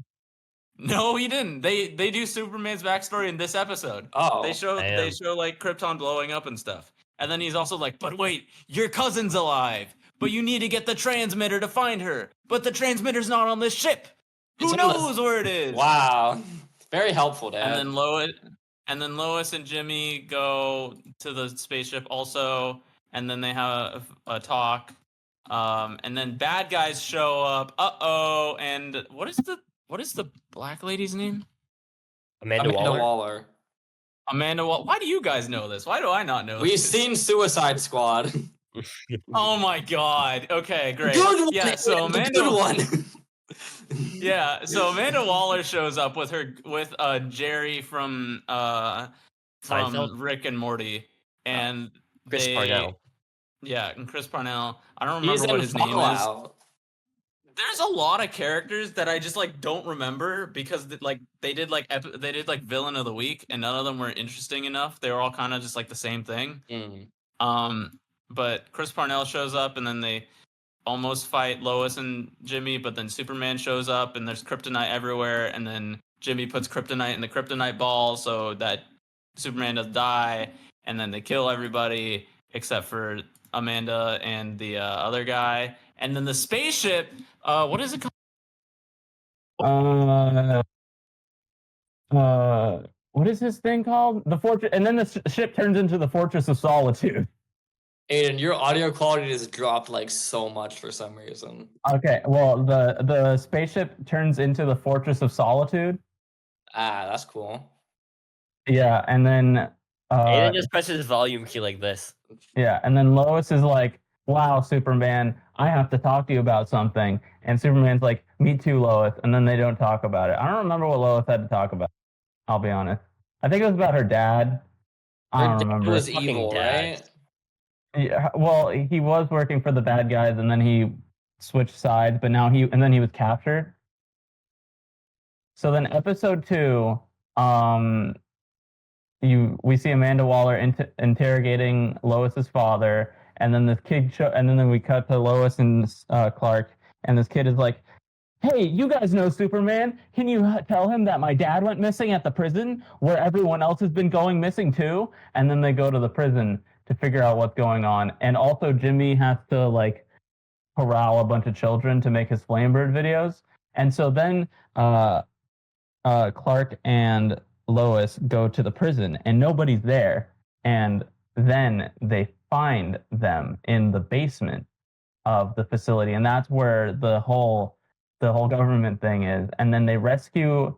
no, he didn't. They do Superman's backstory in this episode. Oh. They show like Krypton blowing up and stuff. And then he's also like, but wait, your cousin's alive. But you need to get the transmitter to find her. But the transmitter's not on this ship. Who knows where it is? Wow. Very helpful, Dad. And then Lois and Jimmy go to the spaceship also, and then they have a talk. And then bad guys show up. And what is the black lady's name? Amanda Waller? Amanda Waller. Why do you guys know this? Why do I not know We've this? seen Suicide Squad. Oh my god. Okay, great. Good one. Yeah, so Amanda. Good one. Yeah, so Amanda Waller shows up with Jerry from Seinfeld? Rick and Morty, and Chris Parnell. Yeah, and Chris Parnell. I don't remember He's what in his name is. Fallout. There's a lot of characters that I just like don't remember because they did Villain of the Week, and none of them were interesting enough. They were all kind of just like the same thing. But Chris Parnell shows up, and then they almost fight Lois and Jimmy, but then Superman shows up, and there's kryptonite everywhere, and then Jimmy puts kryptonite in the kryptonite ball so that Superman doesn't die, and then they kill everybody except for Amanda and the other guy. And then the spaceship, what is it called? What is this thing called? The Fortress, and then the ship turns into the Fortress of Solitude. Aiden, your audio quality has dropped like so much for some reason. Okay, well, the spaceship turns into the Fortress of Solitude. Ah, that's cool. Yeah, and then Aiden just presses his volume key like this. yeah, and then Lois is like, wow, Superman, I have to talk to you about something. And Superman's like, me too, Lois. And then they don't talk about it. I don't remember what Lois had to talk about. I'll be honest. I think it was about her dad. I don't remember. It was Fucking evil, dad. right? Yeah, well, he was working for the bad guys, and then he switched sides. But now he was captured. So then, episode 2, we see Amanda Waller interrogating Lois's father, and then this kid and then we cut to Lois and Clark, and this kid is like, "Hey, you guys know Superman? Can you tell him that my dad went missing at the prison where everyone else has been going missing too?" And then they go to the prison to figure out what's going on, and also Jimmy has to like corral a bunch of children to make his Flamebird videos, and so then Clark and Lois go to the prison, and nobody's there, and then they find them in the basement of the facility, and that's where the whole government thing is. And then they rescue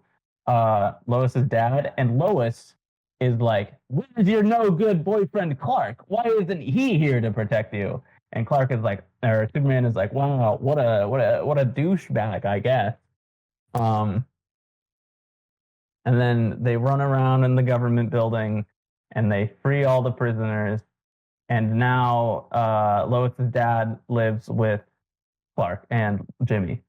Lois's dad, and Lois is like, "Where's your no good boyfriend Clark? Why isn't he here to protect you?" And Clark is like, or Superman is like, "Wow, what a douchebag, I guess." And then they run around in the government building, and they free all the prisoners, and now Lois's dad lives with Clark and Jimmy.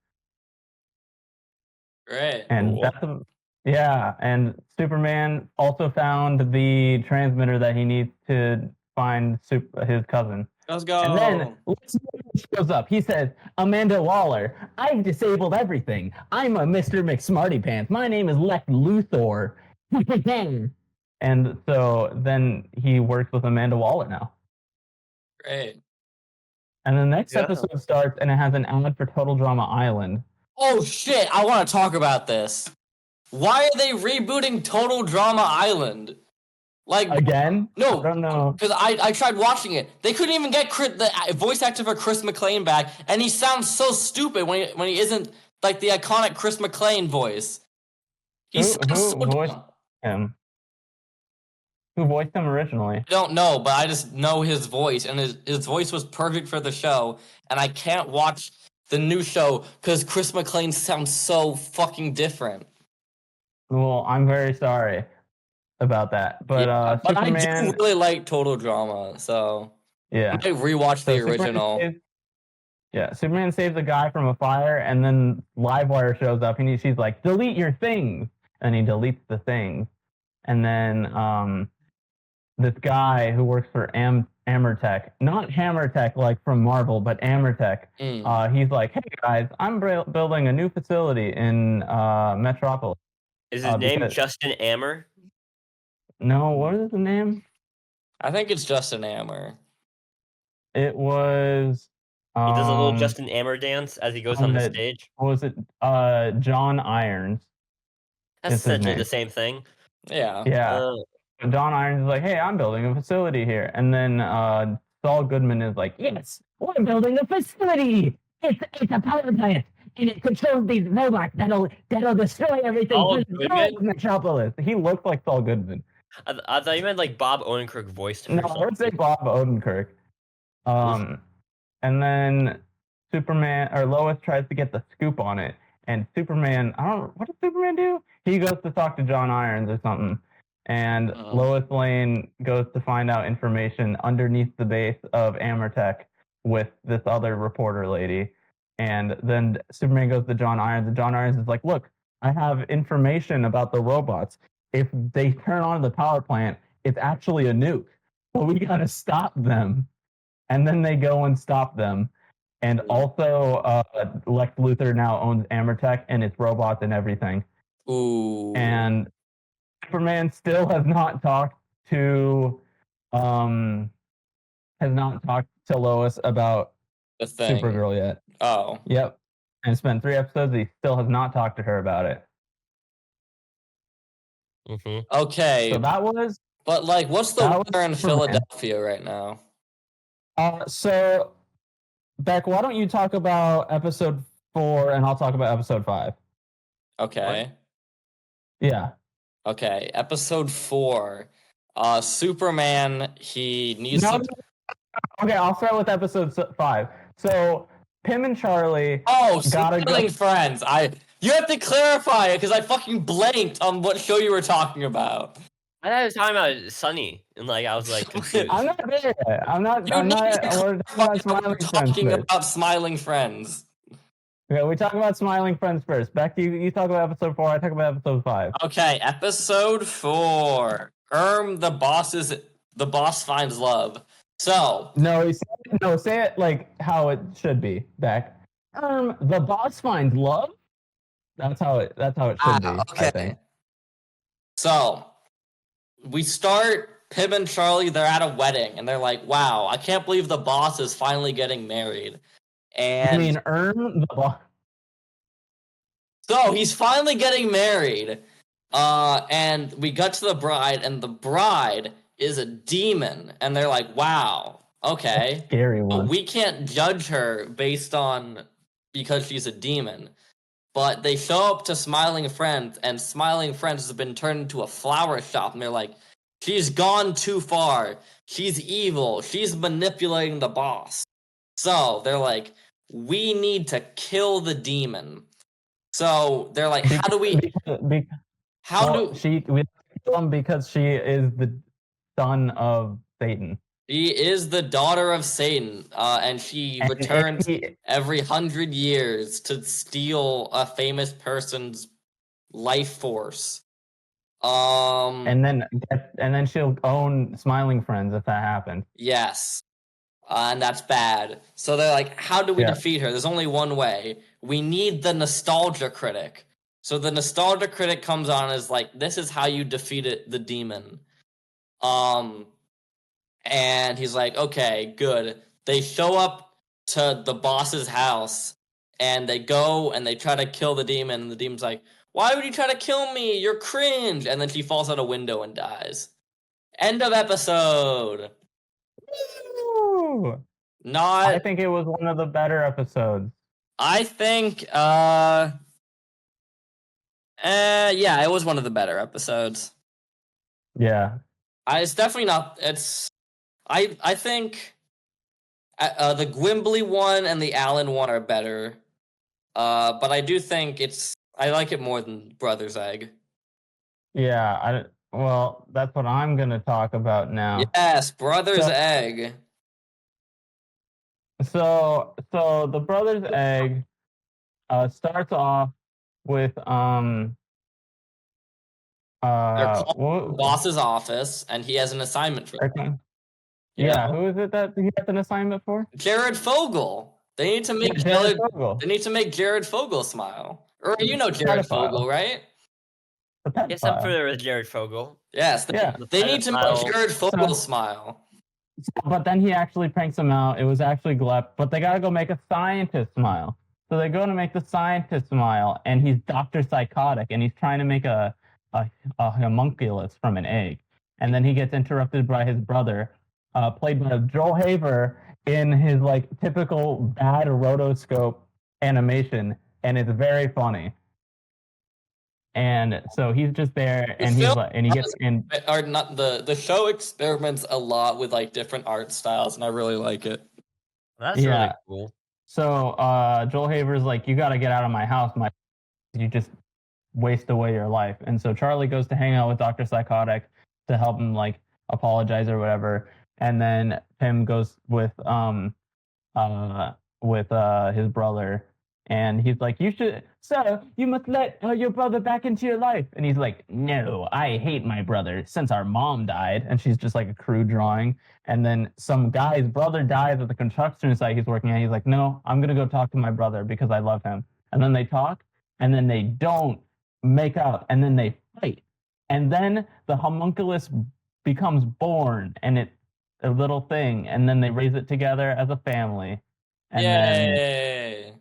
Great. And Cool. and Superman also found the transmitter that he needs to find his cousin. Let's go. And then Lex shows up. He says, Amanda Waller, I've disabled everything. I'm a Mr. McSmartypants. My name is Lex Luthor. And so then he works with Amanda Waller now. Great. And the next Yeah. episode starts and it has an ad for Total Drama Island. Oh shit! I want to talk about this. Why are they rebooting Total Drama Island? Like Again? No, I don't know. because I tried watching it. They couldn't even get the voice actor for Chris McClane back, and he sounds so stupid when he isn't like the iconic Chris McClane voice. He sounds Who so voiced dumb. him? Who voiced him originally? I don't know, but I just know his voice, and his voice was perfect for the show, and I can't watch the new show because Chris McClane sounds so fucking different. Well, I'm very sorry about that. But But Superman, I do really like Total Drama, so yeah. I rewatched the original. Superman saves a guy from a fire, and then Livewire shows up, and she's like, delete your things. And he deletes the things. And then this guy who works for Amertech, not Hammertech like from Marvel, but Amertech, he's like, hey guys, I'm building a new facility in Metropolis. Is his name Justin Ammer? No, what is his name? I think it's Justin Ammer. It was... He does a little Justin Ammer dance as he goes on the stage. What was it? John Irons. That's is his essentially name. the same thing. Yeah. Yeah. John Irons is like, hey, I'm building a facility here. And then Saul Goodman is like, yes, we're building a facility. It's a power plant. And it controls these robots that'll destroy everything. Saul Goodman? Metropolis. He looks like Saul Goodman. I thought you meant like Bob Odenkirk voiced him. No, I would say Bob Odenkirk. And then Superman or Lois tries to get the scoop on it, and Superman, what does Superman do? He goes to talk to John Irons or something, and Lois Lane goes to find out information underneath the base of Amertech with this other reporter lady, and then Superman goes to John Irons, and John Irons is like, look, I have information about the robots. If they turn on the power plant, it's actually a nuke, but we gotta stop them. And then they go and stop them. And also, Lex Luthor now owns Amertech and its robots and everything. Ooh. And Superman still has not talked to Lois about the thing. Supergirl yet. Oh. Yep. And it's been 3 episodes. He still has not talked to her about it. Okay. So that was. But like, what's the weather in Philadelphia right now? So, Beck, why don't you talk about episode 4 and I'll talk about episode 5? Okay. What? Yeah. Okay. Episode 4. Superman, he needs to... Okay, I'll start with episode 5. So, Pim and Charlie... Oh, Smiling Friends. You have to clarify it because I fucking blanked on what show you were talking about. I thought I was talking about Sunny, and like I was like confused. I'm not there. I'm not. We're talking about Smiling Friends. Okay, we talk about Smiling Friends first. Beck, you talk about episode 4. I talk about episode 5. Okay, episode 4. The boss finds love. So say it like how it should be, Beck. The boss finds love. That's how it should be. Okay. I think. So we start. Pim and Charlie, they're at a wedding, and they're like, "Wow, I can't believe the boss is finally getting married." And I mean, the boss. So he's finally getting married. And we got to the bride, and the bride is a demon, and they're like, "Wow, okay, scary one." But we can't judge her because she's a demon." But they show up to Smiling Friends, and Smiling Friends has been turned into a flower shop, and they're like, "She's gone too far. She's evil. She's manipulating the boss." So they're like, "We need to kill the demon." So they're like, "How do we? We kill him because she is the son of Satan." She is the daughter of Satan, and she And returns he- every 100 years to steal a famous person's life force. and then she'll own Smiling Friends if that happens. Yes. And that's bad. So they're like, how do we Yeah. defeat her? There's only one way. We need the nostalgia critic. So the nostalgia critic comes on and is like, this is how you defeated the demon. And he's like, okay, good. They show up to the boss's house and they go and they try to kill the demon, and the demon's like, why would you try to kill me? You're cringe. And then she falls out a window and dies. End of episode. Woo! Not I think it was one of the better episodes. I think yeah, it was one of the better episodes. Yeah. It's definitely not. I think the Gwimbly one and the Allen one are better. But I do think I like it more than Brother's Egg. Yeah. Well, that's what I'm going to talk about now. Yes, Brother's Egg. So the Brother's Egg starts off with They're called the boss's office, and he has an assignment for them. Yeah, who is it that he has an assignment for? Jared Fogle. They need to make Jared Fogle. They need to make Jared Fogle smile. Or you know Jared Fogle, right? Yes, I'm familiar with Jared Fogle. Yes, they need to make Jared Fogle smile. But then he actually pranks him out. It was actually Glep, but they gotta go make a scientist smile. So they go to make the scientist smile, and he's Dr. Psychotic, and he's trying to make a homunculus from an egg. And then he gets interrupted by his brother, played by Joel Haver, in his like typical bad rotoscope animation, and it's very funny. And so he's just there, and he's like, and he gets in. Or not the show experiments a lot with like different art styles, and I really like it. That's really cool. So Joel Haver's like, you got to get out of my house, you just waste away your life. And so Charlie goes to hang out with Dr. Psychotic to help him like apologize or whatever. And then Pim goes with his brother, and he's like, you must let your brother back into your life. And he's like, no, I hate my brother since our mom died. And she's just like a crude drawing. And then some guy's brother dies at the construction site he's working at. He's like, no, I'm going to go talk to my brother because I love him. And then they talk, and then they don't make out, and then they fight. And then the homunculus becomes born, and it's a little thing, and then they raise it together as a family. And Yay!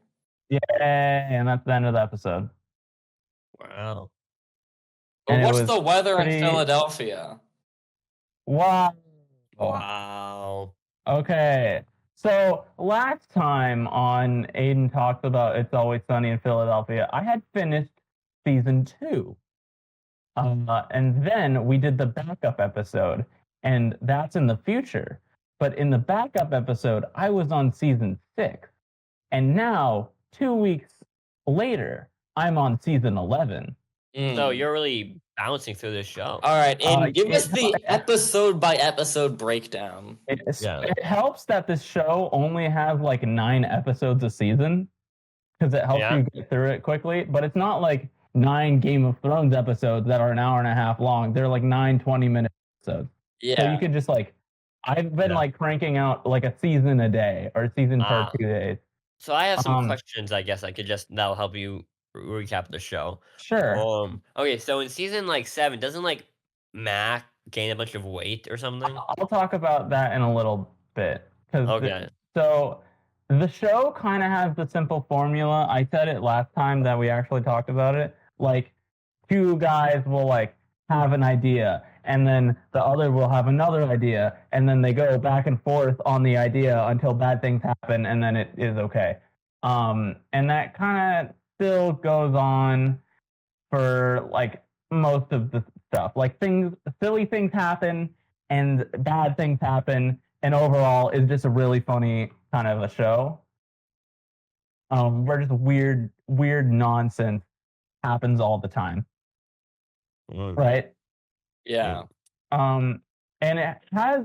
And that's the end of the episode. Wow. But what's the weather in Philadelphia? Wow. Wow. Okay. So last time on Aiden Talks About It's Always Sunny in Philadelphia, I had finished season 2. And then we did the backup episode, and that's in the future. But in the backup episode, I was on season 6. And now, 2 weeks later, I'm on season 11. So you're really bouncing through this show. All right, and give us the episode by episode breakdown. It helps that this show only has like 9 episodes a season, because it helps you get through it quickly. But it's not like 9 Game of Thrones episodes that are an hour and a half long. They're like 9 20-minute episodes. Yeah. So you could just like, I've been like cranking out like a season a day or a season per 2 days. So I have some questions. I guess I could that'll help you recap the show. Sure. Okay, so in season like 7, doesn't like Mac gain a bunch of weight or something? I'll talk about that in a little bit. Okay. So the show kind of has the simple formula. I said it last time that we actually talked about it. Like, 2 guys will like have an idea, and then the other will have another idea, and then they go back and forth on the idea until bad things happen, and then it is okay. And that kind of still goes on for like most of the stuff. Like silly things happen, and bad things happen, and overall is just a really funny kind of a show. Where just weird nonsense happens all the time. Right? Yeah. and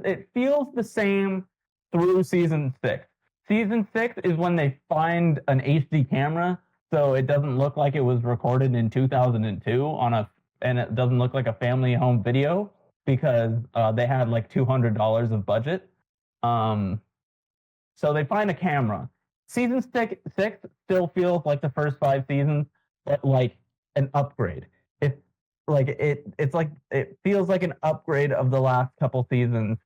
it feels the same through season 6. Season 6 is when they find an HD camera, so it doesn't look like it was recorded in 2002 and it doesn't look like a family home video because they had like $200 of budget. So they find a camera. Season 6 still feels like the first 5 seasons, but like an upgrade. It feels like an upgrade of the last couple seasons.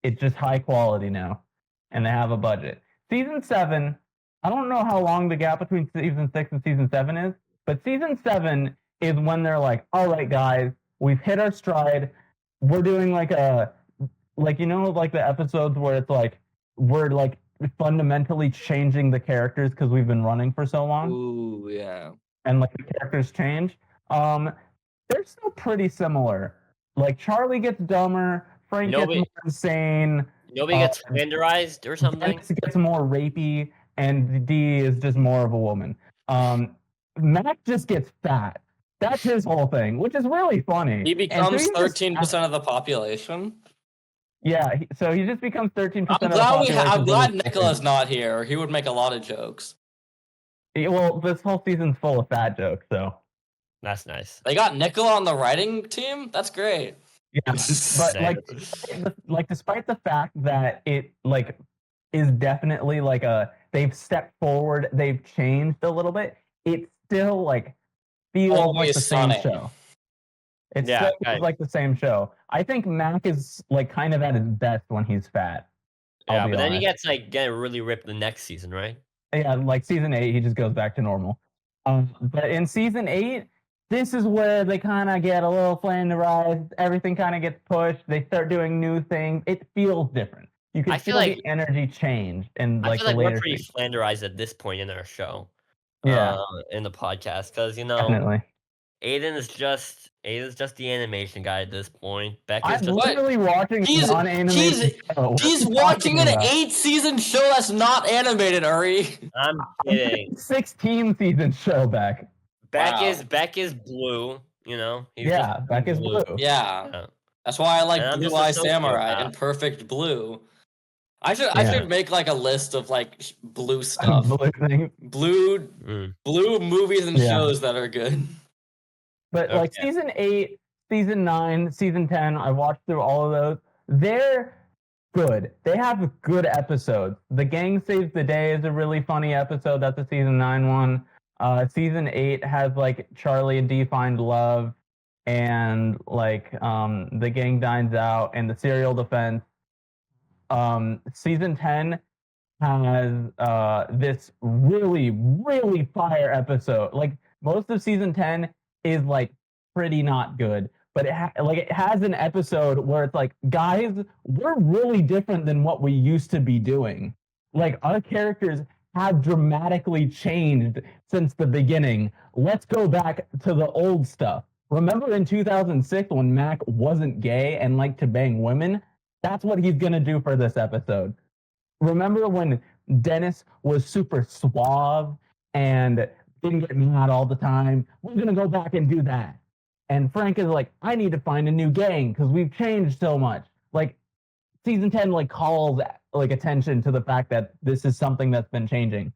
It's just high quality now, and they have a budget. Season 7, I don't know how long the gap between season 6 and season 7 is, but season 7 is when they're like, all right, guys, we've hit our stride. We're doing like the episodes where it's like, we're like fundamentally changing the characters because we've been running for so long. Ooh, yeah. And like the characters change. They're still pretty similar. Like Charlie gets dumber, Frank gets more insane. Nobody gets flanderized or something. Dennis gets more rapey, and Dee is just more of a woman. Mac just gets fat. That's his whole thing, which is really funny. He becomes 13% of the population. Yeah, so he just becomes 13% of the population. I'm glad really Nicola's not here. He would make a lot of jokes. Well, this whole season's full of fat jokes, so. That's nice. They got Nicola on the writing team? That's great. Yeah, but like despite the fact that it like is definitely like they've stepped forward, they've changed a little bit, it still like feels like the same show. It still feels like the same show. I think Mac is like kind of at his best when he's fat. Yeah, but then he gets like get really ripped the next season, right? Yeah, like season 8, he just goes back to normal. But in season 8, this is where they kind of get a little flanderized. Everything kind of gets pushed. They start doing new things. It feels different. You can feel like the energy change in like I feel like we're pretty flanderized at this point in our show. Yeah, in the podcast, because definitely. Aiden is just the animation guy at this point. Beck is I'm just literally watching non-animated show. He's watching an 8-season show that's not animated, Uri. I'm kidding. 16-season show, Beck. Beck is blue, you know? Beck is blue. Yeah. That's why I like Blue Eye Samurai and Perfect Blue. I should make like a list of like blue stuff. Blue movies and shows that are good. But like season 8, season 9, season 10, I watched through all of those. They're good. They have good episodes. The Gang Saves the Day is a really funny episode. That's a season 9 one. Season 8 has like Charlie and Dee find love, and like the gang dines out, and the serial defense. Season 10 has this really, really fire episode. Like most of season 10 is like pretty not good, but it has an episode where it's like, guys, we're really different than what we used to be doing. Like our characters have dramatically changed since the beginning. Let's go back to the old stuff. Remember in 2006 when Mac wasn't gay and liked to bang women? That's what he's gonna do for this episode. Remember when Dennis was super suave and didn't get mad all the time? We're gonna go back and do that. And Frank is like, I need to find a new gang because we've changed so much. Like season 10 like calls like attention to the fact that this is something that's been changing.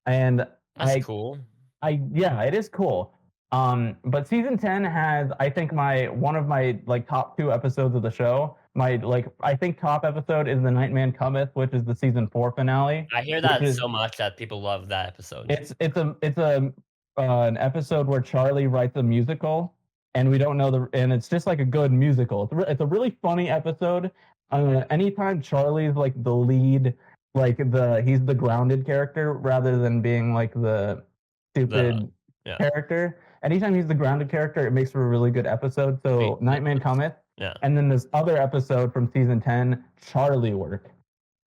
And that's cool. It is cool. But season 10 has, I think, one of my like top 2 episodes of the show. I think top episode is The Nightman Cometh, which is the season 4 finale. I hear that so much that people love that episode. It's an episode where Charlie writes a musical, and we don't know and it's just like a good musical. It's a really funny episode. Anytime Charlie's like the lead, like he's the grounded character rather than being like the stupid character. Anytime he's the grounded character, it makes for a really good episode. So Nightman Cometh. Yeah. And then this other episode from season 10, Charlie Work.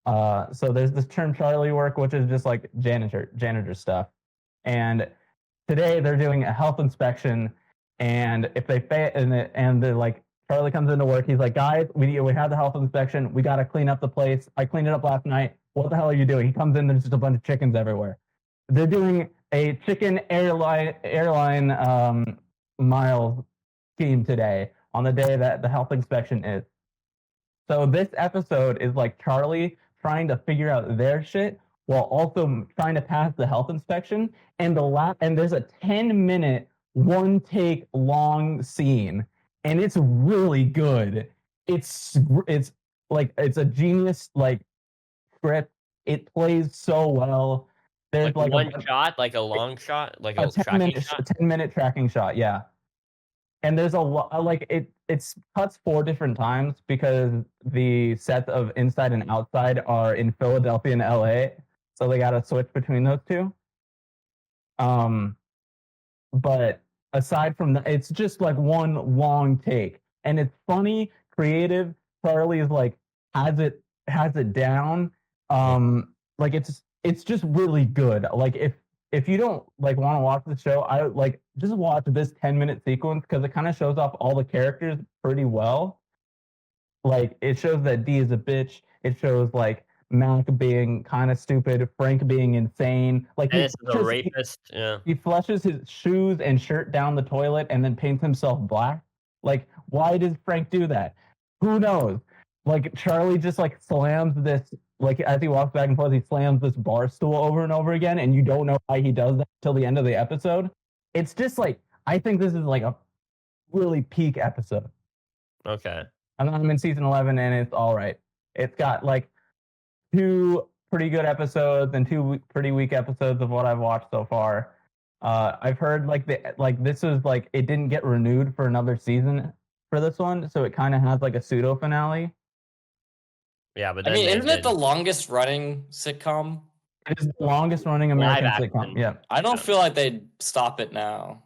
So there's this term Charlie Work, which is just like janitor stuff. And today they're doing a health inspection, and if they fail, and they're like, Charlie comes into work, he's like, guys, we have the health inspection, we got to clean up the place. I cleaned it up last night. What the hell are you doing? He comes in, there's just a bunch of chickens everywhere. They're doing a chicken airline miles scheme today on the day that the health inspection is. So this episode is like Charlie trying to figure out their shit while also trying to pass the health inspection. And there's a 10-minute one take long scene, and it's really good. It's like it's a genius like script. It plays so well. There's Like like one shot, like a long shot, like a 10 tracking minute shot. 10-minute tracking shot, yeah. And there's a lot like it's cuts 4 different times because the sets of inside and outside are in Philadelphia and LA, so they got to switch between those two. But aside from that, it's just like one long take, and it's funny, creative. Charlie is like has it down. Like it's just really good. Like if you don't like want to watch the show, I like just watch this 10-minute sequence because it kind of shows off all the characters pretty well. Like it shows that Dee is a bitch. It shows like Mac being kind of stupid, Frank being insane. Like Dennis is a rapist. Yeah. he flushes his shoes and shirt down the toilet and then paints himself black. Like, why does Frank do that? Who knows? Like Charlie just like slams this, like as he walks back and forth, he slams this bar stool over and over again, and you don't know why he does that till the end of the episode. It's just like I think this is like a really peak episode. Okay. And I'm in season 11, and it's all right. It's got like 2 pretty good episodes and 2 pretty weak episodes of what I've watched so far. I've heard like this was like it didn't get renewed for another season for this one, so it kind of has like a pseudo finale. Yeah, but I then mean, they isn't it did the longest running sitcom? It is the longest running American Live sitcom. action. Yeah, I don't Yeah. feel like they'd stop it now.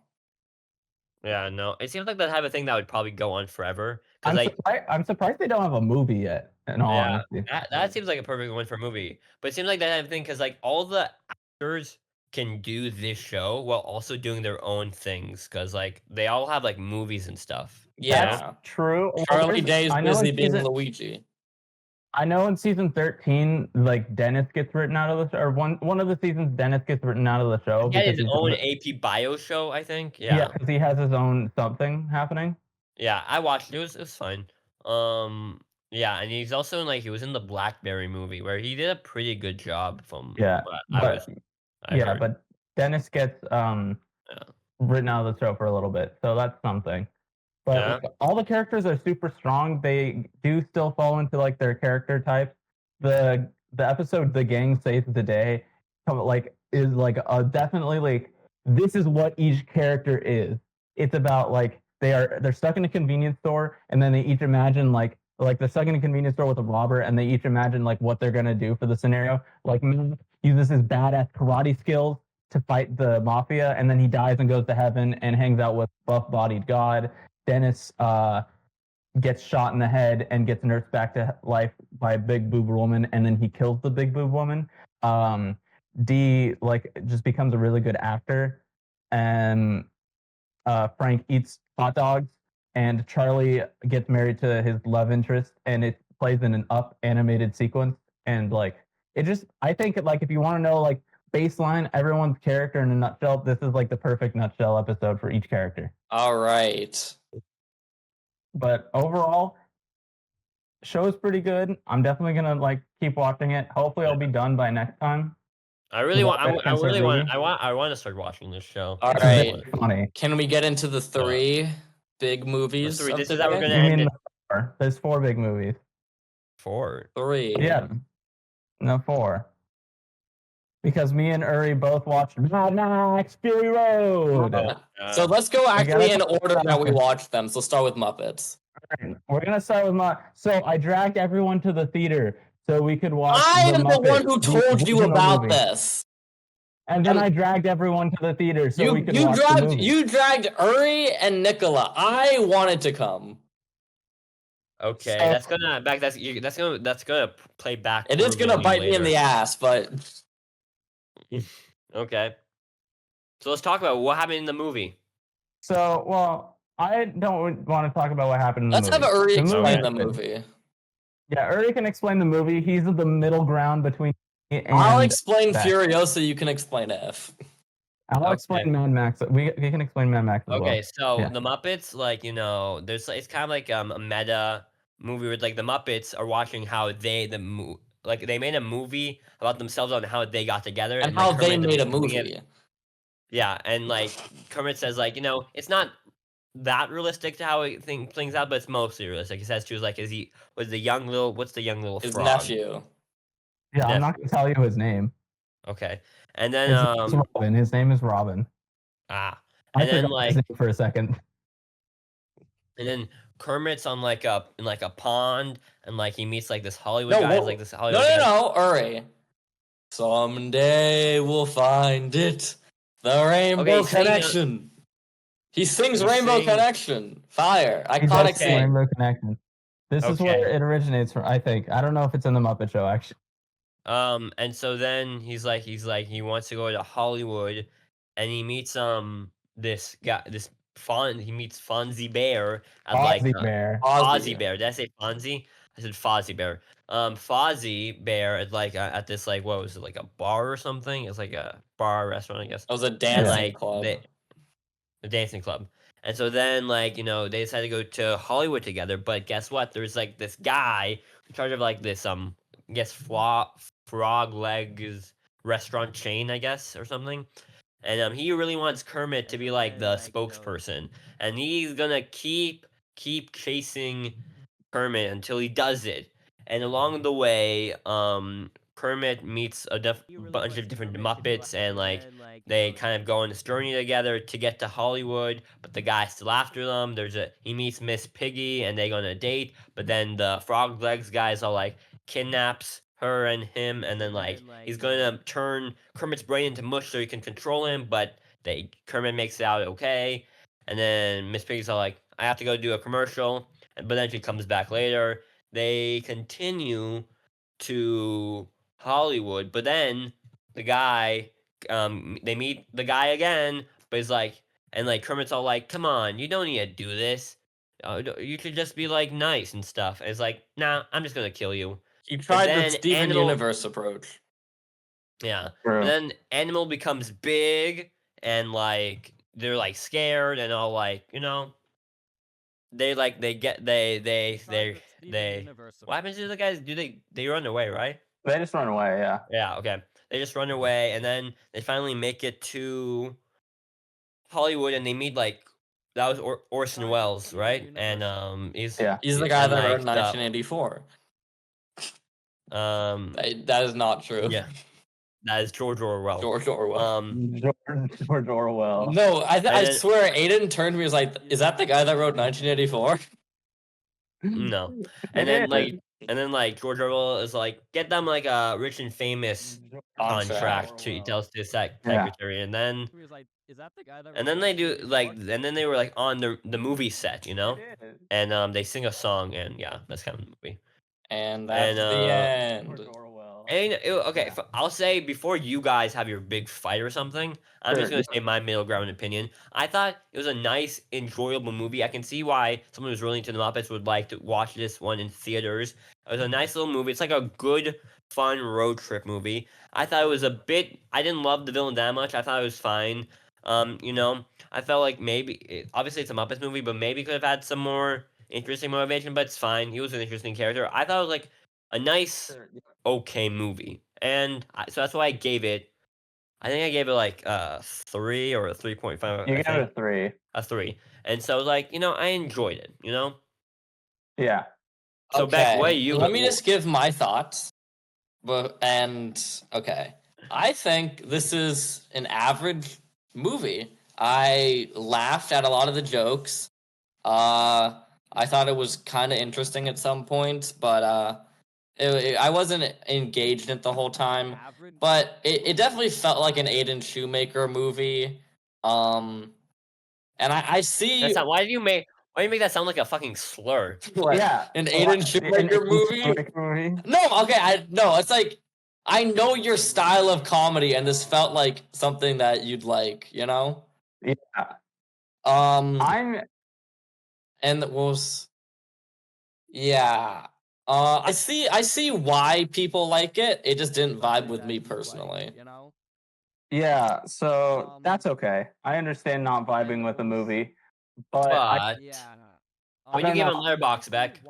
Yeah, no. It seems like the type of thing that would probably go on forever. Because I'm surprised they don't have a movie yet. In all yeah, honesty, that seems like a perfect one for a movie. But it seems like that type of thing because like all the actors can do this show while also doing their own things because like they all have like movies and stuff. Yeah. that's true. Well, Charlie Day's I know busy in being season- Luigi. I know in season 13, like Dennis gets written out of the show, or one of the seasons, Dennis gets written out of the show He had because his he's own AP Bio show, I think. Yeah. because he has his own something happening. Yeah, I watched it. It was fine. Yeah, and he's also in like he was in the Blackberry movie where he did a pretty good job from Yeah, what I heard. but Dennis gets written out of the show for a little bit, so that's something. But Yeah. like, all the characters are super strong. They do still fall into like their character types. The episode "The Gang Saves the Day" like is like definitely like this is what each character is. It's about like they're stuck in a convenience store, and then they each imagine like they're stuck in a convenience store with a robber, and they each imagine like what they're gonna do for the scenario. Like Mac uses his badass karate skills to fight the mafia, and then he dies and goes to heaven and hangs out with buff-bodied God. Dennis gets shot in the head and gets nursed back to life by a big boob woman, and then he kills the big boob woman. Dee like just becomes a really good actor, and Frank eats hot dogs, and Charlie gets married to his love interest, and it plays in an Up animated sequence, and like it just I think like if you want to know like baseline everyone's character in a nutshell, this is like the perfect nutshell episode for each character. All right. But overall, show is pretty good. I'm definitely gonna like keep watching it. Hopefully, I'll be done by next time. I really want. Beck I and really want. RWBY. I want to start watching this show. All It's right. very funny. Can we get into the 3 big movies? Three. of This the is how we're day? gonna You end mean it. 4? There's 4 big movies. 4. 3. Yeah, no 4. Because me and Uri both watched Mad Max Fury Road. So let's go actually gotta in talk order about that we Muppets. watched them. So start with Muppets. We're gonna start with So I dragged everyone to the theater so we could watch. I am the Muppets, one who the told you original about movie. this. And then I dragged everyone to the theater so we could watch the movie. You dragged Uri and Nicola. I wanted to come. Okay, So- that's gonna play back. It is gonna bite me in the ass, but Okay. So let's talk about what happened in the movie. So, well, I don't want to talk about what happened in the let's movie. have Uri The movie explain the happened. movie. Yeah, Uri can explain the movie. He's the middle ground between me and I'll explain Beck. Furiosa. You can explain F. I'll Okay. explain Mad Max. We can explain Mad Max as Okay, well. so Yeah. the Muppets, like there's it's kind of like a meta movie where like the Muppets are watching how they like they made a movie about themselves on how they got together And like how they Kermit made a doing it. movie. Yeah, and like Kermit says like, it's not that realistic to how it things out, but it's mostly realistic. He says to us like, what's the young little His frog? nephew. Yeah, I'm not gonna tell you his name. Okay. And then His name is Robin. His name is Robin. I I then forgot his like name for a second. and then Kermit's on like a pond and like he meets like this Hollywood No, guy, whoa. like this No, Hollywood guy. no, Uri. Someday we'll find it. The Rainbow Okay, sing, Connection. He sings he Rainbow sings- Connection. Fire. He Iconic does Okay. scene. Rainbow Connection. This is where Okay. it originates from. I think. I don't know if it's in the Muppet Show actually. And so then he wants to go to Hollywood, and he meets this guy he meets Fonzie Bear at like Ozzy Bear. Fozzie Bear. Did I say Fonzie? I said Fozzie Bear. Fozzie Bear at like at this like what was it, like a bar or something? It's like a bar restaurant, I guess. That was a And dancing like club. the dancing club. And so then like, they decided to go to Hollywood together, but guess what? There's like this guy in charge of like this I guess frog legs restaurant chain, I guess, or something. And he really wants Kermit to be like the spokesperson. And he's gonna keep chasing Kermit until he does it. And along the way, Kermit meets a bunch of different Muppets, and like they kind of go on this journey together to get to Hollywood. But the guy's still after them. He meets Miss Piggy, and they go on a date. But then the Frog Legs guys all like kidnaps her and him, and then like he's gonna turn Kermit's brain into mush so he can control him. But Kermit makes it out okay. And then Miss Piggy's all like, I have to go do a commercial. But then she comes back later. They continue to Hollywood, but then the guy, they meet the guy again, but he's like, and like Kermit's all like, "Come on, you don't need to do this. You should just be like nice and stuff." And it's like, "Nah, I'm just gonna kill you." He tried the then Steven Animal- Universe approach. Yeah. True. But then Animal becomes big, and like they're like scared and all like, they like they get they what happens to the guys? Do they run away, right? They just run away. Yeah. Yeah, okay. They just run away, and then they finally make it to Hollywood, and they meet like that was Orson Welles, right? And He's the guy and, that wrote like, 1984. the That is not true. yeah, that is George Orwell. George Orwell. George Orwell. No, I then- swear Aiden turned to me and was like, is that the guy that wrote 1984? No, It and then like George Orwell is like, get them like a rich and famous contract. He tells the secretary, and then they do like, and then they were like on the movie set, and they sing a song, and yeah, that's kind of the movie. And that's the end. George Orwell. And okay, Yeah. I'll say before you guys have your big fight or something, I'm just Sure. gonna say my middle ground opinion. I thought it was a nice, enjoyable movie. I can see why someone who's really into the Muppets would like to watch this one in theaters. It was a nice little movie. It's like a good, fun road trip movie. I thought it was a bit. I didn't love the villain that much. I thought it was fine. I felt like maybe obviously it's a Muppets movie, but maybe could have had some more interesting motivation. But it's fine. He was an interesting character. I thought it was like a nice, okay movie, and so that's why I gave it. I think I gave it like a 3 or a 3.5. You gave it a 3. A 3, and so like I enjoyed it. Yeah. So Beck, what do you? Let me just give my thoughts. Okay, I think this is an average movie. I laughed at a lot of the jokes. I thought it was kind of interesting at some points, but I wasn't engaged in it the whole time. But it definitely felt like an Aiden Shoemaker movie. And I see. That's not. Why do you make that sound like a fucking slur? What, Yeah. an Aiden Shoemaker movie. No, okay, no, it's like I know your style of comedy, and this felt like something that you'd like, Yeah. And what was, yeah. I see why people like it. It just didn't vibe with me personally. Yeah, so that's okay. I understand not vibing with a movie, but What do you give him Letterboxd, Beck?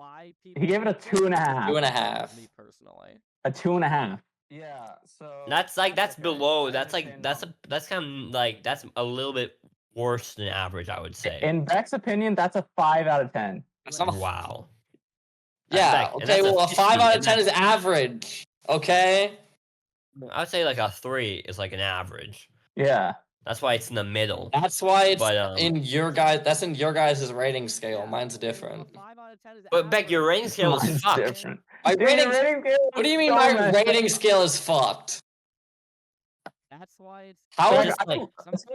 He gave it a 2.5. 2.5. Me personally. A 2.5. Yeah. So That's okay. below. I That's understand that's kind of like that's a little bit worse than average, I would say. In Beck's opinion, that's a 5 out of 10. That's not a Wow. Yeah. Beck, and Okay. that's a Well, a 50, 5 out of and 10 is average. Okay. I would say like a 3 is like an average. Yeah. That's why it's in the middle. That's why it's But, in your guys. That's in your guys' rating scale. Mine's different. But Beck, your rating scale is Mine's fucked. different. My Dude, your rating. rating scale What do is you mean so my messed up. rating scale is fucked? That's why it's. How Like, is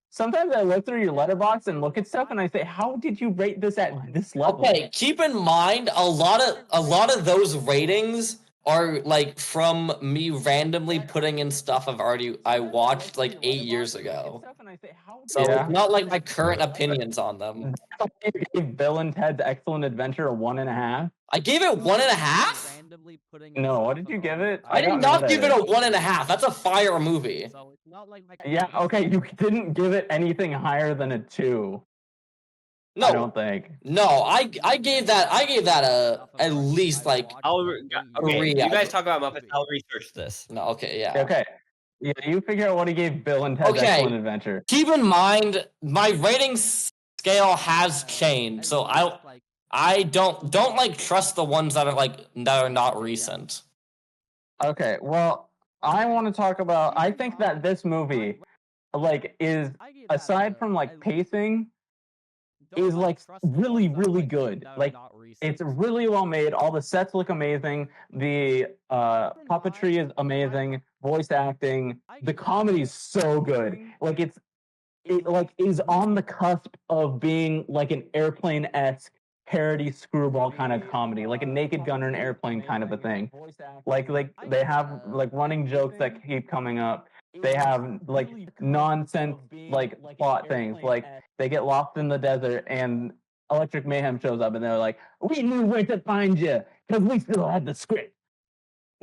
sometimes I look through your letterbox and look at stuff and I say, how did you rate this at this level? Okay, keep in mind a lot of those ratings are like from me randomly putting in stuff I watched like 8 years ago. So Yeah. it's not like my current opinions on them. You gave Bill and Ted's Excellent Adventure a 1.5. I gave it 1.5? No, what did you give it? I did don't know not that give it is. a 1.5. That's a fire movie. So it's not like my Yeah, okay, you didn't give it anything higher than a 2. I No, don't think. no, I gave that a at least like Okay, Three, you I guys think. talk about Muppets. I'll research this. no. Okay, yeah. Okay. Yeah, you figure out what he gave Bill and Ted's Okay. Excellent Adventure. Keep in mind my rating scale has changed, so I don't like trust the ones that are not recent. Okay, well, I want to talk about. I think that this movie, like, is aside from like pacing, is like really, really good. Like, it's really well made. All the sets look amazing. The puppetry is amazing. Voice acting, the comedy is so good. Like, it like is on the cusp of being like an Airplane-esque parody screwball kind of comedy, like a Naked Gun or an Airplane kind of a thing. Like they have like running jokes that keep coming up. They have like nonsense like plot things. Like they get lost in the desert and Electric Mayhem shows up and they're like, "We knew where to find you because we still had the script.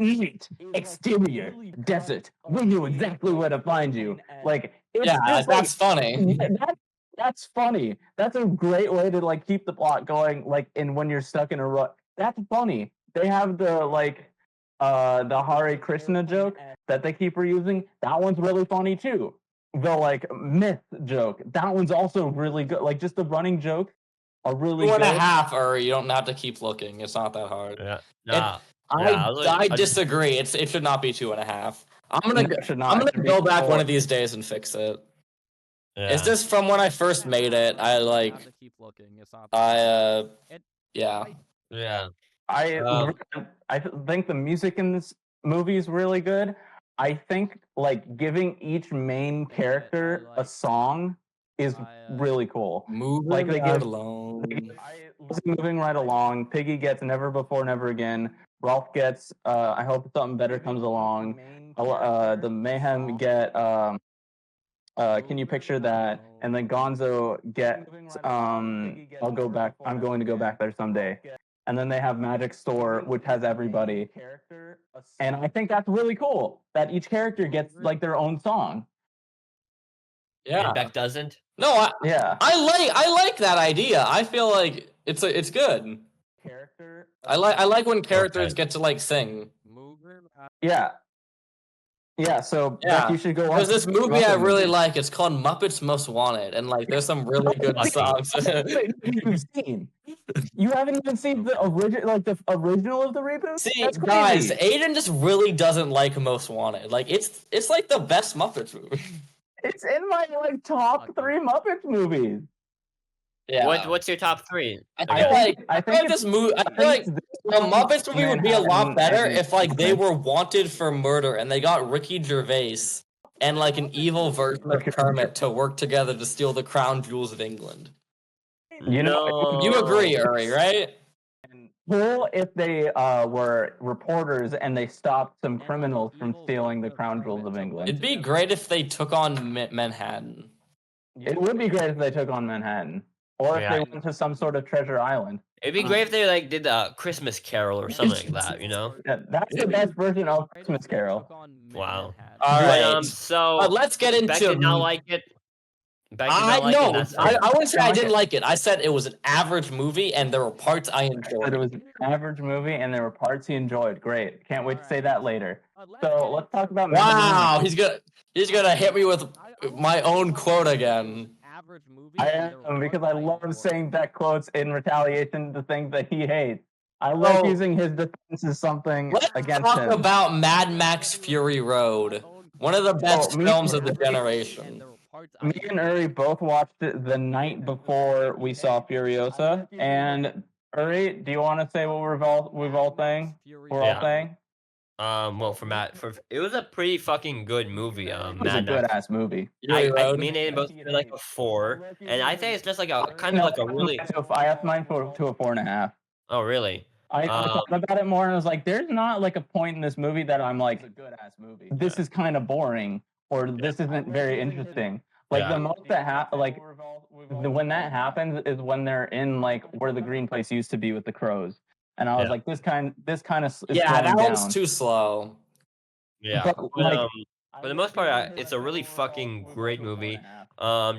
Neat exterior desert. We knew exactly where to find you." Like it's Yeah, just, that's funny. that's funny. That's a great way to like keep the plot going. Like, and when you're stuck in a rut, that's funny. They have the like, the Hare Krishna joke that they keep reusing. That one's really funny too. The like myth joke. That one's also really good. Like just the running jokes are really good. 2.5, or you don't have to keep looking. It's not that hard. Yeah. Nah. I disagree. It should not be 2.5. I'm gonna go back one of these days and fix it. Yeah. Is this from when I first made it? I like yeah. Yeah. I think the music in this movie is really good. I think like giving each main character a song is really cool. Moving Like they right give along. Moving Right Along. Piggy gets Never Before, Never Again. Rolf gets I Hope Something Better Comes Along. The Mayhem get Can You Picture That? And then Gonzo gets I'll Go Back. I'm Going to Go Back There Someday. And then they have Magic Store, which has everybody. And I think that's really cool that each character gets like their own song. Yeah. And Beck doesn't. No, Yeah. I like that idea. I feel like it's good. I like when characters get to like sing. Yeah. Yeah, so Yeah, Beck, you should go watch There's this movie I Muppet really Movie. like. It's called Muppets Most Wanted, and like there's some really good songs. You've seen. You haven't even seen the original of the reboot? See, That's guys, crazy. Aiden just really doesn't like Most Wanted. Like it's like the best Muppets movie. It's in my like top 3 Muppets movies. Yeah. What's your top 3? I feel like it's this movie. I feel like the Muppets movie would be a lot better if like they were wanted for murder and they got Ricky Gervais and like an evil version of Kermit to work together to steal the crown jewels of England. You know, You agree, Uri, right? cool if they were reporters and they stopped some criminals from stealing the crown jewels of England. It'd be great if they took on Manhattan. It would be great if they took on Manhattan. Or if they went to some sort of treasure island. It'd be great if they like did a Christmas Carol or something like that, you know? Yeah, that's the best version of Christmas Carol. Wow. All right. So let's get Beck into did not like it. Beck did I not like it. no, That's I wouldn't say I Don't like didn't it. like it. I said it was an average movie, and there were parts I But enjoyed. it was an average movie, and there were parts he enjoyed. Great. Can't wait to say that later. So let's talk about Wow, Mandalorian. he's gonna hit me with my own quote again. Average movie. I and there were am, because parts I love enjoyed. saying Beck quotes in retaliation to things that he hates. I love So- using his defense as something Let's against talk him. about Mad Max Fury Road, one of the best me films too. of the generation. And there were parts I Me and Uri both watched it the night before we saw Furiosa. And Uri, do you want to say what we're all saying? We're Yeah. all saying Well, it was a pretty fucking good movie. it was a Mad good Max. ass movie. Fury Road. Me and Aiden both did like a 4, and I think it's just like a kind of No, like a really. I asked mine to a 4.5. Oh, really? I thought about it more and I was like, there's not like a point in this movie that I'm like, a good ass movie. this is kind of boring or this isn't very interesting. Like Yeah. the most that when that happens is when they're in like where the green place used to be with the crows. And I was Yeah. like, this kind of is Yeah, slowing that down. one's too slow. Yeah. But, like, For the most part, it's a really fucking great movie.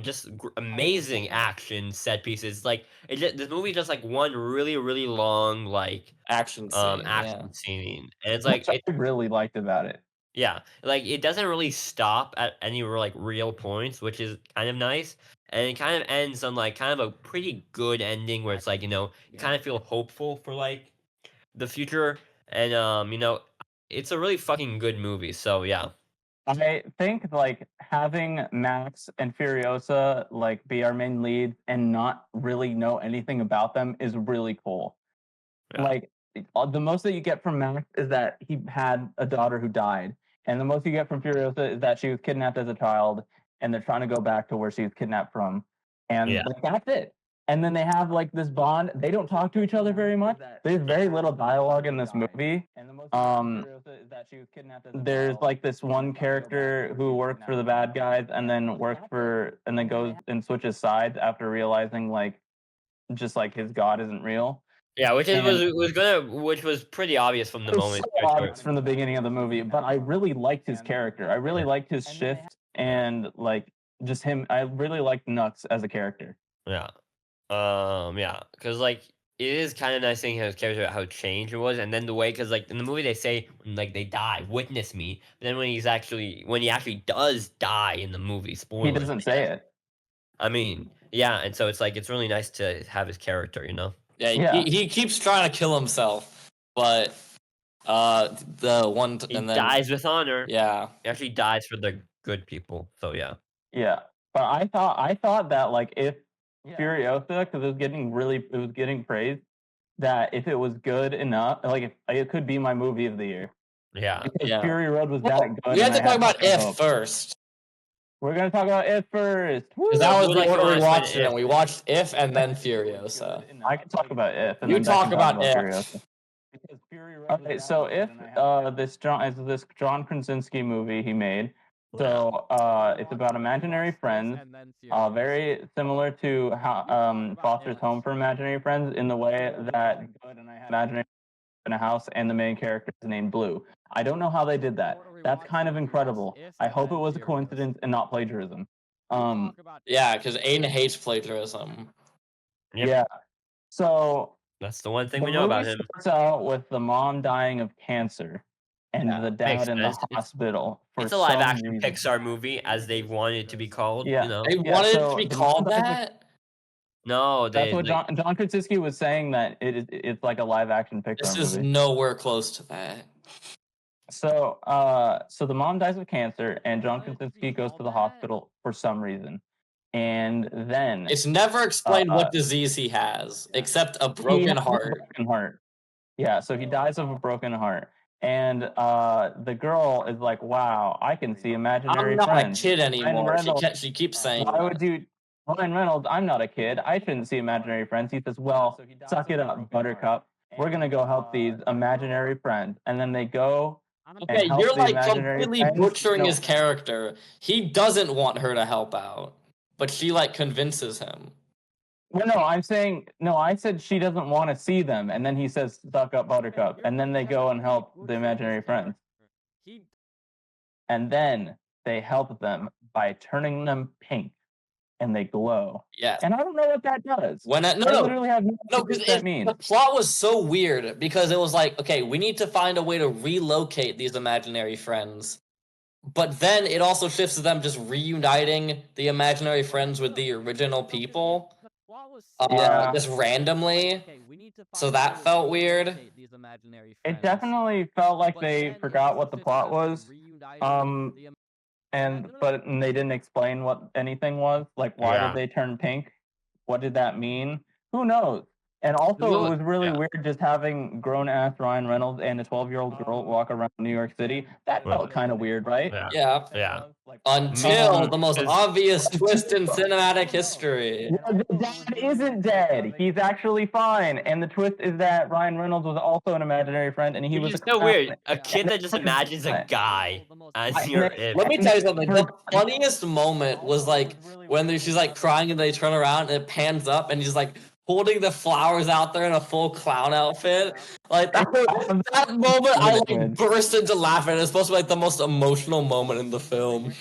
Just amazing action set pieces. Like this movie just like one really really long like Action scene. action scene, and it's like Which I really liked about it. yeah, like it doesn't really stop at any like real points, which is kind of nice. And it kind of ends on like kind of a pretty good ending where it's like, you kind of feel hopeful for like the future. And it's a really fucking good movie. So yeah. I think like having Max and Furiosa like be our main leads and not really know anything about them is really cool. Yeah. Like the most that you get from Max is that he had a daughter who died, and the most you get from Furiosa is that she was kidnapped as a child, and they're trying to go back to where she was kidnapped from, and Yeah. like, that's it. And then they have like this bond. They don't talk to each other very much. There's very little dialogue in this movie. There's like this one character who works for the bad guys and then goes and switches sides after realizing like just like his god isn't real. Yeah, which And- which was pretty obvious from the It was moment. so obvious from the beginning of the movie, but I really liked his character. I really liked his shift and like just him. I really liked Nux as a character. Yeah. Yeah, because like it is kind of nice seeing his character how changed it was, and then the way because like in the movie they say like they die, witness me. But then when he actually does die in the movie, He spoilers. doesn't say it. I mean, yeah, and so it's like it's really nice to have his character, Yeah, Yeah. He keeps trying to kill himself, but He and then dies with honor. yeah. He actually dies for the good people. So yeah. Yeah, but I thought that like if Furiosa, because it was getting praised, that if it was good enough, like if it could be my movie of the year. Yeah. Because Yeah. Fury Road was Well, that good. we have and to I talk had about high If hopes. first. We're gonna talk about it first. Because that was Who the like you order we wanna spend watched it in. If? We watched If and then Furiosa. I can talk about If. And You then Beck talk can about If. Furiosa. Okay, so If this John Krasinski movie he made. So it's about imaginary friends. Very similar to how Foster's Home for Imaginary Friends in the way that imaginary in a house and the main character is named Blue. I don't know how they did that. That's kind of incredible. I hope it was a coincidence and not plagiarism. Yeah, because Aiden hates plagiarism. Yep. Yeah. So That's the one thing the we know about movie him. starts out with the mom dying of cancer and the dad Makes in the sense. hospital. For It's a live some action reason. Pixar movie, as they wanted it to be called. Yeah. They Yeah, wanted it so to be the called mom dies of- that. No, That's they what John Krasinski was saying, that it's like a live action Pixar This is movie. nowhere close to that. So the mom dies of cancer, and John Krasinski goes to the hospital for some reason, and then It's never explained Uh, what disease he has, except a he broken has a heart. broken heart. Yeah, so he dies of a broken heart, and the girl is like, "Wow, I can see imaginary I'm not friends." a kid anymore. Reynolds- She keeps saying Why that. would you? Ryan Reynolds, I'm not a kid. I shouldn't see imaginary friends. He says, "Well, suck it up, Buttercup. We're gonna go help these imaginary friends." And then they go. Okay, help you're the like imaginary completely friends? butchering No. his character. He doesn't want her to help out, but she like convinces him. Well, no, I'm saying no. I said she doesn't want to see them, and then he says, "Suck up, Buttercup," and then they go and help the imaginary friends, and then they help them by turning them pink. and they glow. Yes. And I don't know what that does. When I, I literally have no idea what that means. the plot was so weird because it was like, okay, we need to find a way to relocate these imaginary friends. But then it also shifts to them just reuniting the imaginary friends with the original people. Yeah. Just randomly. So that felt weird. It definitely felt like they forgot what the plot was. And they didn't explain what anything was. Like, why Yeah. did they turn pink? What did that mean? Who knows? And also, it was really weird just having grown-ass Ryan Reynolds and a 12-year-old girl walk around New York City. That felt kind of weird, right? Yeah. Yeah. Until the most 'cause- obvious twist in cinematic history. The dad isn't dead. He's actually fine. And the twist is that Ryan Reynolds was also an imaginary friend, and he Which was is so weird. A kid that just imagines a guy as your if. Let me tell you something. The funniest moment was like when she's like crying and they turn around and it pans up and he's like holding the flowers out there in a full clown outfit. Like that moment, I like burst into laughing. It's supposed to be like the most emotional moment in the film.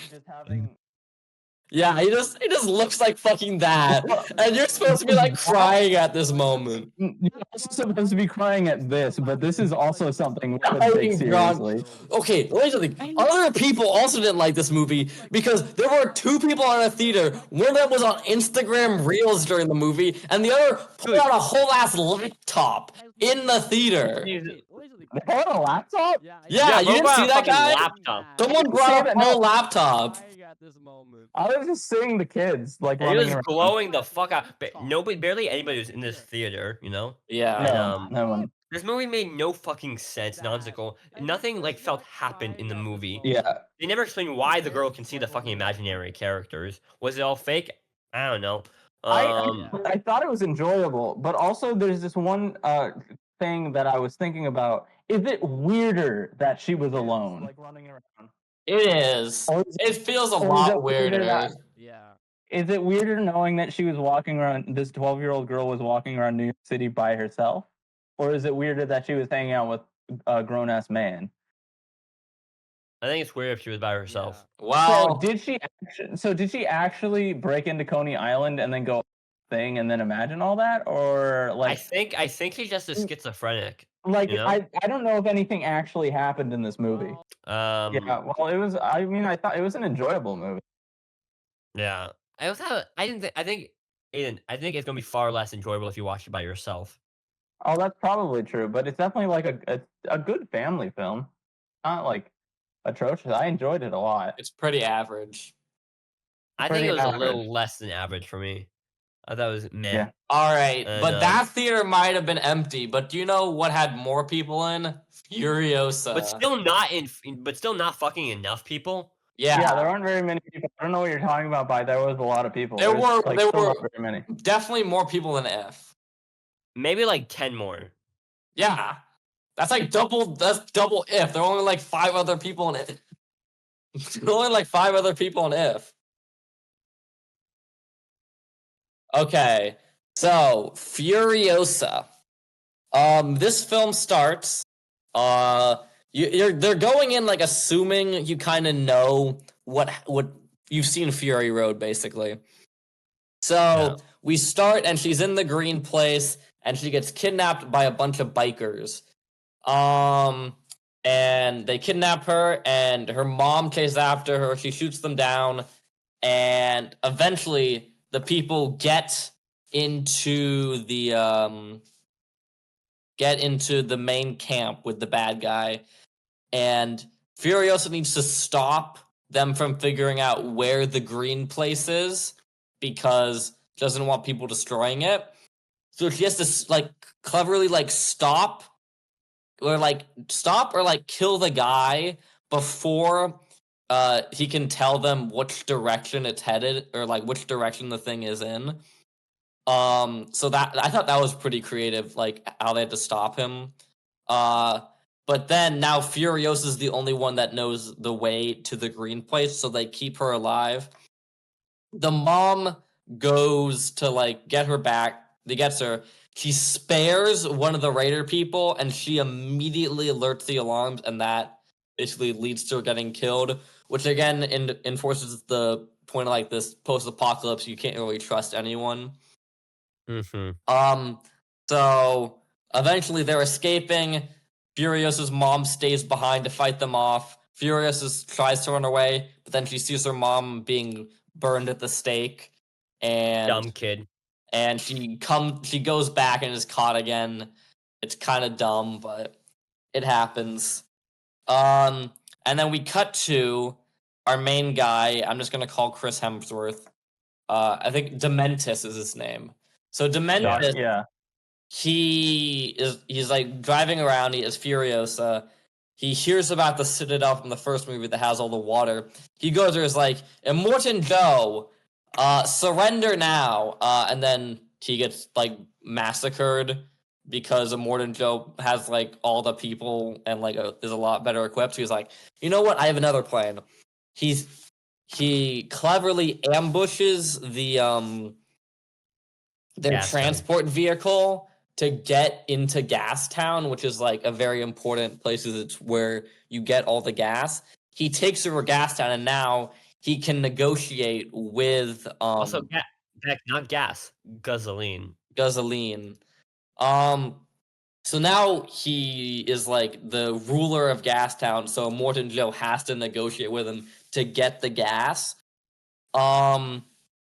Yeah, he just looks like fucking that, and you're supposed to be like crying at this moment. You're also supposed to be crying at this, but this is also something we should take seriously. Okay, let me tell you something. Other people also didn't like this movie because there were two people in a theater. One of them was on Instagram Reels during the movie, and the other pulled out a whole ass laptop in the theater. They had a laptop? Yeah, you didn't see that guy? Laptop. Someone brought a whole laptop. I was just seeing the kids like He running was around. glowing the fuck out. But barely anybody was in this theater, you know? Yeah. And, No one. this movie made no fucking sense, nonsensical. Nothing like felt happened in the movie. Yeah. They never explained why the girl can see the fucking imaginary characters. Was it all fake? I don't know. I thought it was enjoyable, but also there's this one thing that I was thinking about. Is it weirder that she was alone? Like running around. It is. It feels a or is lot it weirder weirder. that- Is it weirder knowing that she was walking around, this 12-year-old girl was walking around New York City by herself? Or is it weirder that she was hanging out with a grown-ass man? I think it's weird if she was by herself. Wow. So did she actually break into Coney Island and then go thing and then imagine all that? Or like I think she's just a schizophrenic. like you know? I don't know if anything actually happened in this movie. Yeah, well it was I thought it was an enjoyable movie. Yeah. I think Aiden, I think it's gonna be far less enjoyable if you watch it by yourself. Oh, that's probably true, but it's definitely like a good family film. Not like atrocious. I enjoyed it a lot. It's pretty average. I think it was Pretty a little less than average for me. I thought it was meh. Yeah. All right, And, but that theater might have been empty. But do you know what had more people in? Furiosa. But still not fucking enough people. Yeah, there aren't very many people. I don't know what you're talking about, but there was a lot of people. There There's, were- like, there still were- not very many. definitely more people than F. Maybe like 10 more. Yeah, that's like double. That's double If. There are only like 5 other people in it. There are only like 5 other people in If. Okay, so Furiosa. This film starts. They're going in like assuming you kind of know what you've seen Fury Road basically. So we start and she's in the green place and she gets kidnapped by a bunch of bikers. And they kidnap her and her mom chases after her. She shoots them down and eventually the people get into the main camp with the bad guy, and Furiosa needs to stop them from figuring out where the green place is because she doesn't want people destroying it. So she has to like cleverly like stop or kill the guy before he can tell them which direction it's headed or like which direction the thing is in. So that I thought that was pretty creative, like how they had to stop him. But then now Furiosa is the only one that knows the way to the green place, so they keep her alive. The mom goes to like get her back. He gets her. She spares one of the raider people, and she immediately alerts the alarms, and that basically leads to her getting killed, which again enforces the point of like this post-apocalypse, you can't really trust anyone. Mm-hmm. So eventually they're escaping. Furiosa's mom stays behind to fight them off. Furious tries to run away, but then she sees her mom being burned at the stake, and Dumb kid. and she goes back and is caught again. It's kind of dumb, but it happens. And then we cut to our main guy. I'm just gonna call Chris Hemsworth. I think Dementis is his name. So Dementis, Yeah. he's like driving around. He is Furiosa. He hears about the Citadel from the first movie that has all the water. He goes there, is like, Immortan Joe, surrender now. And then he gets like massacred because Immortan Joe has like all the people and like is a lot better equipped. So he's like, you know what? I have another plan. He cleverly ambushes their Gastown. transport vehicle to get into Gastown, which is like a very important place. It's where you get all the gas. He takes over Gastown, and now he can negotiate with Also, Beck, not gas, gasoline. Gasoline. So now he is like the ruler of Gastown. So Immortan Joe has to negotiate with him to get the gas. And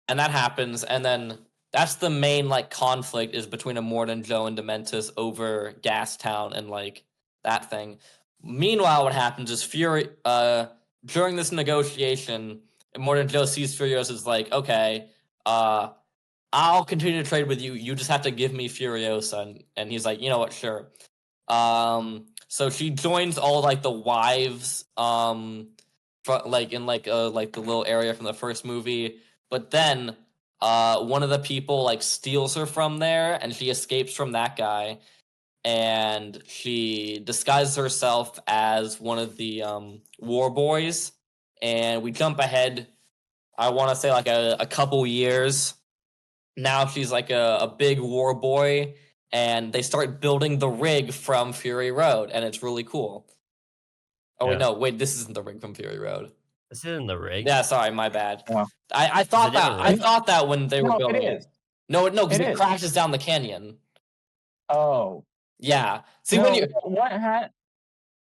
that happens, and then that's the main like conflict is between Immortan Joe and Dementis over Gastown and like that thing. Meanwhile, what happens is during this negotiation, Immortan Joe sees Furious as like, okay, I'll continue to trade with you. You just have to give me Furiosa. And he's like, you know what, sure. So she joins all like the wives, like in like the little area from the first movie. But then one of the people like steals her from there, and she escapes from that guy. And she disguises herself as one of the war boys. And we jump ahead, I want to say like a couple years. Now she's like a big war boy, and they start building the rig from Fury Road, and it's really cool. Oh, Yeah. wait, this isn't the rig from Fury Road. This isn't the rig. Yeah, sorry, my bad. Oh. I thought Is it that. in I rig? thought that when they were No, building it is. No, because It it is. crashes down the canyon. Oh. Yeah. See, No, when you,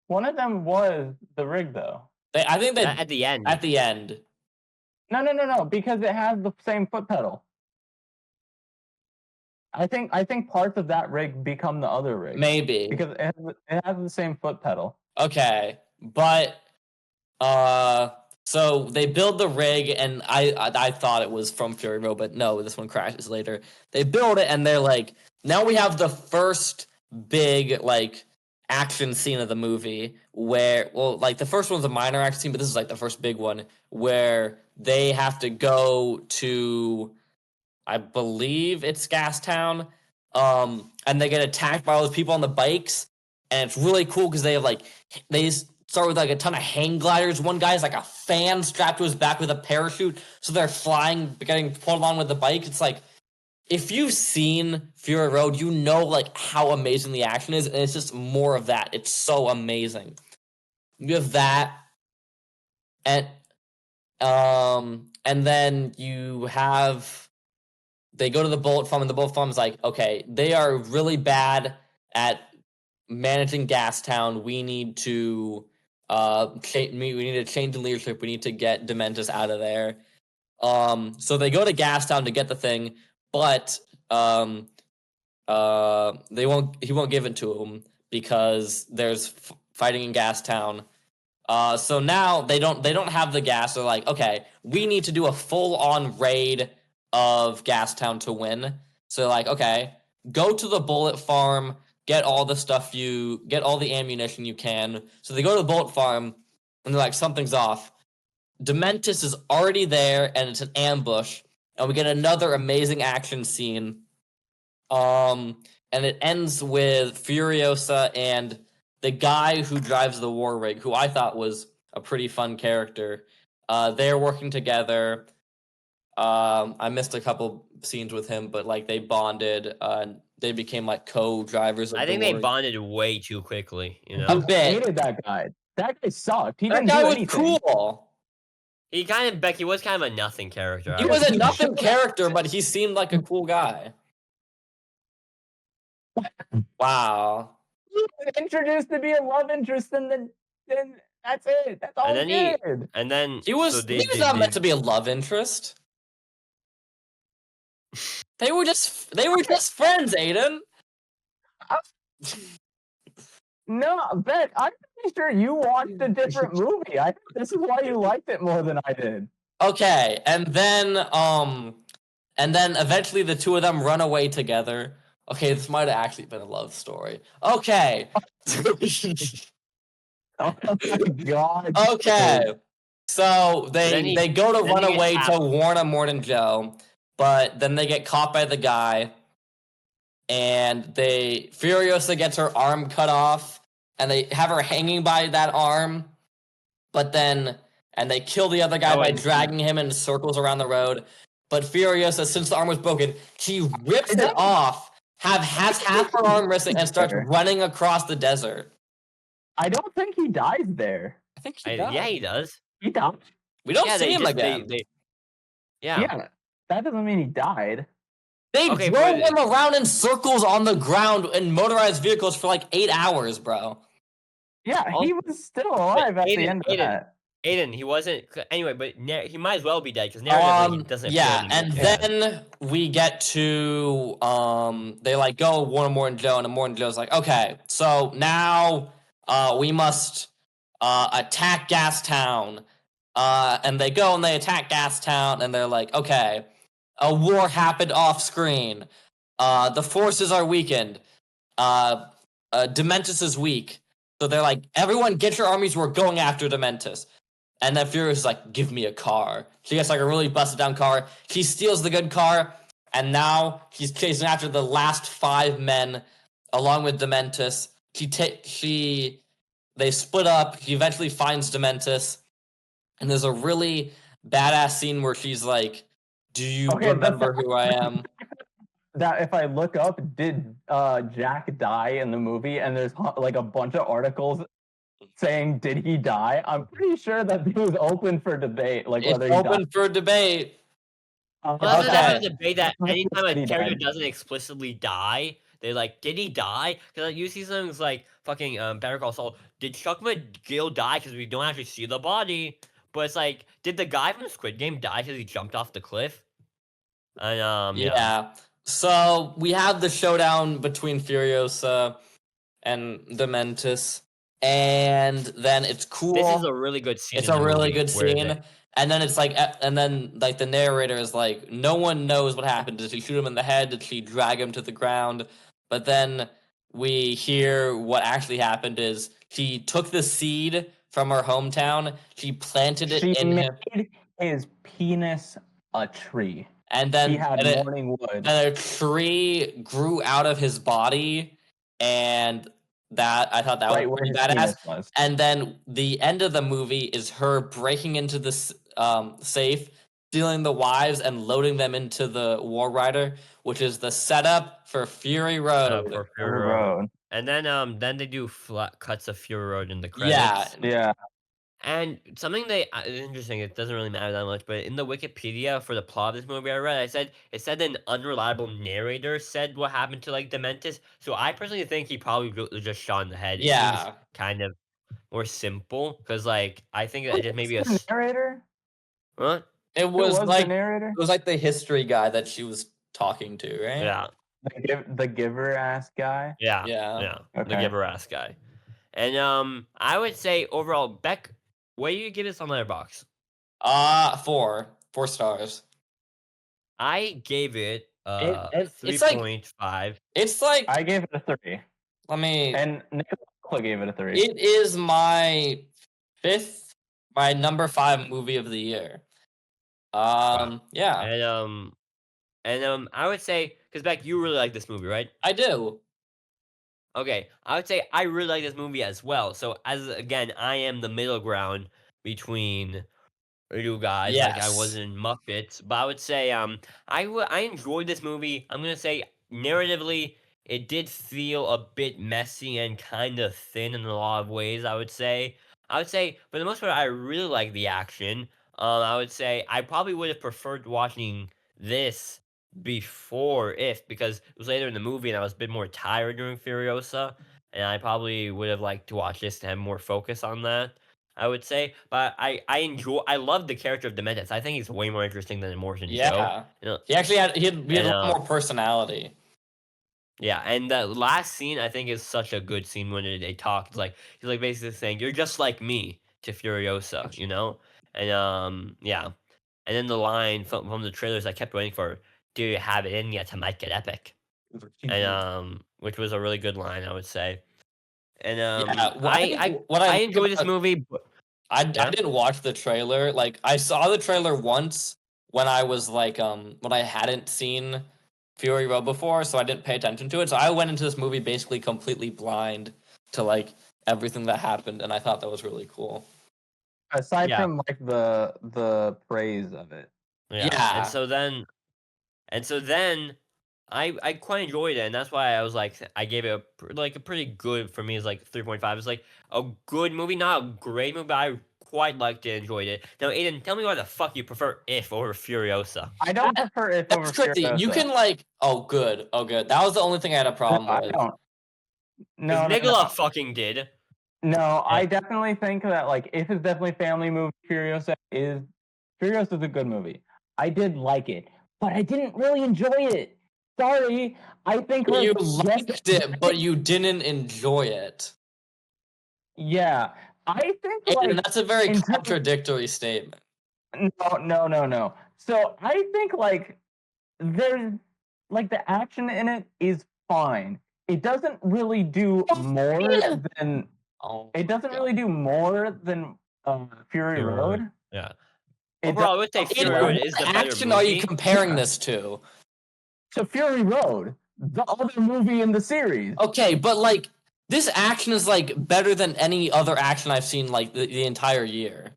one of them was the rig though. I think they At the end. at the end. No, because it has the same foot pedal. I think parts of that rig become the other rig. Maybe. Because it has the same foot pedal. Okay, but so they build the rig, and I thought it was from Fury Road, but no, this one crashes later. They build it, and they're like, now we have the first big like action scene of the movie where, well, like the first one's a minor action scene, but this is like the first big one where they have to go to, I believe it's Gastown, and they get attacked by all those people on the bikes, and it's really cool because they have like they start with like a ton of hang gliders. One guy has like a fan strapped to his back with a parachute, so they're flying, getting pulled along with the bike. It's like, if you've seen Fury Road, you know like how amazing the action is, and it's just more of that. It's so amazing. You have that, and then you have, they go to the Bullet Farm, and the Bullet Farm is like, okay, they are really bad at managing Gastown. We need to we need to change the leadership. We need to get Dementis out of there. So they go to Gastown to get the thing, but he won't give it to him because there's fighting in Gastown. So now they don't have the gas. They're like, okay, we need to do a full-on raid of Gastown to win. So like, okay, go to the Bullet Farm, get all the stuff get all the ammunition you can. So they go to the Bullet Farm, and they're like, something's off. Dementis is already there, and it's an ambush, and we get another amazing action scene. And it ends with Furiosa and the guy who drives the war rig, who I thought was a pretty fun character. They're working together. I missed a couple scenes with him, but like they bonded. They became like co-drivers. I think they bonded way too quickly. You know, A I bit. hated that guy. That guy sucked. He That didn't guy do was anything. cool. He was kind of a nothing character. He I was would a say. nothing character, but he seemed like a cool guy. Wow. He was introduced to be a love interest, and then that's it. That's all And then he he, did. and then He was not meant to be a love interest. They were just friends, Aiden. No, Beck, I'm pretty sure you watched a different movie. I think this is why you liked it more than I did. Okay, and then eventually the two of them run away together. Okay, this might have actually been a love story. Okay. Oh my god. Okay. So they go to run away to warn Morton Joe, but then they get caught by the guy, and Furiosa gets her arm cut off, and they have her hanging by that arm, and they kill the other guy by dragging him in circles around the road. But Furiosa, since the arm was broken, she rips it off, has half her arm missing, and starts running across the desert. I don't think he dies there. I think he does. Yeah, he does. He died. We don't see him again. Yeah, that doesn't mean he died. They drove him around in circles on the ground in motorized vehicles for like 8 hours, bro. Yeah, he was still alive at the end of that. Aiden, he wasn't. Anyway, but he might as well be dead because narratively he doesn't. Yeah, and then we get to they like go warn Morton Joe, and Morton Joe's like, okay, so now we must attack Gastown. And they go and they attack Gastown, and they're like, okay, a war happened off screen. The forces are weakened. Dementus is weak. So they're like, everyone get your armies, we're going after Dementus. And then Furious is like, give me a car. She gets like a really busted down car. She steals the good car, and now she's chasing after the last 5 men along with Dementus. They split up. She eventually finds Dementus, and there's a really badass scene where she's like, do you remember who I am? That if I look up, did Jack die in the movie? And there's like a bunch of articles saying, did he die? I'm pretty sure that it was open for debate. Like it's whether he open died. for debate. Well, that's a debate that anytime a character doesn't explicitly die, they're like, did he die? Because like, you see things like fucking Better Call Saul. Did Chuck McGill die? Because we don't actually see the body. But it's like, did the guy from Squid Game die because he jumped off the cliff? And yeah. So we have the showdown between Furiosa and Dementus, and then it's cool. This is a really good scene. It's a really good scene. And then it's like, the narrator is like, no one knows what happened. Did she shoot him in the head? Did she drag him to the ground? But then we hear what actually happened is she took the seed from her hometown. She planted it in him. She made his penis a tree. And then he had morning wood. And a tree grew out of his body, and I thought that was pretty badass. And then the end of the movie is her breaking into the safe, stealing the wives, and loading them into the War Rider, which is the setup for Fury Road. And then they do cuts of Fury Road in the credits. Yeah. And something interesting, it doesn't really matter that much, but in the Wikipedia for the plot of this movie I read, it said an unreliable narrator said what happened to like Dementus. So I personally think he probably was just shot in the head. Yeah. It seems kind of more simple because like I think that just maybe a narrator. What? It was like the narrator. It was like the history guy that she was talking to, right? Yeah. The giver ass guy. Yeah. Okay. The giver ass guy. And I would say overall, Beck, what do you give this on Letterboxd? 4 stars. I gave it 3.5. It's like I gave it a 3. And Nicola gave it a 3. It is my number 5 movie of the year. Yeah. And I would say, because Beck, you really like this movie, right? I do. Okay, I would say I really like this movie as well. So again, I am the middle ground between you guys. Yes. Like I was in Muppets, but I would say I enjoyed this movie. I'm gonna say narratively, it did feel a bit messy and kind of thin in a lot of ways. I would say, for the most part, I really like the action. I would say I probably would have preferred watching this before If because it was later in the movie and I was a bit more tired during Furiosa, and I probably would have liked to watch this to have more focus on that. I would say, but I love the character of Dementis. I think he's way more interesting than Immortan Joe. Yeah. You know, He actually had and a lot more personality. yeah, and the last scene I think is such a good scene when they talk. It's like he's like basically saying, "You're just like me" to Furiosa, you know, and yeah, and then the line from the trailers I kept waiting for, "Do you have it in you to make it epic?" And which was a really good line, I would say. And Yeah, well, I think what I I like enjoy this about movie. But, I yeah, didn't watch the trailer. Like I saw the trailer once when I was like when I hadn't seen Fury Road before, so I didn't pay attention to it. So I went into this movie basically completely blind to like everything that happened, and I thought that was really cool. Aside yeah, from like the praise of it. yeah. Yeah. And so then I quite enjoyed it, and that's why I was like I gave it like a pretty good for me is like 3.5. It's like a good movie, not a great movie, but I quite liked it, enjoyed it. Now, Aiden, tell me why the fuck you prefer If over Furiosa. I don't prefer it over That's crazy. You Furiosa. can like oh good. That was the only thing I had a No, problem I with. don't. Because No, Nicola fucking did. No, I Yeah. definitely think that like If is definitely family movie. Furiosa is a good movie. I did like it, but I didn't really enjoy it. Sorry, I think like, You yes, liked it, but you didn't enjoy it. yeah, I think And like that's a very in terms of- contradictory statement. no. So I think like there's like the action in it is fine. It doesn't really do more than Oh, it doesn't really do more than Fury Fury Road. Road. Yeah. It Overall, I would say does- Fury What Road is the better action movie. are you comparing Yeah. this to? To Fury Road, the other movie in the series. Okay, but like this action is like better than any other action I've seen like the entire year.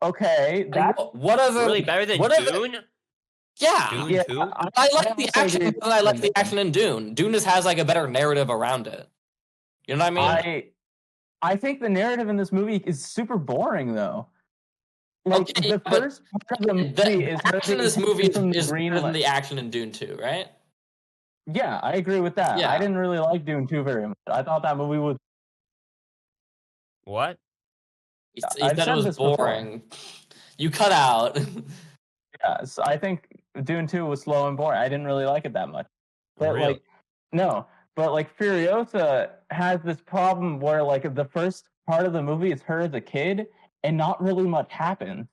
Okay, Like, that's what other Really better than what other- Dune? Yeah. Dune yeah. 2? I like the also action agree more than I like with the Dune. action in Dune. Dune just has like a better narrative around it. You know what I mean? I think the narrative in this movie is super boring though. Like Okay, the but first part of the movie the is her action in this being movie taken from the is better than Greenland. the action in Dune 2, right? Yeah, I agree with that. Yeah. I didn't really like Dune 2 very much. I thought that movie was What? He I've said it said was this before. boring. You cut out. Yeah, so I think Dune 2 was slow and boring. I didn't really like it that much. But Really? like no, but like Furiosa has this problem where like the first part of the movie is her as a kid and not really much happens.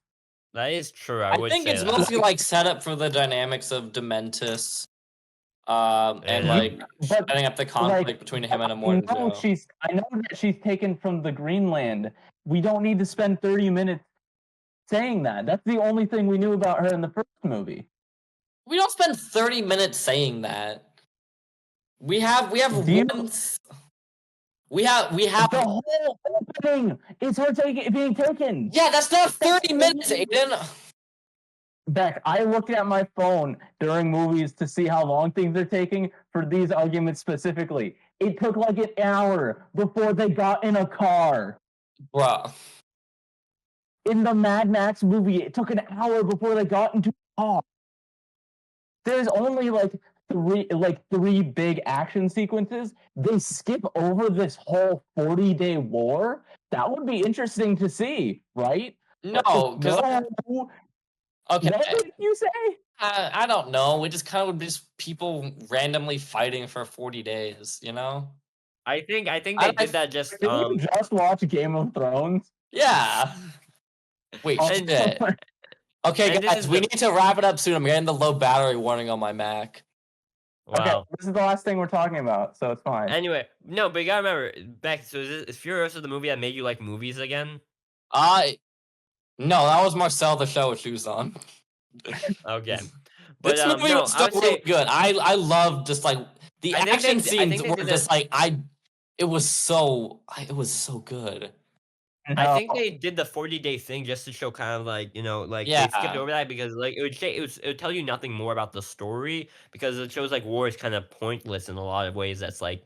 That is true. I I would think say it's that. mostly like set up for the dynamics of Dementis, and Yeah. like But setting up the conflict like, between him and I Immortan know Joe. I know that she's taken from the Greenland. We don't need to spend 30 minutes saying that. That's the only thing we knew about her in the first movie. We don't spend 30 minutes saying that. We have Do you- one. We have The whole opening is her being taken. Yeah, that's not 30 minutes, Aiden. Beck, I looked at my phone during movies to see how long things are taking for these arguments specifically. It took like an hour before they got in a car. Bruh. In the Mad Max movie, it took an hour before they got into a car. There's only like three big action sequences. They skip over this whole 40-day war. That would be interesting to see, right? No, because No. okay, What did you say? I don't know. We just kind of just people randomly fighting for 40 days, you know? I think they I- did that just Did you just watch Game of Thrones? Yeah. Wait, Oh, shit. Okay, And this guys, is we the- need to wrap it up soon. I'm getting the low battery warning on my Mac. Okay, wow. this is the last thing we're talking about, so it's fine. Anyway, no, but you gotta remember, Beck. So is Furiosa the movie that made you like movies again? No, that was Marcel the Shell with shoes on. Okay, but This movie no, was I still would really say good. I love just like the I think action they scenes did were this- just like it was so good. I think they did the 40-day thing just to show kind of like, you know, like they skipped Yeah. over that because like it would tell you nothing more about the story because it shows like war is kind of pointless in a lot of ways. That's like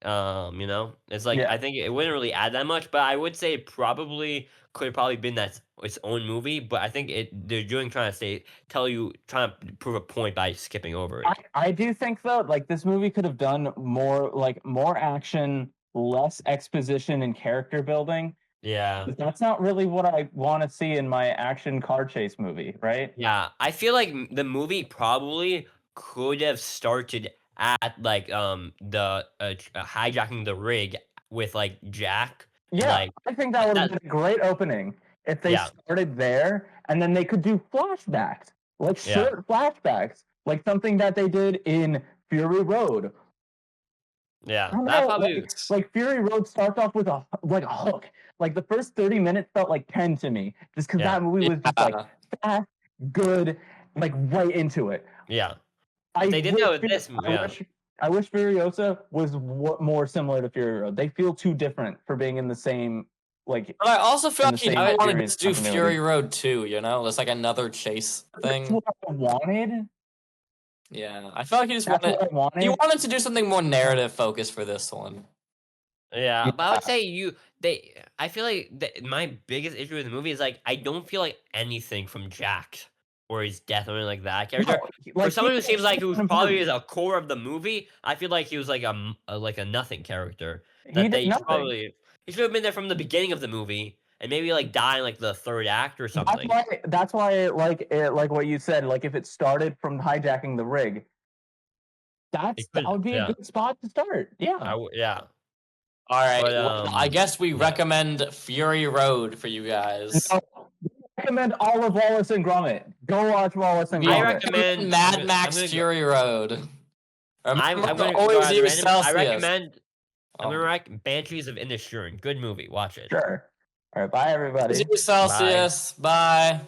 You know, it's like Yeah. I think it wouldn't really add that much, but I would say it probably could have probably been that its own movie. But I think they're trying to trying to prove a point by skipping over it. I do think though, like this movie could have done more action, less exposition and character building. Yeah. But that's not really what I want to see in my action car chase movie, right? Yeah, I feel like the movie probably could have started at like the hijacking the rig with like Jack. Yeah, Like I think that would have that. been a great opening if they Yeah. started there and then they could do flashbacks, like Yeah. short flashbacks, like something that they did in Fury Road. Yeah, I don't that know, probably. like Fury Road starts off with a hook. Like the first 30 minutes felt like 10 to me, just because Yeah. that movie was just like Yeah. fast, good, like right into it. Yeah. I They did wish that with Fu- this. Yeah. I wish Furiosa was more similar to Fury Road. They feel too different for being in the same like. But I also feel in like the he same wanted series to do continuity. Fury Road 2, you know? It's like another chase That's thing. what I wanted. Yeah. I feel like he just That's wanted what I wanted. he wanted to do something more narrative focused for this one. Yeah, but I would say I feel like my biggest issue with the movie is like I don't feel like anything from Jack or his death or anything like that character. No, For someone who seems like who's probably important. is a core of the movie, I feel like he was like a nothing character He that did they nothing. probably he should have been there from the beginning of the movie and maybe like die in like the third act or something. That's why like what you said, like if it started from hijacking the rig, that would be a good spot to start. Yeah. Yeah. All right. But, well, I guess we yeah. recommend Fury Road for you guys. No, we recommend all of Wallace and Gromit. Go watch Wallace and We Gromit. I recommend Mad Max Fury Road. I'm Remember gonna to go always out use random. I Celsius. recommend. I'm Oh. gonna recommend Banshees of Inisherin. Good movie. Watch it. Sure. All right. Bye, everybody. Use Celsius. Bye.